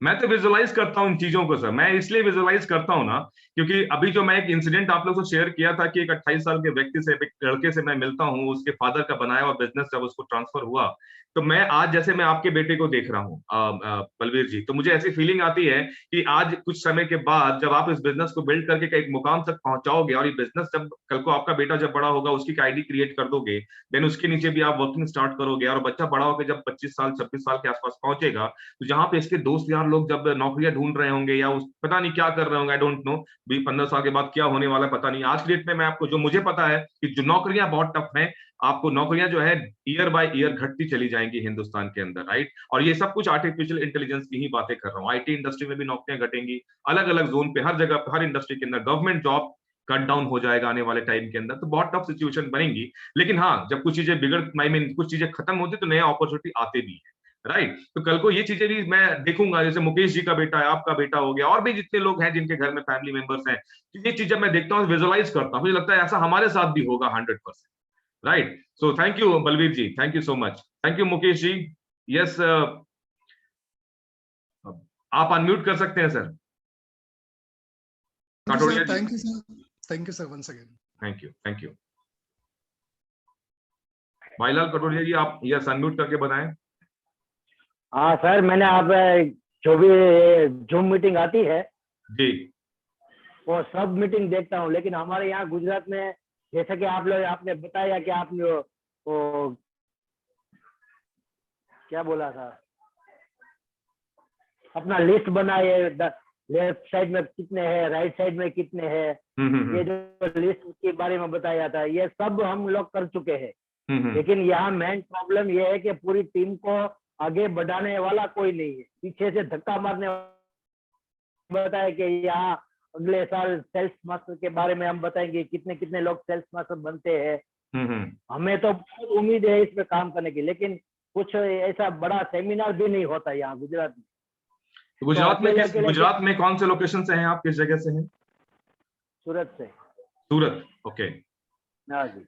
मैं तो विजुअलाइज करता हूँ इन चीजों को सर। मैं इसलिए विजुअलाइज करता हूँ ना, क्योंकि अभी जो मैं एक इंसिडेंट आप लोगों को शेयर किया था कि एक 28 साल के व्यक्ति से, एक लड़के से मैं मिलता हूँ, उसके फादर का बनाया हुआ बिजनेस जब उसको ट्रांसफर हुआ, तो मैं आज जैसे मैं आपके बेटे को देख रहा हूँ बलवीर जी, तो मुझे ऐसी फीलिंग आती है कि आज कुछ समय के बाद जब आप इस बिजनेस को बिल्ड करके एक मुकाम तक पहुंचाओगे, और ये बिजनेस जब कल को आपका बेटा जब बड़ा होगा उसकी आईडी क्रिएट कर दोगे, देन उसके नीचे भी आप वर्किंग स्टार्ट करोगे, और बच्चा बड़ा होकर जब 25 साल 26 साल के आसपास पहुंचेगा, तो जहां पे इसके दोस्त यार लोग जब नौकरियां ढूंढ रहे होंगे या उस पता नहीं क्या कर रहे होंगे, आई डोंट नो, 15 साल के बाद क्या होने वाला है पता नहीं। आज की डेट में मैं आपको जो मुझे पता है कि जो नौकरियां बहुत टफ हैं, आपको नौकरियां जो है ईयर बाय ईयर घटती चली जाएंगी हिंदुस्तान के अंदर, राइट। और ये सब कुछ आर्टिफिशियल इंटेलिजेंस की ही बातें कर रहा हूँ। आईटी इंडस्ट्री में भी नौकरियां घटेंगी, अलग अलग जोन पे, हर जगह, हर इंडस्ट्री के अंदर गवर्नमेंट जॉब कट डाउन हो जाएगा आने वाले टाइम के अंदर, तो बहुत टफ सिचुएशन बनेगी। लेकिन हाँ, जब कुछ चीजें बिगड़, आई मीन कुछ चीजें खत्म होती तो नया अपॉर्चुनिटी आते भी है, राइट। तो कल को ये चीजें भी मैं देखूंगा, जैसे मुकेश जी का बेटा है, आपका बेटा हो गया, और भी जितने लोग हैं जिनके घर में फैमिली मेंबर्स हैं, तो ये चीजें मैं देखता हूँ, विजुअलाइज करता हूँ, मुझे लगता है ऐसा हमारे साथ भी होगा 100%, right. So thank you Balveer ji, thank you so much, thank you Mukesh ji. Yes, आप अनम्यूट कर सकते हैं sir. Katodia ji, thank you sir once again. Thank you. Bhailal Katoria ji, आप यस अनम्यूट करके बताएं। हाँ सर, मैंने आप जो भी जूम मीटिंग आती है जी, वो सब मीटिंग देखता हूँ, लेकिन हमारे यहाँ गुजरात में जैसे कि आप लोग, आपने बताया कि आप लोग वो क्या बोला था, अपना लिस्ट बनाए, लेफ्ट साइड में कितने हैं, राइट साइड में कितने हैं, ये जो लिस्ट के बारे में बताया था, ये सब हम लोग कर चुके हैं। लेकिन यहाँ मेन प्रॉब्लम ये है कि पूरी टीम को आगे बढ़ाने वाला कोई नहीं है, पीछे से धक्का मारने बताया कि यहाँ अगले साल सेल्स मास्टर के बारे में हम बताएंगे, कितने कितने लोग सेल्स मास्टर बनते हैं। हमें तो बहुत उम्मीद है इसमें काम करने की, लेकिन कुछ ऐसा बड़ा सेमिनार भी नहीं होता यहाँ गुजरात में। गुजरात में कौन से लोकेशन से हैं आप, किस जगह से हैं? सूरत से। सूरत, ओके। हाँ जी,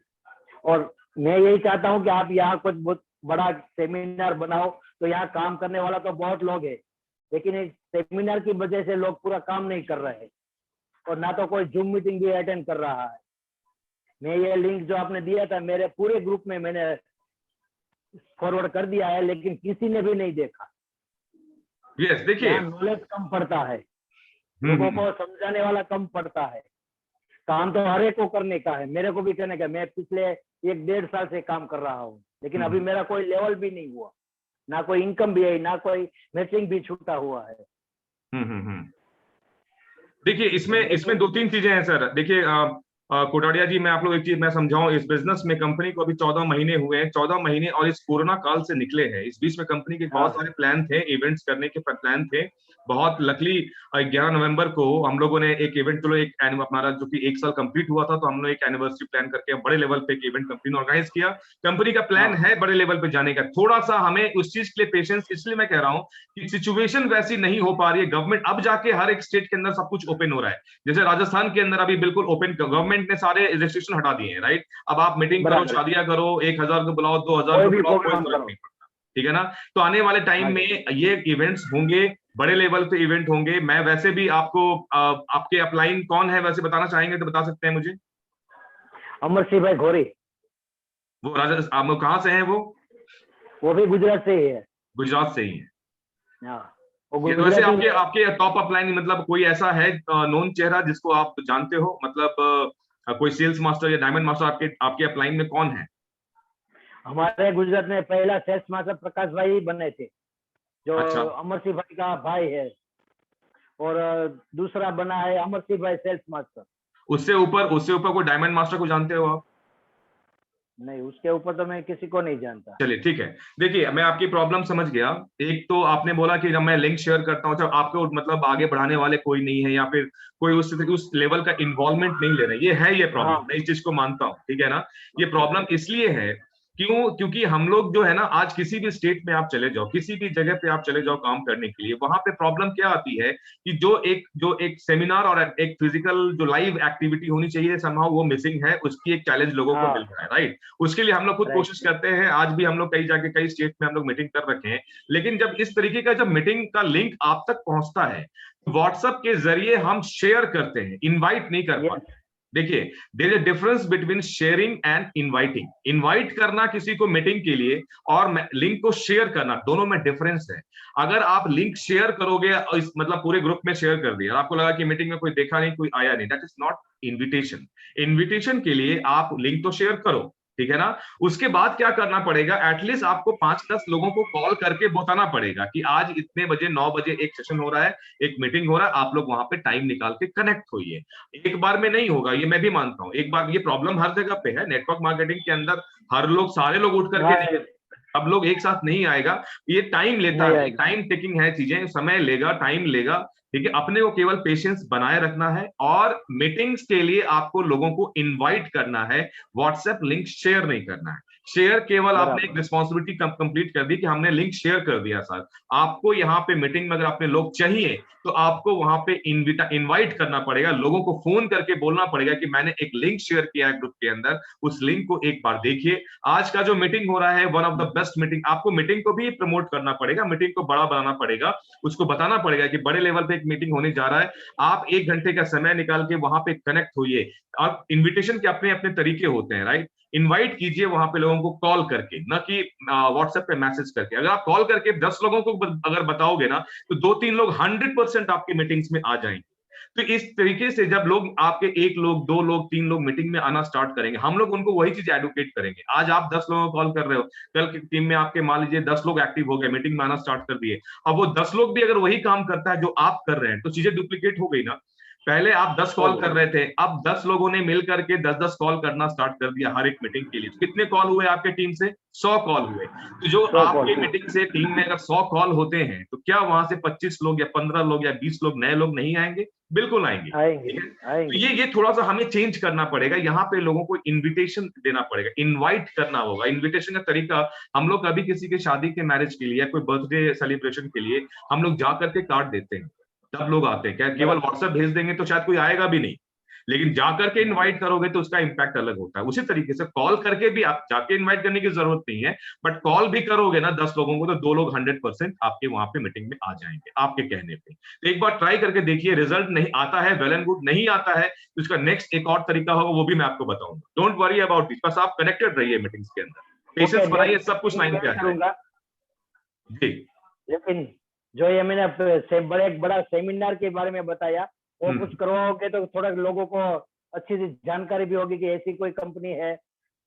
और मैं यही चाहता हूँ कि आप यहाँ कुछ बहुत बड़ा सेमिनार बनाओ, तो यहाँ काम करने वाला तो बहुत लोग है, लेकिन इस सेमिनार की वजह से लोग पूरा काम नहीं कर रहे हैं, और ना तो कोई जूम मीटिंग भी अटेंड कर रहा है। मैं ये लिंक जो आपने दिया था मेरे पूरे ग्रुप में मैंने फॉरवर्ड कर दिया है, लेकिन किसी ने भी नहीं देखा। यस, देखिए नॉलेज कम पड़ता है, लोगों को समझाने वाला कम पड़ता है। काम तो हर एक को करने का है, मेरे को भी करने का। मैं पिछले 1-1.5 साल से काम कर रहा हूँ, लेकिन अभी मेरा कोई लेवल भी नहीं हुआ, ना कोई इनकम भी है, ना कोई मैचिंग भी छूटा हुआ है। देखिए इसमें 2-3 चीजें हैं सर। देखिए कोटाड़िया जी, मैं आप लोग एक चीज मैं समझाऊं, इस बिजनेस में कंपनी को अभी 14 महीने हुए हैं, 14 महीने और इस कोरोना काल से निकले हैं। इस बीच में कंपनी के बहुत सारे प्लान थे, इवेंट्स करने के प्लान थे। बहुत लकली 11 नवंबर को हम लोगों ने एक इवेंट, चलो एक हमारा जो कि 1 साल कंप्लीट हुआ था, तो हमने एक एनिवर्सरी प्लान करके बड़े लेवल पे एक इवेंट कंपनी ने ऑर्गेनाइज किया। कंपनी का प्लान है बड़े लेवल पे जाने का। थोड़ा सा हमें उस चीज के लिए पेशेंस, इसलिए मैं कह रहा हूँ कि सिचुएशन वैसी नहीं हो पा रही है। गवर्नमेंट अब जाके हर एक स्टेट के अंदर सब कुछ ओपन हो रहा है। जैसे राजस्थान के अंदर अभी बिल्कुल ओपन, गवर्नमेंट ने सारे रिस्ट्रिक्शन हटा दिए हैं, राइट। अब आप मीटिंग करो, शादियां करो, 1000 को बुलाओ, 2000 को बुलाओ, कोई फर्क नहीं पड़ता, ठीक है ना। तो आने वाले टाइम में ये इवेंट्स होंगे, बड़े लेवल पे इवेंट होंगे। मैं वैसे भी आपको आपके अपलाइन कौन है वैसे बताना चाहेंगे तो बता सकते हैं मुझे? अमर सिंह भाई घोरी। वो राजस्थान कहाँ से हैं? वो भी गुजरात से ही है। गुजरात से ही है। तो वैसे आपके टॉप अपलाइन, मतलब कोई ऐसा है नोन चेहरा जिसको आप जानते हो, मतलब कोई सेल्स मास्टर या डायमंड मास्टर आपके अपलाइन में कौन है? हमारे गुजरात में पहला सेल्स मास्टर प्रकाश भाई बने थे, जो अमर सिंह भाई का भाई है, और दूसरा बना है अमर सिंह भाई सेल्स मास्टर। उससे ऊपर कोई डायमंड मास्टर को जानते हो आप? नहीं, उसके ऊपर तो मैं किसी को नहीं जानता। चलिए ठीक है। देखिए मैं आपकी प्रॉब्लम समझ गया। एक तो आपने बोला कि जब मैं लिंक शेयर करता हूँ, जब आपको मतलब आगे बढ़ाने वाले कोई नहीं है, या फिर कोई उस लेवल का इन्वॉल्वमेंट नहीं ले रहे, ये है ये प्रॉब्लम। मैं इस चीज को मानता हूँ, ठीक है ना। ये प्रॉब्लम इसलिए है क्यों? क्योंकि हम लोग जो है ना, आज किसी भी स्टेट में आप चले जाओ, किसी भी जगह पे आप चले जाओ काम करने के लिए, वहां पे प्रॉब्लम क्या आती है कि जो एक सेमिनार और एक फिजिकल जो लाइव एक्टिविटी होनी चाहिए, समहाउ वो मिसिंग है, उसकी एक चैलेंज लोगों को मिल रहा है, राइट? उसके लिए हम लोग खुद कोशिश करते हैं, आज भी हम लोग कई जाके कई स्टेट में हम लोग मीटिंग कर रखे हैं, लेकिन जब इस तरीके का जब मीटिंग का लिंक आप तक पहुंचता है, व्हाट्सएप के जरिए हम शेयर करते हैं, इनवाइट नहीं कर पाते। देखिए, there is a difference between sharing and inviting. Invite करना किसी को मीटिंग के लिए और लिंक को शेयर करना, दोनों में डिफरेंस है। अगर आप लिंक शेयर करोगे, इस मतलब पूरे ग्रुप में शेयर कर दिया, आपको लगा कि मीटिंग में कोई देखा नहीं, कोई आया नहीं, that is not invitation. Invitation के लिए आप लिंक तो शेयर करो, ठीक है ना? उसके बाद क्या करना पड़ेगा, एटलीस्ट आपको 5-10 लोगों को कॉल करके बताना पड़ेगा कि आज इतने बजे 9 बजे एक सेशन हो रहा है, एक मीटिंग हो रहा है, आप लोग वहां पे टाइम निकाल के कनेक्ट होइए। एक बार में नहीं होगा, ये मैं भी मानता हूं। एक बार, ये प्रॉब्लम हर जगह पे है नेटवर्क मार्केटिंग के अंदर, हर लोग, सारे लोग उठ करके नहीं, अब लोग एक साथ नहीं आएगा, ये टाइम लेता है, टाइम टेकिंग है चीजें, समय लेगा, टाइम लेगा, ठीक है? अपने को केवल पेशेंस बनाए रखना है और मीटिंग्स के लिए आपको लोगों को इनवाइट करना है, व्हाट्सएप लिंक शेयर नहीं करना है। शेयर केवल आपने एक रिस्पॉन्सिबिलिटी कंप्लीट कर दी कि हमने लिंक शेयर कर दिया सर। आपको यहाँ पे मीटिंग में अगर अपने लोग चाहिए तो आपको वहां पे इनवाइट करना पड़ेगा, लोगों को फोन करके बोलना पड़ेगा कि मैंने एक लिंक शेयर किया है ग्रुप के अंदर, उस लिंक को एक बार देखिए। आज का जो मीटिंग हो रहा है, one of the best meeting, आपको मीटिंग को भी प्रमोट करना पड़ेगा, मीटिंग को बड़ा बनाना पड़ेगा, उसको बताना पड़ेगा कि बड़े लेवल पे एक मीटिंग होने जा रहा है, आप 1 घंटे का समय निकाल के वहां पे कनेक्ट होइए। और इन्विटेशन के अपने अपने तरीके होते हैं, राइट? इनवाइट कीजिए वहां पे लोगों को कॉल करके, ना कि व्हाट्सएप पे मैसेज करके। अगर आप कॉल करके 10 लोगों को अगर बताओगे ना, तो 2-3 लोग 100% आपके मीटिंग्स में आ जाएंगे। तो इस तरीके से जब लोग आपके 1 लोग, 2 लोग, 3 लोग मीटिंग में आना स्टार्ट करेंगे, हम लोग उनको वही चीज एडवोकेट करेंगे। आज आप 10 लोगों को कॉल कर रहे हो, कल की टीम में आपके मान लीजिए 10 लोग एक्टिव हो गए, मीटिंग में आना स्टार्ट कर दिए, अब वो 10 लोग भी अगर वही काम करता है जो आप कर रहे हैं, तो चीजें डुप्लीकेट हो गई ना। पहले आप 10 कॉल कर रहे थे, अब 10 लोगों ने मिल करके 10-10 कॉल करना स्टार्ट कर दिया हर एक मीटिंग के लिए। तो कितने कॉल हुए आपके टीम से? 100 कॉल हुए। तो जो आपके मीटिंग से टीम में अगर 100 कॉल होते हैं, तो क्या वहां से 25 लोग या 15 लोग या 20 लोग नए लोग नहीं आएंगे? बिल्कुल आएंगे। तो ये थोड़ा सा हमें चेंज करना पड़ेगा, यहाँ पे लोगों को इन्विटेशन देना पड़ेगा, इनवाइट करना होगा। इन्विटेशन का तरीका, हम लोग कभी किसी के शादी के मैरिज के लिए या कोई बर्थडे सेलिब्रेशन के लिए हम लोग जा करके कार्ड देते हैं, तब लोग आते हैं। क्या केवल व्हाट्सएप भेज देंगे तो शायद कोई आएगा भी नहीं, लेकिन जाकर के इनवाइट करोगे तो उसका इंपैक्ट अलग होता है। उसी तरीके से कॉल करके भी, आप जाके इनवाइट करने की जरूरत नहीं है, बट कॉल भी करोगे ना 10 लोगों को, तो 2 लोग 100% आपके वहां पे मीटिंग में आ जाएंगे आपके कहने पे। तो एक बार ट्राई करके देखिए, रिजल्ट नहीं आता है वेल एंड गुड, नहीं आता है तो उसका नेक्स्ट एक और तरीका होगा, वो भी मैं आपको बताऊंगा। डोंट वरी अबाउट इट, बस आप कनेक्टेड रहिए मीटिंग्स के अंदर, पेशेंस बनाइए, सब कुछ टाइम पे आ जाएगा जी। लेकिन जो ये मैंने एक बड़ा सेमिनार के बारे में बताया, वो कुछ करवाओगे तो थोड़ा लोगों को अच्छी सी जानकारी भी होगी कि ऐसी कोई कंपनी है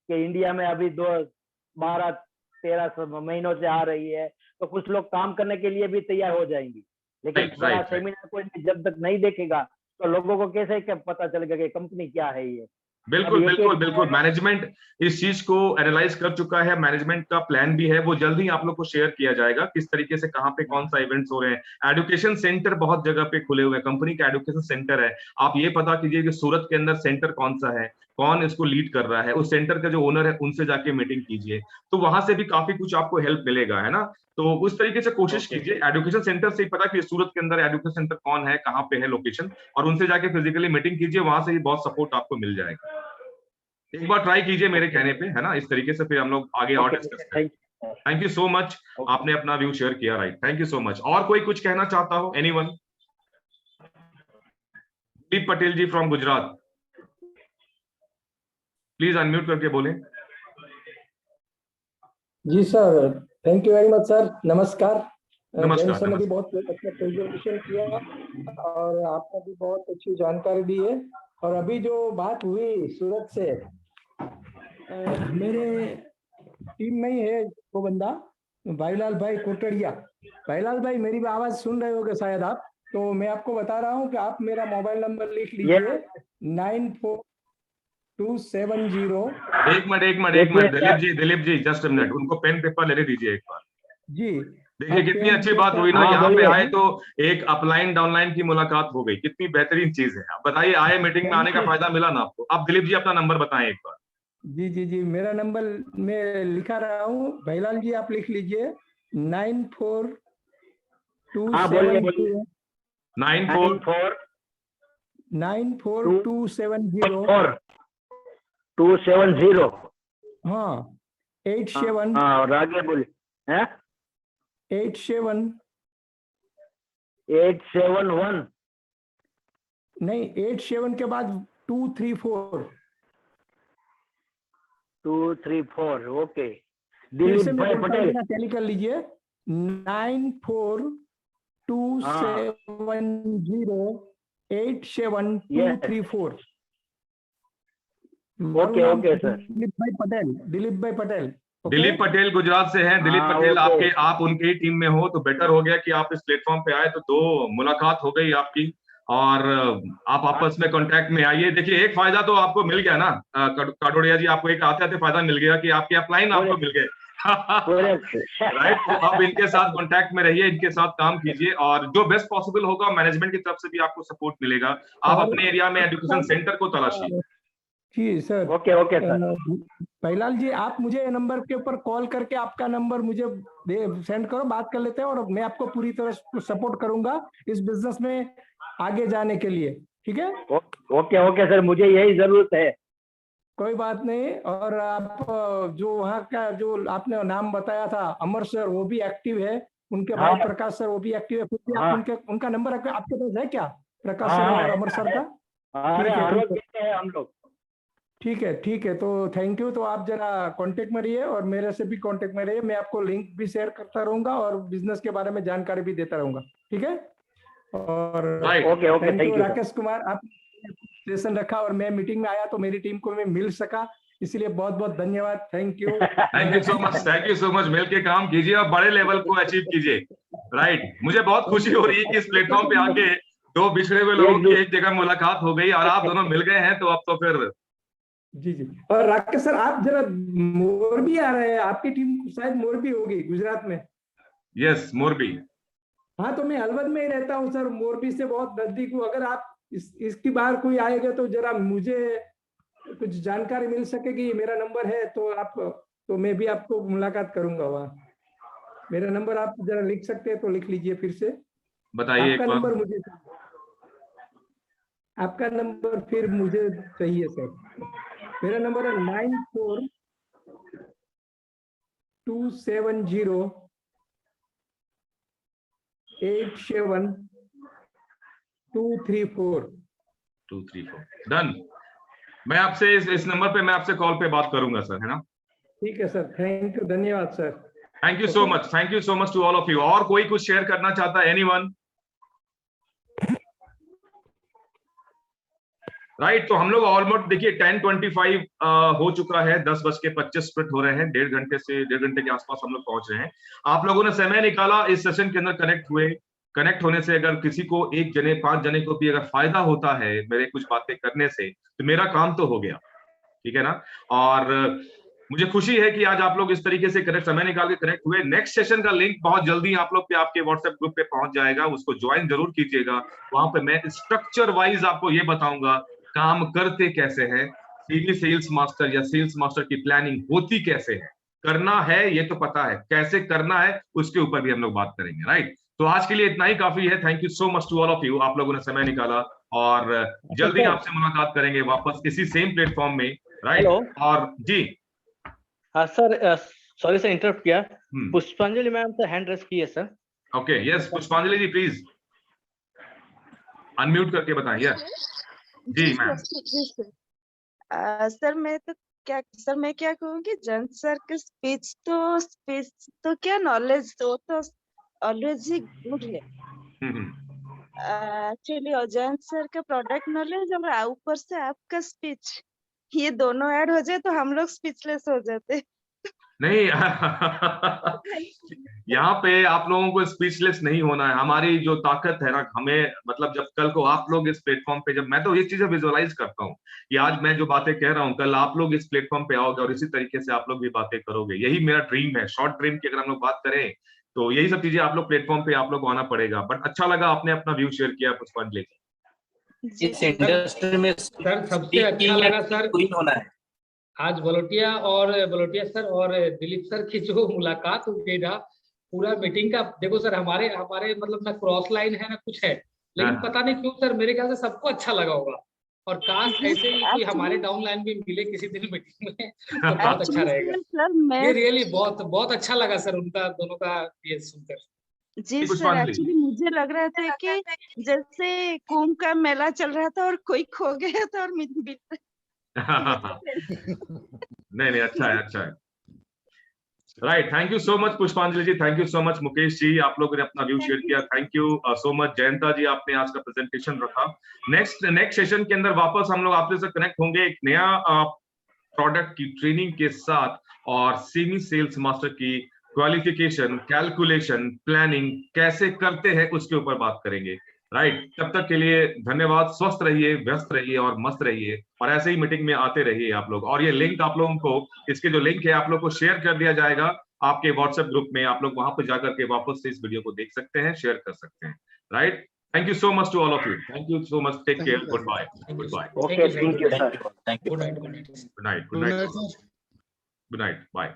कि इंडिया में अभी 12-13 महीनों से आ रही है, तो कुछ लोग काम करने के लिए भी तैयार हो जाएंगे। लेकिन बड़ा सेमिनार कोई जब तक नहीं देखेगा तो लोगों को कैसे क्या पता चलेगा कि कंपनी क्या है ये? बिल्कुल बिल्कुल बिल्कुल, मैनेजमेंट इस चीज को एनालाइज कर चुका है, मैनेजमेंट का प्लान भी है, वो जल्द ही आप लोग को शेयर किया जाएगा, किस तरीके से कहाँ पे कौन सा इवेंट्स हो रहे हैं। एजुकेशन सेंटर बहुत जगह पे खुले हुए हैं, कंपनी का एजुकेशन सेंटर है, आप ये पता कीजिए कि सूरत के अंदर सेंटर कौन सा है, कौन इसको लीड कर रहा है, उस सेंटर का जो ओनर है उनसे जाके मीटिंग कीजिए, तो वहां से भी काफी कुछ आपको हेल्प मिलेगा, है ना? तो उस तरीके से कोशिश कीजिए, एजुकेशन सेंटर से ही पता कि सूरत के अंदर एजुकेशन सेंटर कौन है, कहाँ पे है लोकेशन, और उनसे जाके फिजिकली मीटिंग कीजिए, वहां से भी बहुत सपोर्ट आपको मिल जाएगा। एक बार ट्राई कीजिए मेरे कहने पे, है ना? इस तरीके से फिर हम लोग आगे और डिस्कस करें। थैंक यू सो मच, आपने अपना व्यू शेयर किया, right? Thank you so much. और कोई कुछ कहना चाहता हो? Anyone? Deep Patel ji from Gujarat, please unmute करके बोलें। जी sir, thank you very much sir. नमस्कार। नमस्कार सर ने भी बहुत अच्छा प्रेजेंटेशन किया और आपने भी बहुत अच्छी जानकारी दी है। और अभी जो बात हुई सूरत से, मेरे टीम में ही है वो बंदा, भाईलाल भाई कोटड़िया। भाईलाल भाई, मेरी भी आवाज सुन रहे होगे शायद आप, तो मैं आपको बता रहा हूँ कि आप मेरा मोबाइल नंबर लिख लीजिए, 9427 एक minute Dilip ji just minute, उनको पेन पेपर लेने दीजिए एक बार जी। देखिए कितनी अच्छी बात हुई ना, यहाँ पे आए तो एक अपलाइन डाउनलाइन की मुलाकात हो गई, कितनी बेहतरीन चीज है। आप बताइए, आए मीटिंग में आने का फायदा मिला ना आपको? आप दिलीप जी अपना नंबर बताएं एक बार। जी जी जी, मेरा नंबर मैं लिखा रहा हूँ, भाईलाल जी आप लिख लीजिए 9427 हाँ बोलिए बोलिए 94 94270 270 हाँ 87 हाँ और आगे बोलिए हैं 87 871 नहीं 87 के बाद 234 234 ओके फिर दिलीप से मैं भाई बोलता हूँ, पटेल बिना टैली कर लीजिए 9427087234 ओके ओके सर दिलीप भाई पटेल, दिलीप भाई पटेल। ओके? दिलीप पटेल गुजरात से हैं। दिलीप हाँ, पटेल ओके। आप उनके ही टीम में हो तो बेटर हो गया कि आप इस प्लेटफॉर्म पे आए, तो 2 मुलाकात हो गई आपकी और आप आपस में कांटेक्ट में आइए। देखिए एक फायदा तो आपको मिल गया ना काटोड़िया जी, आपको एक आते आते फायदा मिल गया कि आपके अपलाइन आपको मिल गए। राइट, तो अब इनके साथ कांटेक्ट में रहिए, इनके साथ काम कीजिए और जो बेस्ट पॉसिबल होगा मैनेजमेंट की तरफ से भी आपको सपोर्ट मिलेगा। आप और अपने एरिया में एजुकेशन सेंटर को तलाशिए। जी sir. Okay okay sir Bhailal ji आप मुझे नंबर के ऊपर कॉल करके आपका नंबर मुझे सेंड करो, बात कर लेते हैं और मैं आपको पूरी तरह सपोर्ट करूंगा इस बिजनेस में आगे जाने के लिए, ठीक है? ओके ओके सर मुझे यही जरूरत है। कोई बात नहीं। और आप जो वहाँ का जो आपने नाम बताया था अमर सर, वो भी एक्टिव है, उनके भाई प्रकाश सर वो भी एक्टिव है, फिर भी आप उनका नंबर आपके पास है क्या, प्रकाश सर और अमर सर का? हम लोग ठीक है तो थैंक यू। तो आप जरा कांटेक्ट में रहिए और मेरे से भी कांटेक्ट में रहिए, मैं आपको लिंक भी शेयर करता रहूंगा और बिजनेस के बारे में जानकारी भी देता रहूंगा, ठीक है? और okay thank you Rakesh Kumar, आप सेशन रखा और मैं मीटिंग में आया तो मेरी टीम को मैं मिल सका, इसलिए बहुत बहुत धन्यवाद। Thank you thank you so much. मिल के काम कीजिए और बड़े लेवल को अचीव कीजिए। राइट, मुझे बहुत खुशी हो रही है कि इस प्लेटफॉर्म पे आके 2 बिछड़े हुए लोगों की एक जगह मुलाकात हो गई और आप दोनों मिल गए हैं, तो अब तो फिर जी जी। और राकेश सर आप जरा मोरबी आ रहे हैं, आपकी टीम शायद मोरबी होगी गुजरात में। यस मोरबी। हाँ तो मैं अलवद में ही रहता हूँ सर, मोरबी से बहुत नजदीक हूँ। अगर आप इसकी बार कोई आएगा तो जरा मुझे कुछ जानकारी मिल सकेगी, मेरा नंबर है तो मैं भी आपको मुलाकात करूंगा वहाँ। मेरा नंबर आप जरा लिख सकते हैं तो लिख लीजिए फिर से, बताइए। आपका नंबर मुझे, आपका नंबर फिर मुझे चाहिए सर। मेरा नंबर है 9427087234 डन। मैं आपसे इस नंबर पे मैं आपसे कॉल पे बात करूंगा सर, है ना? ठीक है सर, थैंक यू, धन्यवाद sir. Thank you so much, thank you so much to all of you. और कोई कुछ शेयर करना चाहता है? एनीवन? राइट, तो हम लोग ऑलमोस्ट देखिए 10:25 हो चुका है, 10:25 हो रहे हैं, 1.5 घंटे के आसपास हम लोग पहुंच रहे हैं। आप लोगों ने समय निकाला इस सेशन के अंदर कनेक्ट हुए। कनेक्ट होने से अगर किसी को 1 जने 5 जने को भी अगर फायदा होता है मेरे कुछ बातें करने से, तो मेरा काम तो हो गया, ठीक है ना? और मुझे खुशी है कि आज आप लोग इस तरीके से समय निकाल के कनेक्ट हुए। नेक्स्ट सेशन का लिंक बहुत जल्दी आप लोग पे आपके व्हाट्सएप ग्रुप पे पहुंच जाएगा, उसको ज्वाइन जरूर कीजिएगा। वहां पे मैं स्ट्रक्चर वाइज आपको ये बताऊंगा काम करते कैसे हैं, सीधी सेल्स मास्टर या सेल्स मास्टर की प्लानिंग होती कैसे है, करना है ये तो पता है, कैसे करना है उसके ऊपर भी हम लोग बात करेंगे। राइट, तो आज के लिए इतना ही काफी है। Thank you so much to all of you, आप लोगों ने समय निकाला और जल्दी आपसे मुलाकात करेंगे वापस इसी सेम प्लेटफॉर्म में। राइट, और जी हाँ सर, सॉरी सर इंटरप्ट किया। पुष्पांजलि मैम से हैंड रेस की है सर। ओके, यस पुष्पांजलि जी प्लीज अनम्यूट करके बताइए। जी मैम। सर मैं क्या कहूँगी, जंत सर के स्पीच तो क्या नॉलेज तो ऑलवेज ही गुड है एक्चुअली, और जयंत सर का प्रोडक्ट नॉलेज और ऊपर से आपका स्पीच, ये दोनों ऐड हो जाए तो हम लोग स्पीचलेस हो जाते। नहीं यहाँ पे आप लोगों को स्पीचलेस नहीं होना है। हमारी जो ताकत है ना, हमें मतलब जब कल को आप लोग इस प्लेटफॉर्म पे, जब मैं तो ये चीजें विजुअलाइज करता हूँ कि आज मैं जो बातें कह रहा हूँ कल आप लोग इस प्लेटफॉर्म पे आओगे और इसी तरीके से आप लोग भी बातें करोगे। यही मेरा ड्रीम है, शॉर्ट ड्रीम की अगर हम लोग बात करें तो यही सब चीजें आप लोग प्लेटफॉर्म पे आप लोग को आना पड़ेगा। बट अच्छा लगा आपने अपना व्यू शेयर किया पुष्पांजलि। इस इंडस्ट्री में सर सबसे अच्छा लगा सर क्वीन होना है। आज बलोटिया सर और दिलीप सर की जो मुलाकात हुई ना, पूरा मीटिंग का देखो सर, हमारे मतलब ना क्रॉस लाइन है ना कुछ है, लेकिन पता नहीं क्यों सर मेरे ख्याल से सबको अच्छा लगा होगा। और काश ऐसे ही कोई हमारे डाउन लाइन भी मिले किसी दिन मीटिंग में तो बहुत अच्छा रहेगा सर। ये रियली बहुत अच्छा लगा सर उनका दोनों का ये सुनकर। जी सर, एक्चुअली मुझे लग रहा था कि जैसे कुंभ का मेला चल रहा था और कोई खो गया था और नहीं, अच्छा है। Right, thank you so much Pushpanjali ji, thank you so much Mukesh ji, आप लोगों ने अपना व्यू शेयर किया, thank you so much. Jayanta ji, आपने आज का प्रेजेंटेशन रखा। नेक्स्ट सेशन के अंदर वापस हम लोग आपसे कनेक्ट होंगे एक नया प्रोडक्ट की ट्रेनिंग के साथ, और सेमी सेल्स मास्टर की क्वालिफिकेशन, कैलकुलेशन, प्लानिंग कैसे करते हैं उसके ऊपर बात करेंगे। राइट, तब तक के लिए धन्यवाद। स्वस्थ रहिए, व्यस्त रहिए और मस्त रहिए, और ऐसे ही मीटिंग में आते रहिए आप लोग। और ये लिंक आप लोगों को, इसके जो लिंक है आप लोग को शेयर कर दिया जाएगा आपके व्हाट्सएप ग्रुप में। आप लोग वहां पर जाकर के वापस से इस वीडियो को देख सकते हैं, शेयर कर सकते हैं। Right, thank you so much to all of you, thank you so much, take care, good bye. Okay, thank you sir, good night, good night, bye.